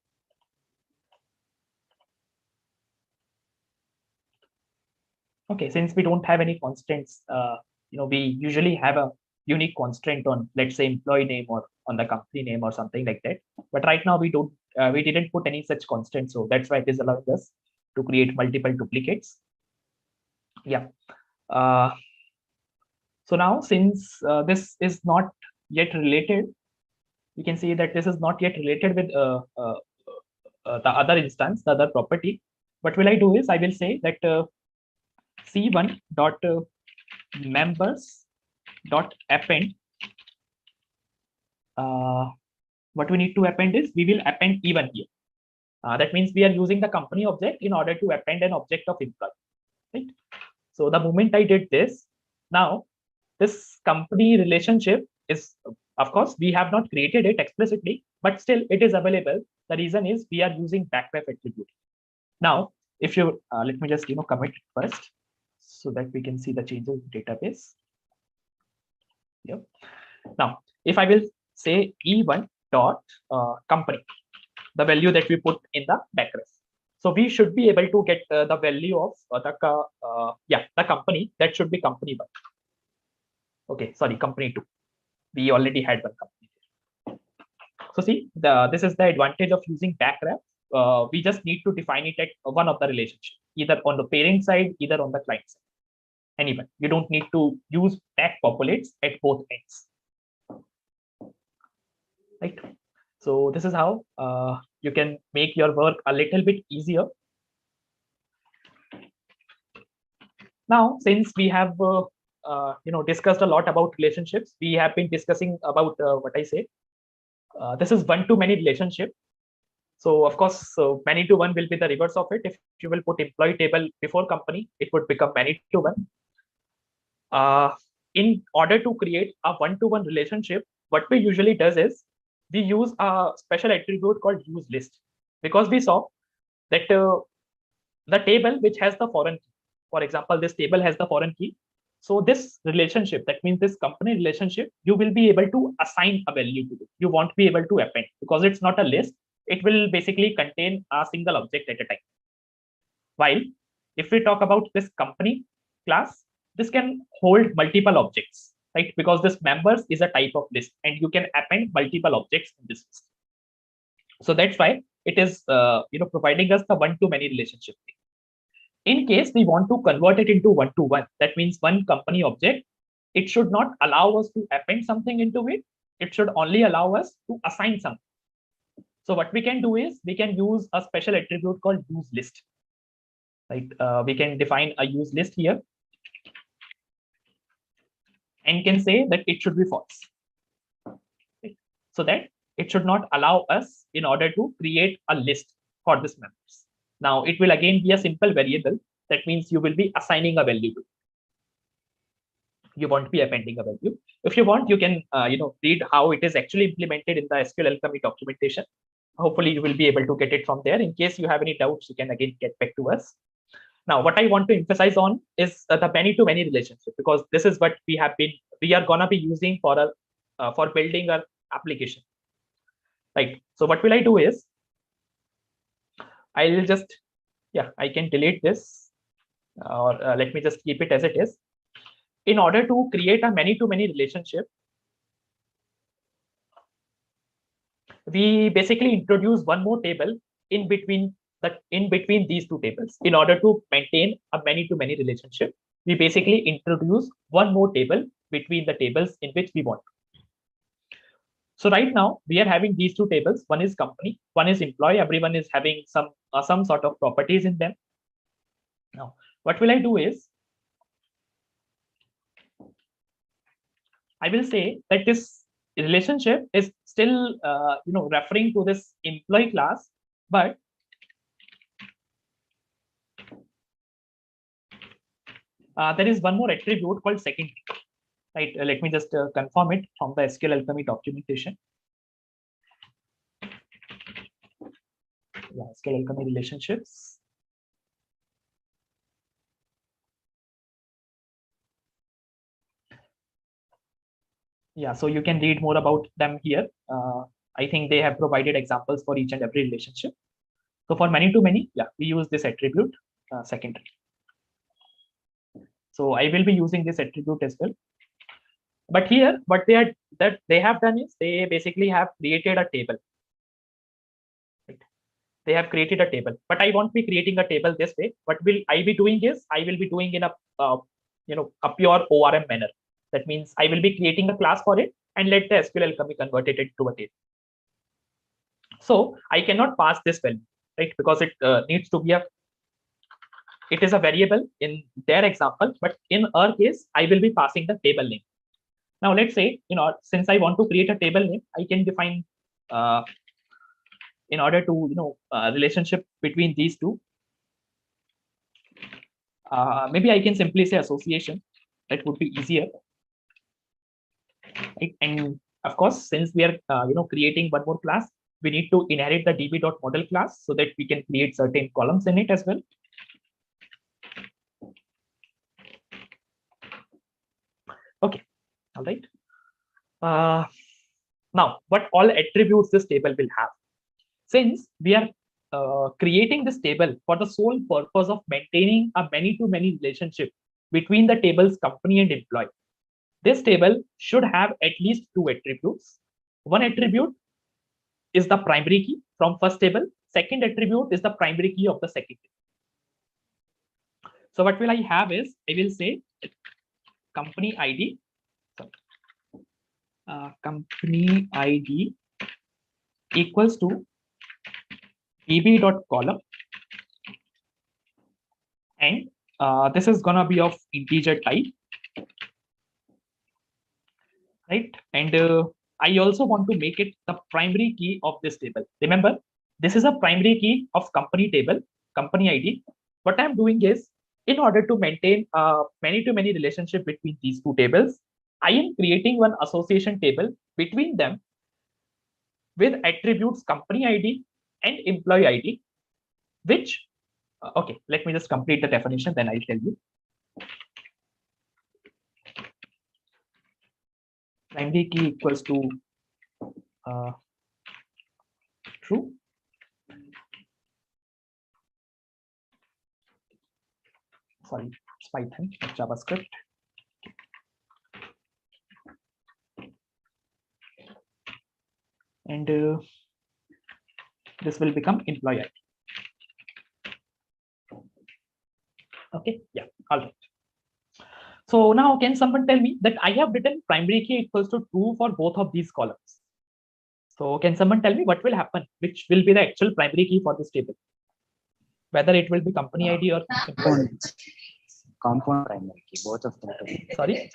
E: Okay, since we don't have any constants, we usually have a unique constraint on, let's say, employee name or on the company name or something like that. But right now we don't, we didn't put any such constraint, so that's why it is allowing us to create multiple duplicates. Yeah. So now, since this is not yet related, you can see that this is not yet related with the other instance, the other property. What will I do is I will say that C1 dot members dot append what we need to append is we will append E1 here. That means we are using the company object in order to append an object of employee, right? So the moment I did this, now this company relationship is, of course, we have not created it explicitly, but still it is available. The reason is we are using backref attribute. Now, if you let me just commit it first so that we can see the changes in database. Yep. Now, if I will say E1 dot company, the value that we put in the backref. So we should be able to get the value of the company. That should be company 1. Okay, sorry, company 2. We already had one company. So see, this is the advantage of using backref. We just need to define it at one of the relationship, either on the parent side, either on the client side. Anyone, you don't need to use back populates at both ends. Right. So this is how you can make your work a little bit easier. Now, since we have discussed a lot about relationships, we have been discussing about what I say. This is one-to-many relationship. So of course, many-to-one will be the reverse of it. If you will put employee table before company, it would become many-to-one. In order to create a one-to-one relationship, what we usually does is we use a special attribute called use list, because we saw that the table which has the foreign key, for example, this table has the foreign key. So this relationship, that means this company relationship, you will be able to assign a value to it. You won't be able to append because it's not a list. It will basically contain a single object at a time. While if we talk about this company class, this can hold multiple objects, right? Because this members is a type of list and you can append multiple objects in this list. So that's why it is providing us the one-to-many relationship. In case we want to convert it into one-to-one, that means one company object, it should not allow us to append something into it. It should only allow us to assign something. So what we can do is we can use a special attribute called use list. Right? We can define a use list here and can say that it should be false. Right? So that it should not allow us in order to create a list for this members. Now it will again be a simple variable. That means you will be assigning a value to it. You won't be appending a value. If you want, you can read how it is actually implemented in the SQLAlchemy documentation. Hopefully you will be able to get it from there. In case you have any doubts, you can again get back to us. Now, what I want to emphasize on is the many-to-many relationship, because this is what we are gonna be using for building our application. Right. So what will I do is I'll just I can delete this, or let me just keep it as it is. In order to create a many-to-many relationship, we basically introduce one more table in between these two tables. In order to maintain a many-to-many relationship, we basically introduce one more table between the tables in which we want. So right now we are having these two tables. One is company, one is employee. Everyone is having some sort of properties in them. Now, what will I do is I will say that this relationship is still referring to this employee class, but there is one more attribute called second. Right? Let me just confirm it from the SQLAlchemy documentation. Yeah, SQLAlchemy relationships. Yeah, so you can read more about them here. I think they have provided examples for each and every relationship. So for many-to-many, we use this attribute secondary. So I will be using this attribute as well. But here, what they have done is they basically have created a table. Right? They have created a table, but I won't be creating a table this way. What will I be doing is I will be doing in a pure ORM manner. That means I will be creating a class for it and let the SQLAlchemy convert it into a table. So I cannot pass this value, right? Because it needs to be it is a variable in their example, but in our case, I will be passing the table name. Now let's say, since I want to create a table name, I can define in order to relationship between these two. Maybe I can simply say association. That would be easier. Right? And of course, since we are creating one more class, we need to inherit the db.model class so that we can create certain columns in it as well. Okay, all right. Now, what all attributes this table will have? Since we are creating this table for the sole purpose of maintaining a many-to-many relationship between the table's company and employee, this table should have at least two attributes. One attribute is the primary key from first table. Second attribute is the primary key of the second table. So what will I have is, I will say company ID, company ID equals to db.column, and this is gonna be of integer type, right? And I also want to make it the primary key of this table. Remember, this is a primary key of company table, company ID. What I'm doing is, in order to maintain a many-to-many relationship between these two tables, I am creating one association table between them with attributes company ID and employee ID, which, okay, let me just complete the definition, then I'll tell you. Primary key equals to true. Sorry, it's Python, not JavaScript. And this will become employee ID. Okay, yeah, all right. So now can someone tell me that I have written primary key equals to true for both of these columns. So can someone tell me what will happen, which will be the actual primary key for this table? Whether it will be company ID or
R: compound primary key, both of them together.
E: Sorry?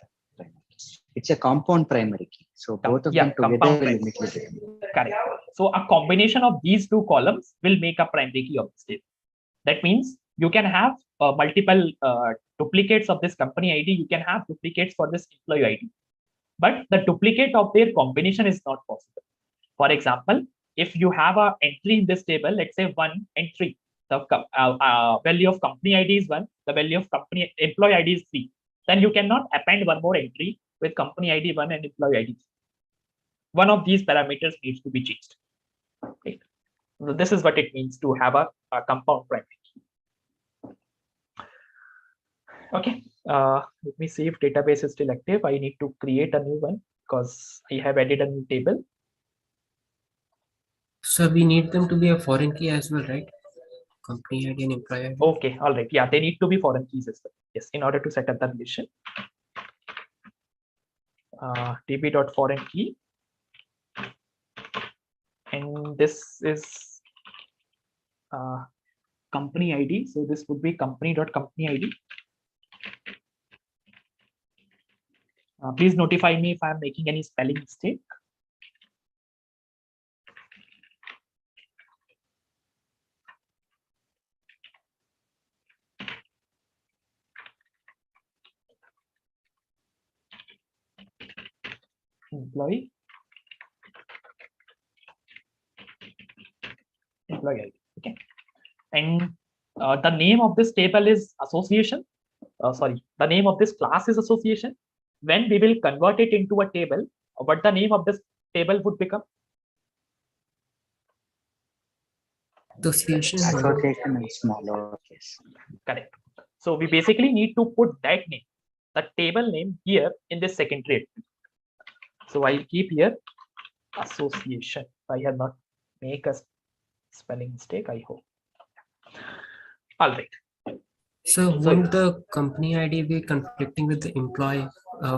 R: It's a compound primary key. So both of them together will make it.
E: Correct. So a combination of these two columns will make a primary key of this table. That means you can have multiple duplicates of this company ID. You can have duplicates for this employee ID. But the duplicate of their combination is not possible. For example, if you have an entry in this table, let's say 1 and 3, the value of company ID is 1, the value of company employee ID is 3. Then you cannot append one more entry with company ID 1 and employee ID 3. One of these parameters needs to be changed. Okay. So this is what it means to have a compound primary key. Okay. Let me see if database is still active. I need to create a new one because I have added a new table.
C: So we need them to be a foreign key as well, right? Company ID and employee ID.
E: Okay, all right. Yeah, they need to be foreign keys as well. Yes, in order to set up the relation. db.foreign key. And this is company ID. So this would be company.company ID. Please notify me if I'm making any spelling mistake. Employee ID. Okay. And the name of this table is association. Sorry, the name of this class is association. When we will convert it into a table, what the name of this table would become?
C: Association.
R: Association is smaller case.
E: Correct. So we basically need to put that name, the table name here in this secondary attribute. So I'll keep here association. I have not make a spelling mistake, I hope. All right.
C: So won't the company ID be conflicting with the employee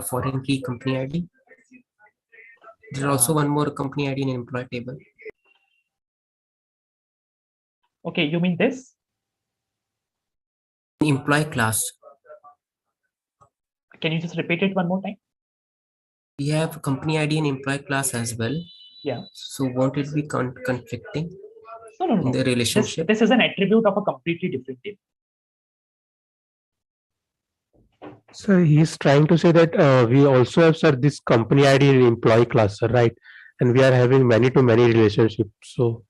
C: foreign key company ID? There's also one more company ID in employee table.
E: Okay, you mean this?
C: Employee class.
E: Can you just repeat it one more time?
C: We have company ID and employee class as well.
E: Yeah.
C: So won't it be conflicting
E: No.
C: in the relationship?
E: This is an attribute of a completely different table.
G: So he's trying to say that we also have, sir, this company ID in employee class, sir, right? And we are having many-to-many relationships. So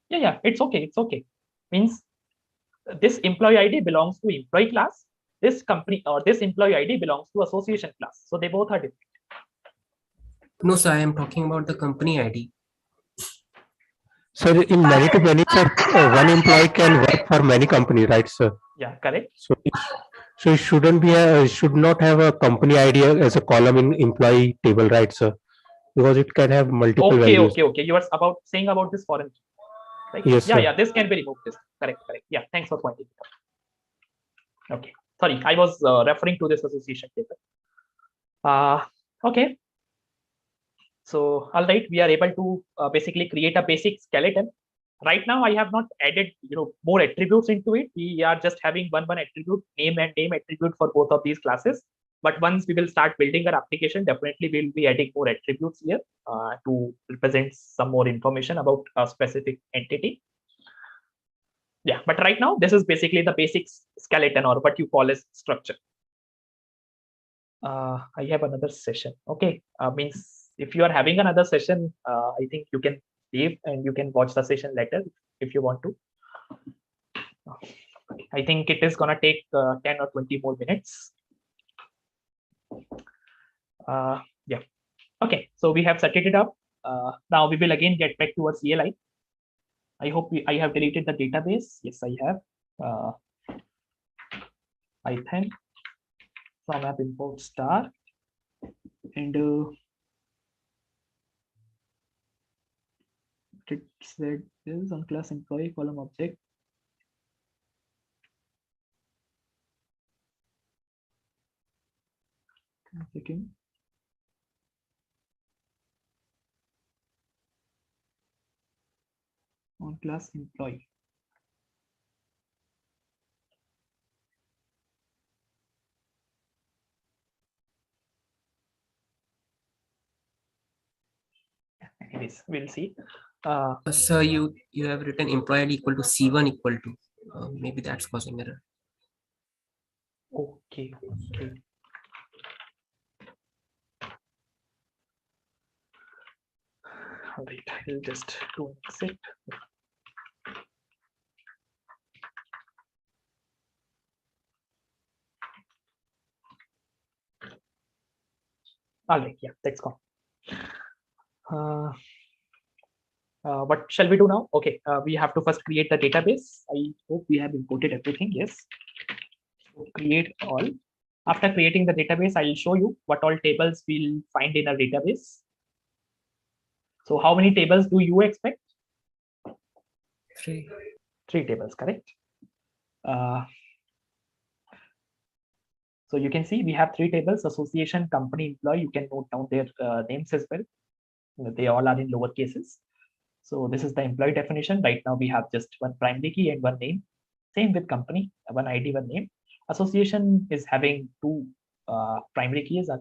E: Yeah, it's okay. It's okay. Means this employee ID belongs to employee class. This company or this employee ID belongs to association class. So they both are different.
C: No, sir, I am talking about the company ID.
G: sir, in many-to-many, sir, one employee can work for many companies, right, sir?
E: Yeah, correct.
G: So it shouldn't be should not have a company ID as a column in employee table, right, sir? Because it can have multiple values.
E: Okay. You are saying about this foreign key, right?
G: Yes, sir.
E: Yeah. This can be removed. This correct. Yeah. Thanks for pointing it out. Okay. Sorry, I was referring to this association table. Okay. So all right, we are able to basically create a basic skeleton. Right now, I have not added more attributes into it. We are just having one attribute, name and name attribute for both of these classes. But once we will start building our application, definitely we'll be adding more attributes here to represent some more information about a specific entity. Yeah, but right now, this is basically the basic skeleton or what you call as structure. I have another session. Okay, means if you are having another session, I think you can leave and you can watch the session later if you want to. I think it is gonna take 10 or 20 more minutes. Yeah. Okay, so we have set it up. Now we will again get back to our CLI. I hope I have deleted the database. Yes, I have. Python from app import star and it said is on class employee column object. Checking. On class employee. Anyways, we'll see.
C: Sir, you have written employee ID equal to C1 equal to. Maybe that's causing error.
E: Okay. All right, I'll just do an exit. All right, yeah, that's gone. What shall we do now? Okay, we have to first create the database. I hope we have imported everything. Yes. So create all. After creating the database, I will show you what all tables we'll find in our database. So how many tables do you expect? Three tables, correct? So you can see we have 3 tables: association, company, employee. You can note down their names as well. They all are in lower cases. So this is the employee definition. Right now we have just one primary key and one name. Same with company, one ID, one name. Association is having 2 primary keys, a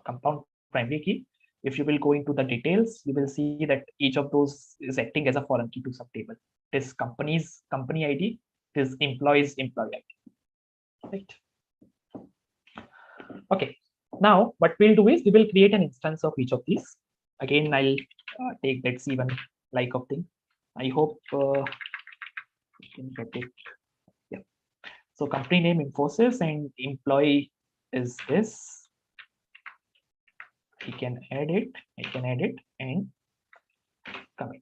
E: compound primary key. If you will go into the details, you will see that each of those is acting as a foreign key to some table. This company's company ID, this employee's employee ID. Right. Okay. Now what we'll do is we will create an instance of each of these. Again, I'll take that C1 like of thing. I hope you can get it. Yeah. So company name Infosys and employee is this. I can add it and commit.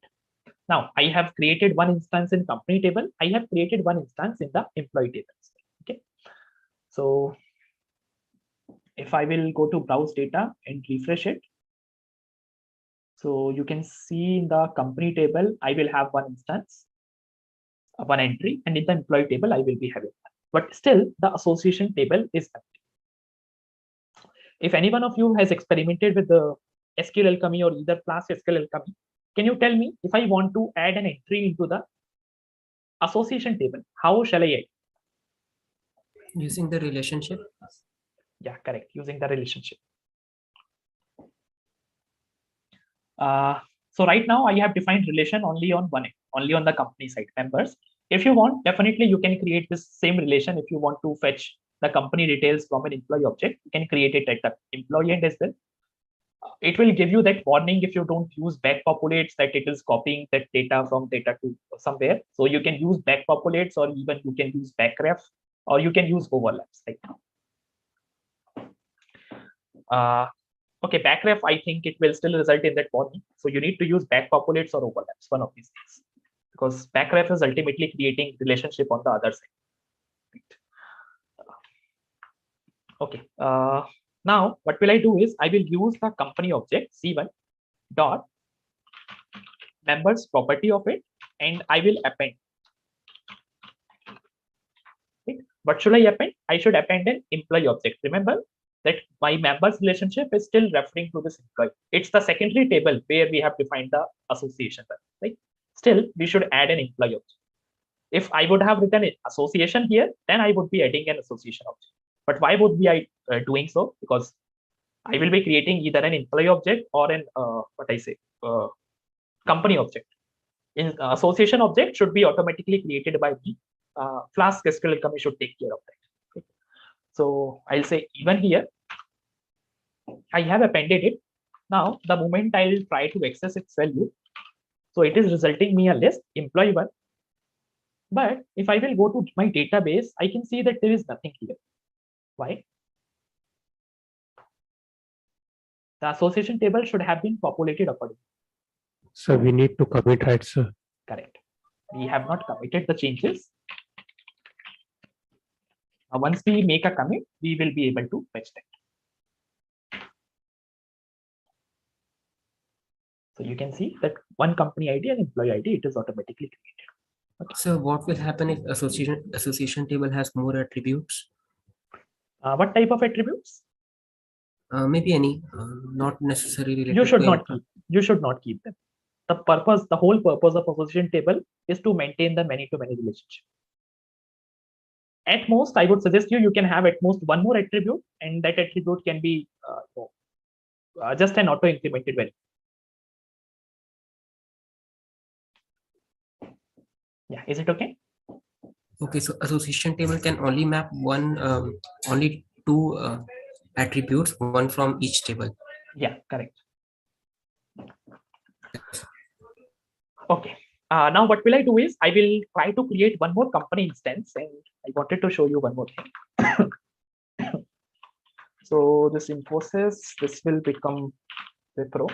E: Now I have created one instance in company table. I have created one instance in the employee table. Okay. So if I will go to browse data and refresh it. So you can see in the company table, I will have one instance, one entry, and in the employee table, I will be having one. But still, the association table is empty. If any one of you has experimented with the SQLAlchemy or either Flask-SQLAlchemy, can you tell me if I want to add an entry into the association table, how shall I add?
C: Using the relationship?
E: Yeah, correct. Using the relationship. So right now I have defined relation only on the company side, members. If you want, definitely you can create this same relation. If you want to fetch the company details from an employee object, you can create it at the employee end as well. It will give you that warning if you don't use back populates that it is copying that data from data to somewhere. So you can use back populates, or even you can use backref, or you can use overlaps right now. Okay, backref, I think it will still result in that warning. So you need to use back populates or overlaps, one of these things, because backref is ultimately creating relationship on the other side. Okay. Now what will I do is I will use the company object C1 dot members property of it, and I will append. Okay. What should I append? I should append an employee object. Remember that my members relationship is still referring to this employee. It's the secondary table where we have defined the association, right? Still, we should add an employee object. If I would have written an association here, then I would be adding an association object. But why would we doing so? Because I will be creating either an employee object or an company object. In association object should be automatically created by me. Flask-SQLAlchemy should take care of that. Okay. So I'll say even here, I have appended it. Now the moment I will try to access its value, so it is resulting me a list employee 1. But if I will go to my database, I can see that there is nothing here. Why? The association table should have been populated accordingly.
G: So we need to commit, right, sir?
E: Correct. We have not committed the changes. Once we make a commit, we will be able to fetch that. So you can see that one company ID and employee ID, it is automatically created.
C: Okay. So what will happen if association table has more attributes?
E: What type of attributes?
C: Maybe any, not necessarily related.
E: You should not keep. You should not keep them. The whole purpose of association table is to maintain the many-to-many relationship. At most, I would suggest you can have at most one more attribute, and that attribute can be just an auto-incremented value. Yeah, is it okay?
C: Okay, so association table can only map only two attributes, one from each table.
E: Yeah, correct. Okay. Now what will I do is I will try to create one more company instance, and I wanted to show you one more thing. So this Infosys, this will become Wipro.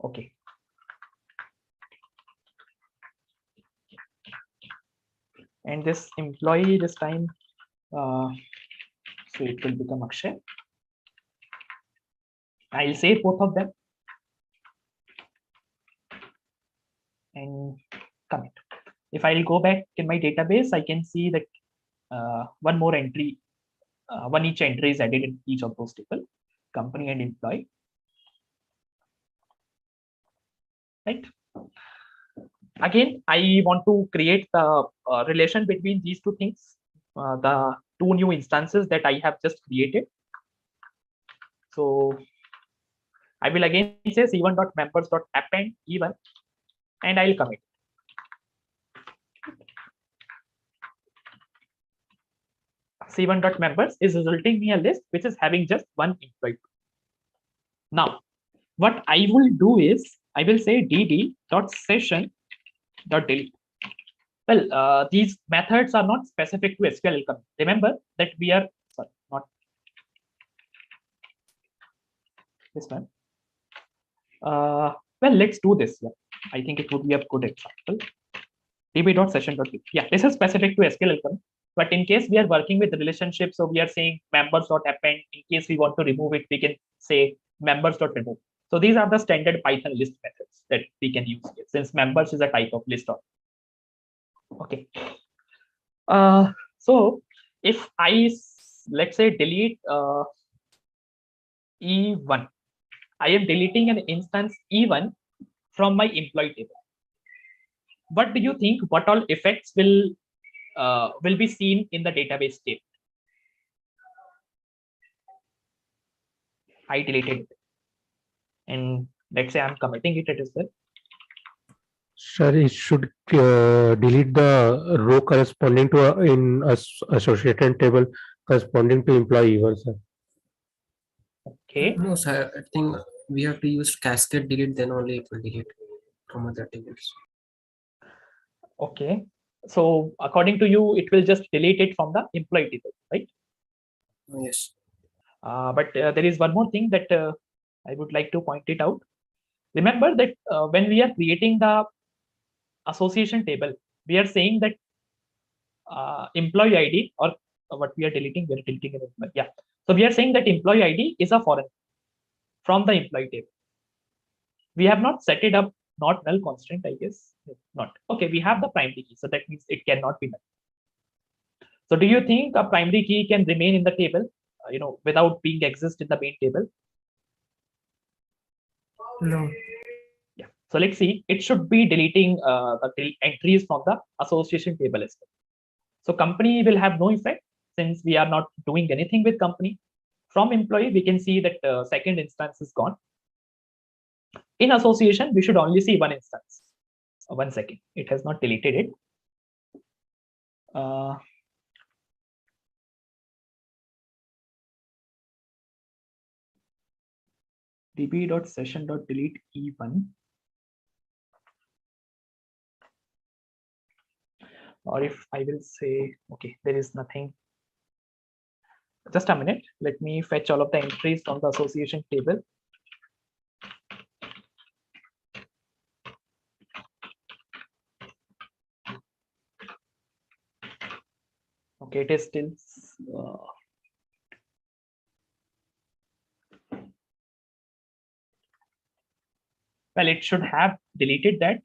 E: Okay. And this employee this time, so it will become Akshay. I'll save both of them and commit. If I'll go back in my database, I can see that one more entry, one each entry is added in each of those tables, company and employee. Right. Again, I want to create the relation between these two things, the two new instances that I have just created. So I will again say c1.members.append even, and I'll commit. c1.members is resulting me a list which is having just one employee. Now, what I will do is I will say dd.session.delete. Well, these methods are not specific to SQLAlchemy. Remember that we are not this one. Well, let's do this. Yeah, I think it would be a good example. db.session.delete. Yeah, this is specific to SQLAlchemy. But in case we are working with relationships, so we are saying members.append. In case we want to remove it, we can say members.remove. So these are the standard Python list methods that we can use here, since members is a type of list. Okay. So if I, let's say, delete E1, I am deleting an instance E1 from my employee table. What do you think? What all effects will be seen in the database table? I deleted it, and let's say I'm committing it as well.
G: Sir, it should delete the row corresponding to associated table corresponding to employee one, sir.
E: Okay.
C: No, sir. I think we have to use cascade delete, then only it will delete from other tables.
E: Okay. So according to you, it will just delete it from the employee table, right?
C: Yes.
E: But there is one more thing that I would like to point it out. Remember that when we are creating the association table, we are saying that employee ID, or what we are deleting, an employee. Yeah. So we are saying that employee ID is a foreign from the employee table. We have not set it up, not null constant, I guess. Not. Okay, we have the primary key, so that means it cannot be null. So do you think a primary key can remain in the table, without being exist in the main table?
C: No.
E: Yeah. So let's see. It should be deleting the entries from the association table as well. So company will have no effect since we are not doing anything with company. From employee, we can see that second instance is gone. In association, we should only see one instance. 1 second. It has not deleted it. db.session.delete e1. Or if I will say, okay, there is nothing. Just a minute. Let me fetch all of the entries from the association table. Okay, it is still. Well, it should have deleted that.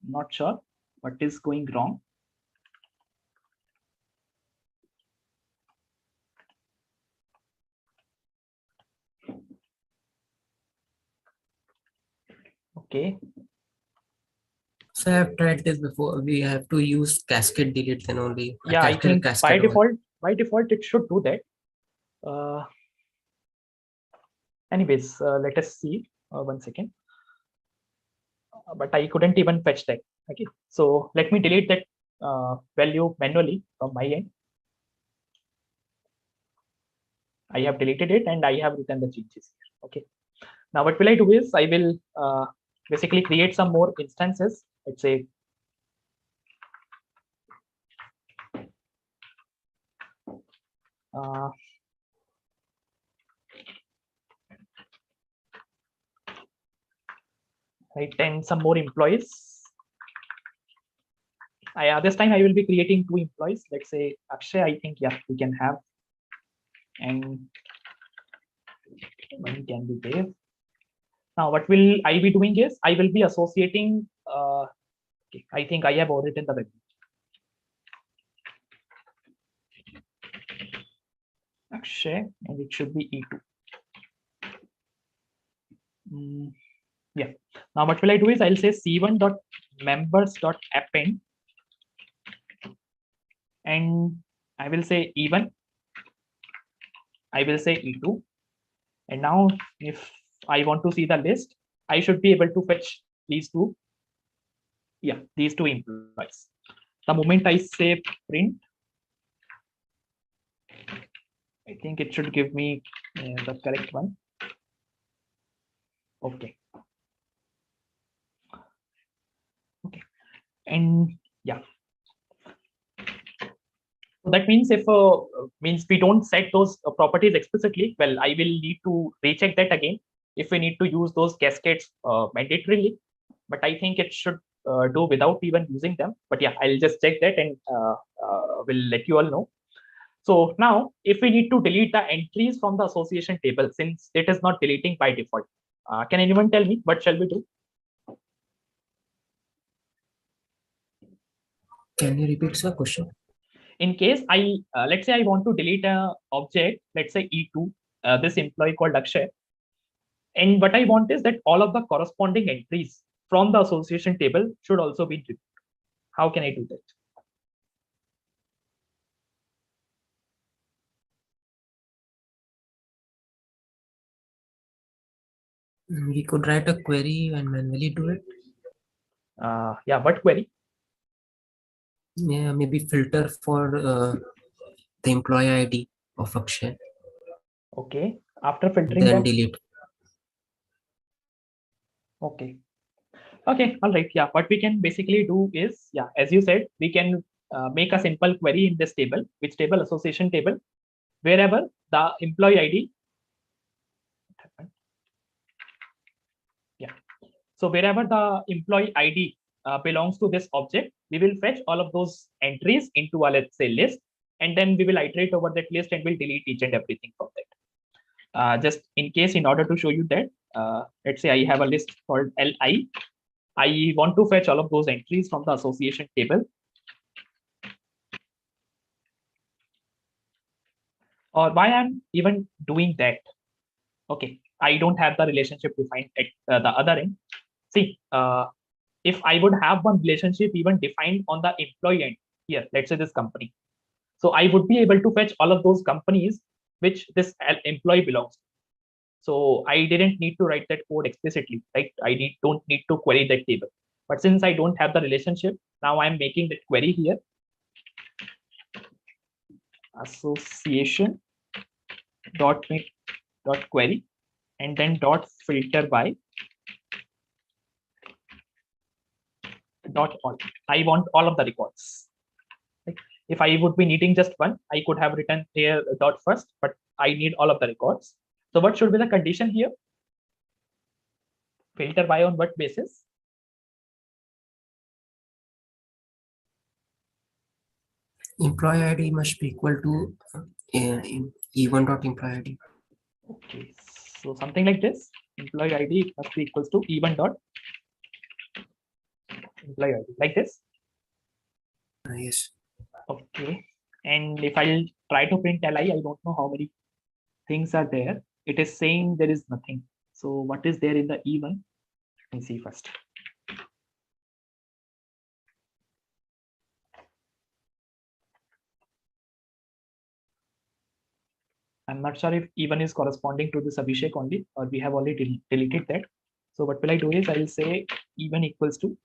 E: Not sure what is going wrong. Okay.
C: So I have tried this before. We have to use cascade delete, then only.
E: Yeah, I think by default it should do that. Anyways, let us see. 1 second. But I couldn't even fetch that. Okay, so let me delete that value manually from my end. I have deleted it and I have written the changes here. Okay. Now what will I do is I will basically create some more instances. Let's say right, and some more employees. This time I will be creating 2 employees. Let's say Akshay, I think, yeah, we can have, and one can be there. Now what will I be doing is I will be associating, okay, I think I have written the value. Akshay, and it should be E2. Yeah. Now what will I do is I'll say c1.members.append, and I will say E1. I will say E2. And now if I want to see the list, I should be able to fetch these two. Yeah, these 2 employees. The moment I say print, I think it should give me the correct one. Okay. Okay. And yeah. So that means if means we don't set those properties explicitly, well, I will need to recheck that again if we need to use those cascades mandatorily. But I think it should do without even using them. But yeah, I'll just check that and will let you all know. So now, if we need to delete the entries from the association table, since it is not deleting by default, can anyone tell me what shall we do?
C: Can you repeat the question?
E: In case I, let's say I want to delete a object, let's say E2, this employee called Akshay. And what I want is that all of the corresponding entries from the association table should also be removed. How can I do that?
C: We could write a query and manually do it.
E: Yeah, what query?
C: Yeah, maybe filter for the employee ID of Akshay.
E: Okay. After filtering
C: Then
E: that.
C: delete.
E: Okay. Okay. All right. Yeah. What we can basically do is, yeah, as you said, we can make a simple query in this table, which table? Association table, wherever the employee ID. Yeah. So wherever the employee ID belongs to this object, we will fetch all of those entries into a, let's say, list, and then we will iterate over that list and we'll delete each and everything from that. Just in case, in order to show you that, let's say I have a list called LI. I want to fetch all of those entries from the association table. Or why I'm even doing that? Okay, I don't have the relationship defined at the other end. See, if I would have one relationship even defined on the employee end here, let's say this company. So I would be able to fetch all of those companies which this employee belongs to. So I didn't need to write that code explicitly, right? Don't need to query that table. But since I don't have the relationship, now I'm making that query here. Association dot query and then dot filter by dot all. I want all of the records. Right? If I would be needing just one, I could have written here dot first, but I need all of the records. So what should be the condition here? Filter by on what basis?
C: Employee ID must be equal to E1.employee ID.
E: Okay, so something like this. Employee ID must be equals to E1 dot employee ID, like this.
C: Yes.
E: Okay, and if I'll try to print LI, I don't know how many things are there. It is saying there is nothing. So what is there in the E1? Let me see first. I'm not sure if E1 is corresponding to this Abhishek only, or we have already deleted that. So what will I do is I will say E1 equals to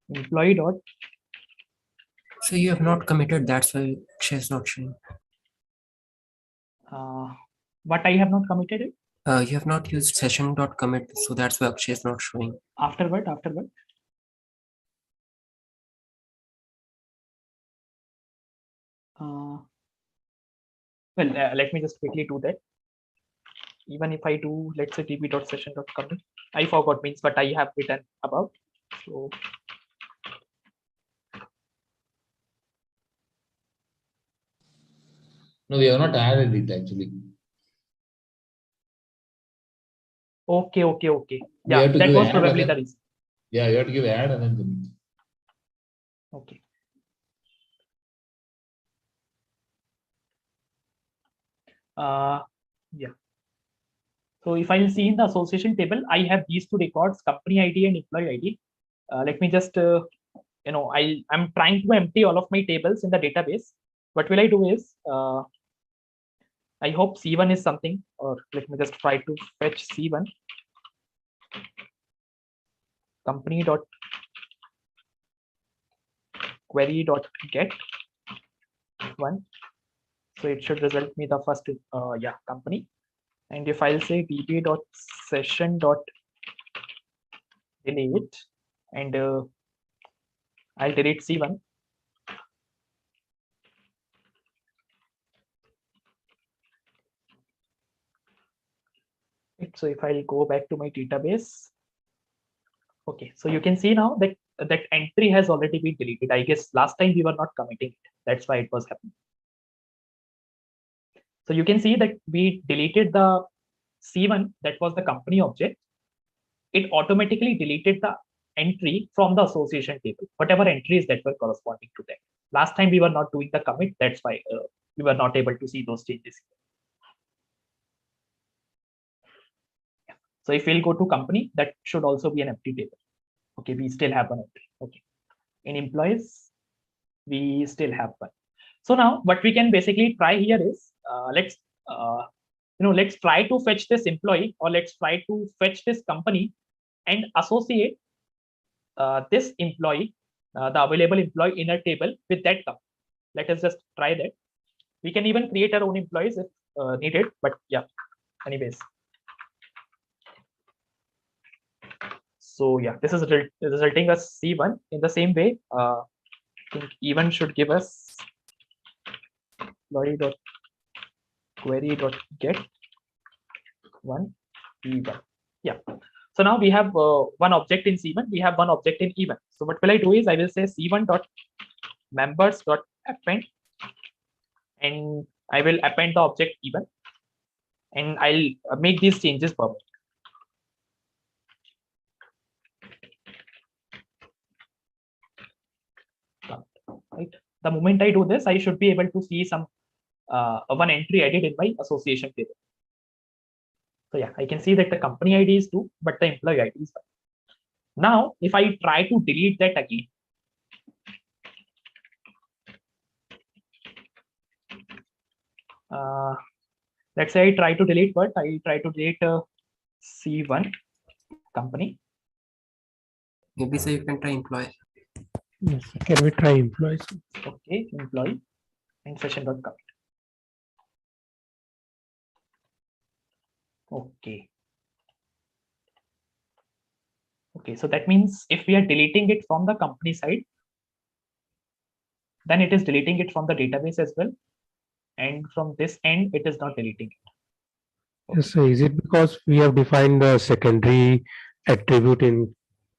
E: employee dot.
C: So you have not committed, that's why Akshay is not showing.
E: What I have not committed it?
C: You have not used session.commit, so that's why Akshay is not showing.
E: After what? Well, let me just quickly do that. Even if I do, let's say db.session.commit, I forgot means what I have written about. So
T: no, we have not added it actually.
E: Okay. Yeah, that was probably the reason.
T: Yeah, you have to give add and then commit.
E: Okay. Yeah. So if I see in the association table, I have these two records, company ID and employee ID. Let me just, I'm trying to empty all of my tables in the database. What will I do is, I hope C1 is something, or let me just try to fetch C1. Company dot query dot get one. So it should result me the first company. And if I'll say db dot session dot delete and I'll delete C1. So if I'll go back to my database, okay, so you can see now that that entry has already been deleted. I guess last time we were not committing it. That's why it was happening. So you can see that we deleted the C1, that was the company object. It automatically deleted the entry from the association table, whatever entries that were corresponding to that. Last time we were not doing the commit. That's why we were not able to see those changes. So if we'll go to company, that should also be an empty table. Okay, we still have one entry. Okay, in employees, we still have one. So now what we can basically try here is let's let's try to fetch this employee, or let's try to fetch this company and associate this employee, the available employee in a table with that company. Let us just try that. We can even create our own employees if needed, but yeah, anyways. So yeah, this is resulting us C1. In the same way, I think E1 should give us employee.query.get one E1. Yeah. So now we have one object in C1. We have one object in E1. So what will I do is I will say C1.members.append, and I will append the object E1, and I'll make these changes permanent. Right. The moment I do this, I should be able to see some one entry added in my association table. So yeah, I can see that the company ID is 2, but the employee ID is 1. Now, if I try to delete that again, let's say I try to delete what? I try to delete C1 company.
C: Maybe so you can try employee.
G: Yes, can we try employees?
E: Okay, employee and session.commit. Okay. Okay, so that means if we are deleting it from the company side, then it is deleting it from the database as well. And from this end, it is not deleting it.
G: Okay. Yes, so is it because we have defined the secondary attribute in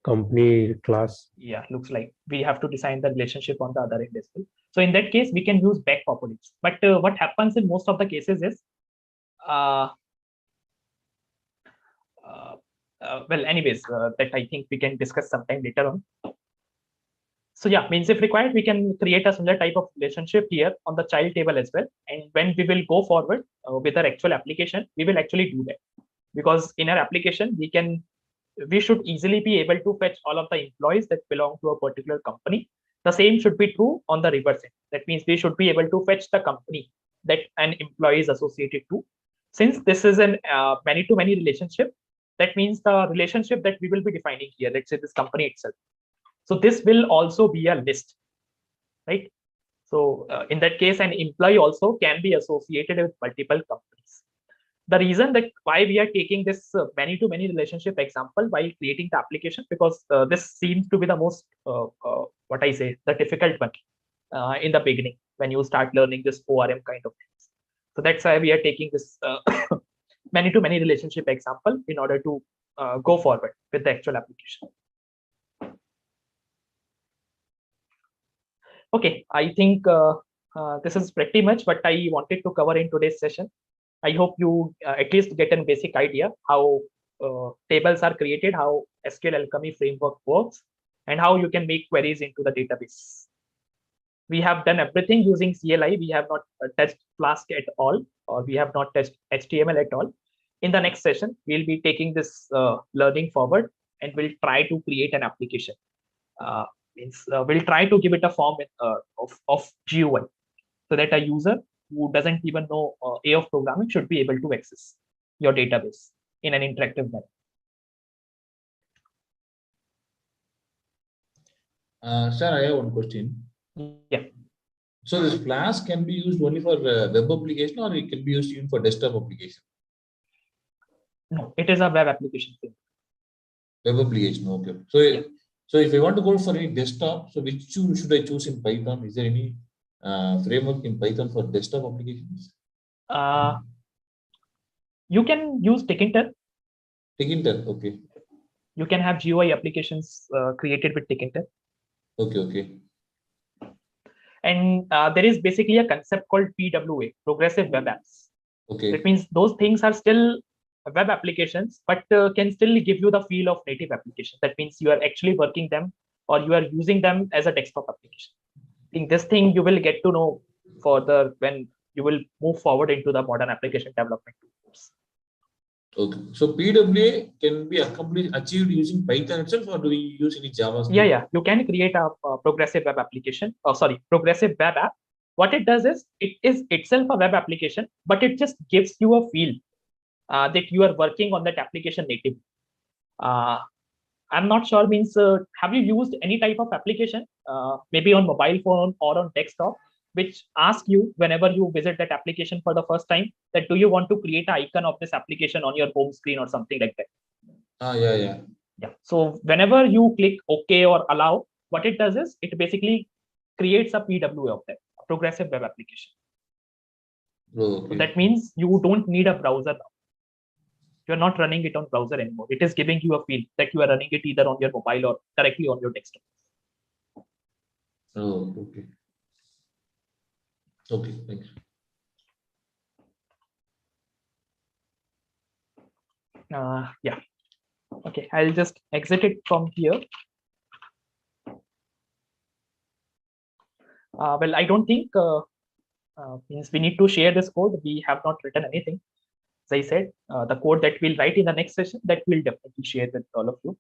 G: company class?
E: Yeah, looks like we have to design the relationship on the other end as well. So in that case, we can use back properties. But what happens in most of the cases is, well, anyways, that I think we can discuss sometime later on. So yeah, means if required, we can create a similar type of relationship here on the child table as well. And when we will go forward with our actual application, we will actually do that. Because in our application, we should easily be able to fetch all of the employees that belong to a particular company. The same should be true on the reverse end. That means we should be able to fetch the company that an employee is associated to. Since this is an many-to-many relationship, that means the relationship that we will be defining here, let's say this company itself. So this will also be a list, right? So in that case, an employee also can be associated with multiple companies. The reason that why we are taking this many-to-many relationship example while creating the application, because this seems to be the most, what I say, the difficult one in the beginning when you start learning this ORM kind of things. So that's why we are taking this many-to-many relationship example in order to go forward with the actual application. Okay, I think this is pretty much what I wanted to cover in today's session. I hope you at least get a basic idea how tables are created, how SQLAlchemy framework works, and how you can make queries into the database. We have done everything using CLI. We have not touched Flask at all, or we have not touched HTML at all. In the next session, we'll be taking this learning forward, and we'll try to create an application. We'll try to give it a form of GUI, so that a user who doesn't even know A of programming should be able to access your database in an interactive manner.
T: Sir, I have one question.
E: Yeah.
T: So this Flask can be used only for web application, or it can be used even for desktop application?
E: No, it is a web application thing.
T: Web application, okay. So, yeah. So if I want to go for any desktop, so which should I choose in Python? Is there any framework in Python for desktop applications?
E: You can use Tkinter.
T: Tkinter, okay.
E: You can have GUI applications created with Tkinter.
T: Okay, okay.
E: And there is basically a concept called PWA, Progressive Web Apps.
T: Okay.
E: That means those things are still web applications, but can still give you the feel of native application. That means you are actually working them, or you are using them as a desktop application. I think this thing you will get to know further when you will move forward into the modern application development tools.
T: Okay. So PWA can be achieved using Python itself, or do we use any JavaScript?
E: Yeah. You can create a progressive web application. Progressive web app. What it does is it is itself a web application, but it just gives you a feel that you are working on that application native. I'm not sure, means have you used any type of application, maybe on mobile phone or on desktop, which ask you whenever you visit that application for the first time that do you want to create an icon of this application on your home screen or something like that?
T: Yeah.
E: So whenever you click OK or allow, what it does is it basically creates a PWA of that, a progressive web application.
T: Okay.
E: So that means you don't need a browser now. You're not running it on browser anymore. It is giving you a feel that you are running it either on your mobile or directly on your desktop.
T: Oh, okay. Okay, thanks.
E: Yeah. Okay, I'll just exit it from here. Well, I don't think means we need to share this code. We have not written anything. As I said, the code that we'll write in the next session, that we'll definitely share with all of you.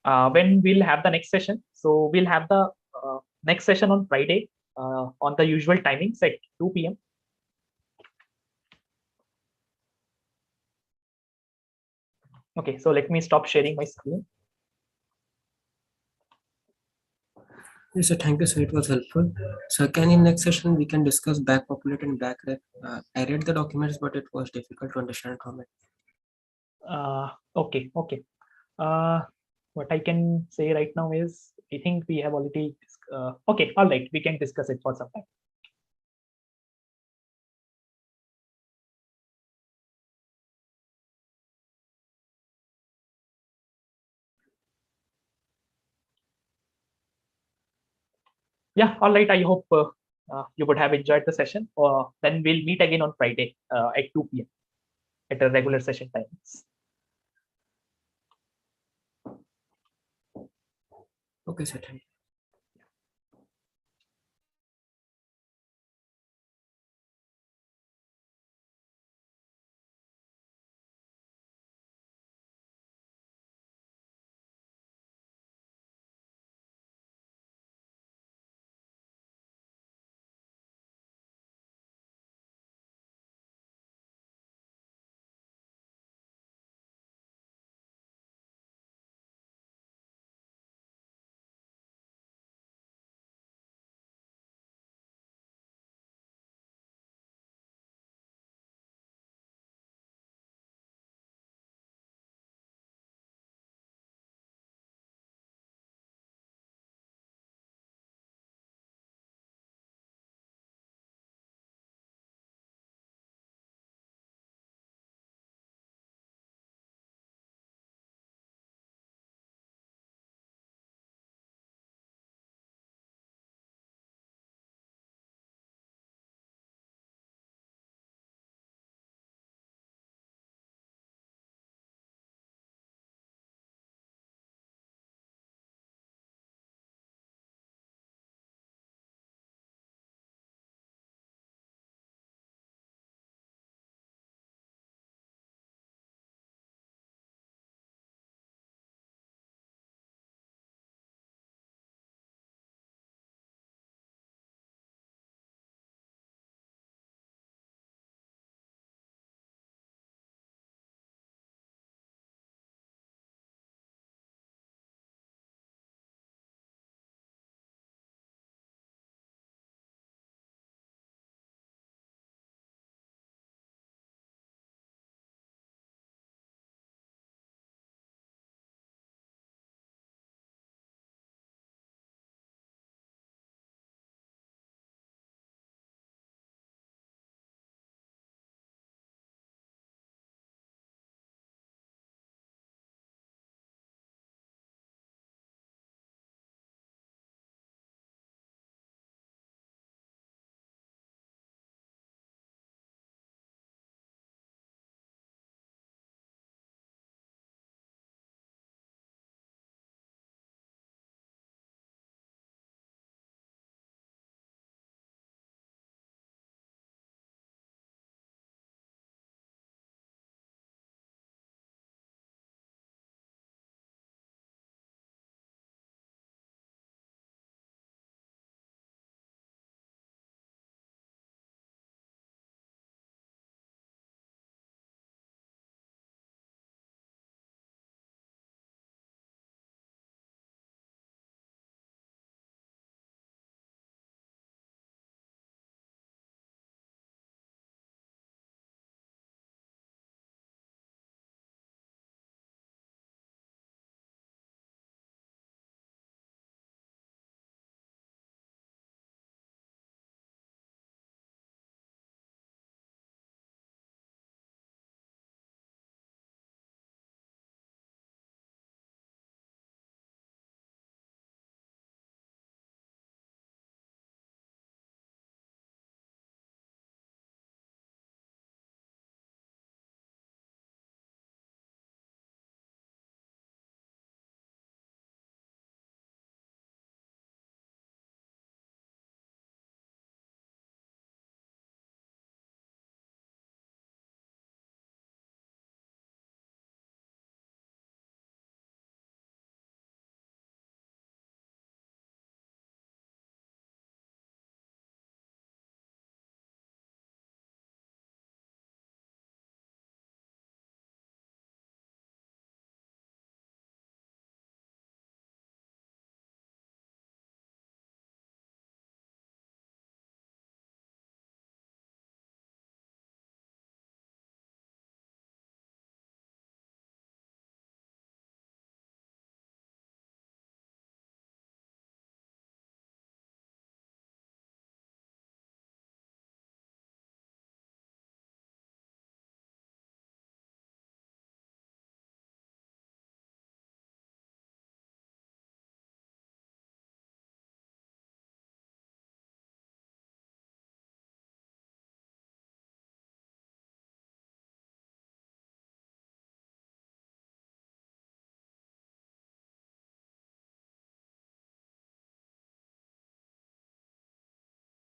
E: When we'll have the next session, so we'll have the next session on Friday on the usual timings at 2 p.m. Okay, so let me stop sharing my screen.
C: Yes, sir. Thank you, sir. It was helpful. So, can in next session we can discuss backpopulate and backrec. I read the documents, but it was difficult to understand from it.
E: Okay. What I can say right now is I think we have already. Okay, all right. We can discuss it for some time. Yeah, all right. I hope you would have enjoyed the session. Then we'll meet again on Friday at 2 p.m. at a regular session times.
C: Okay, sir. Thank you.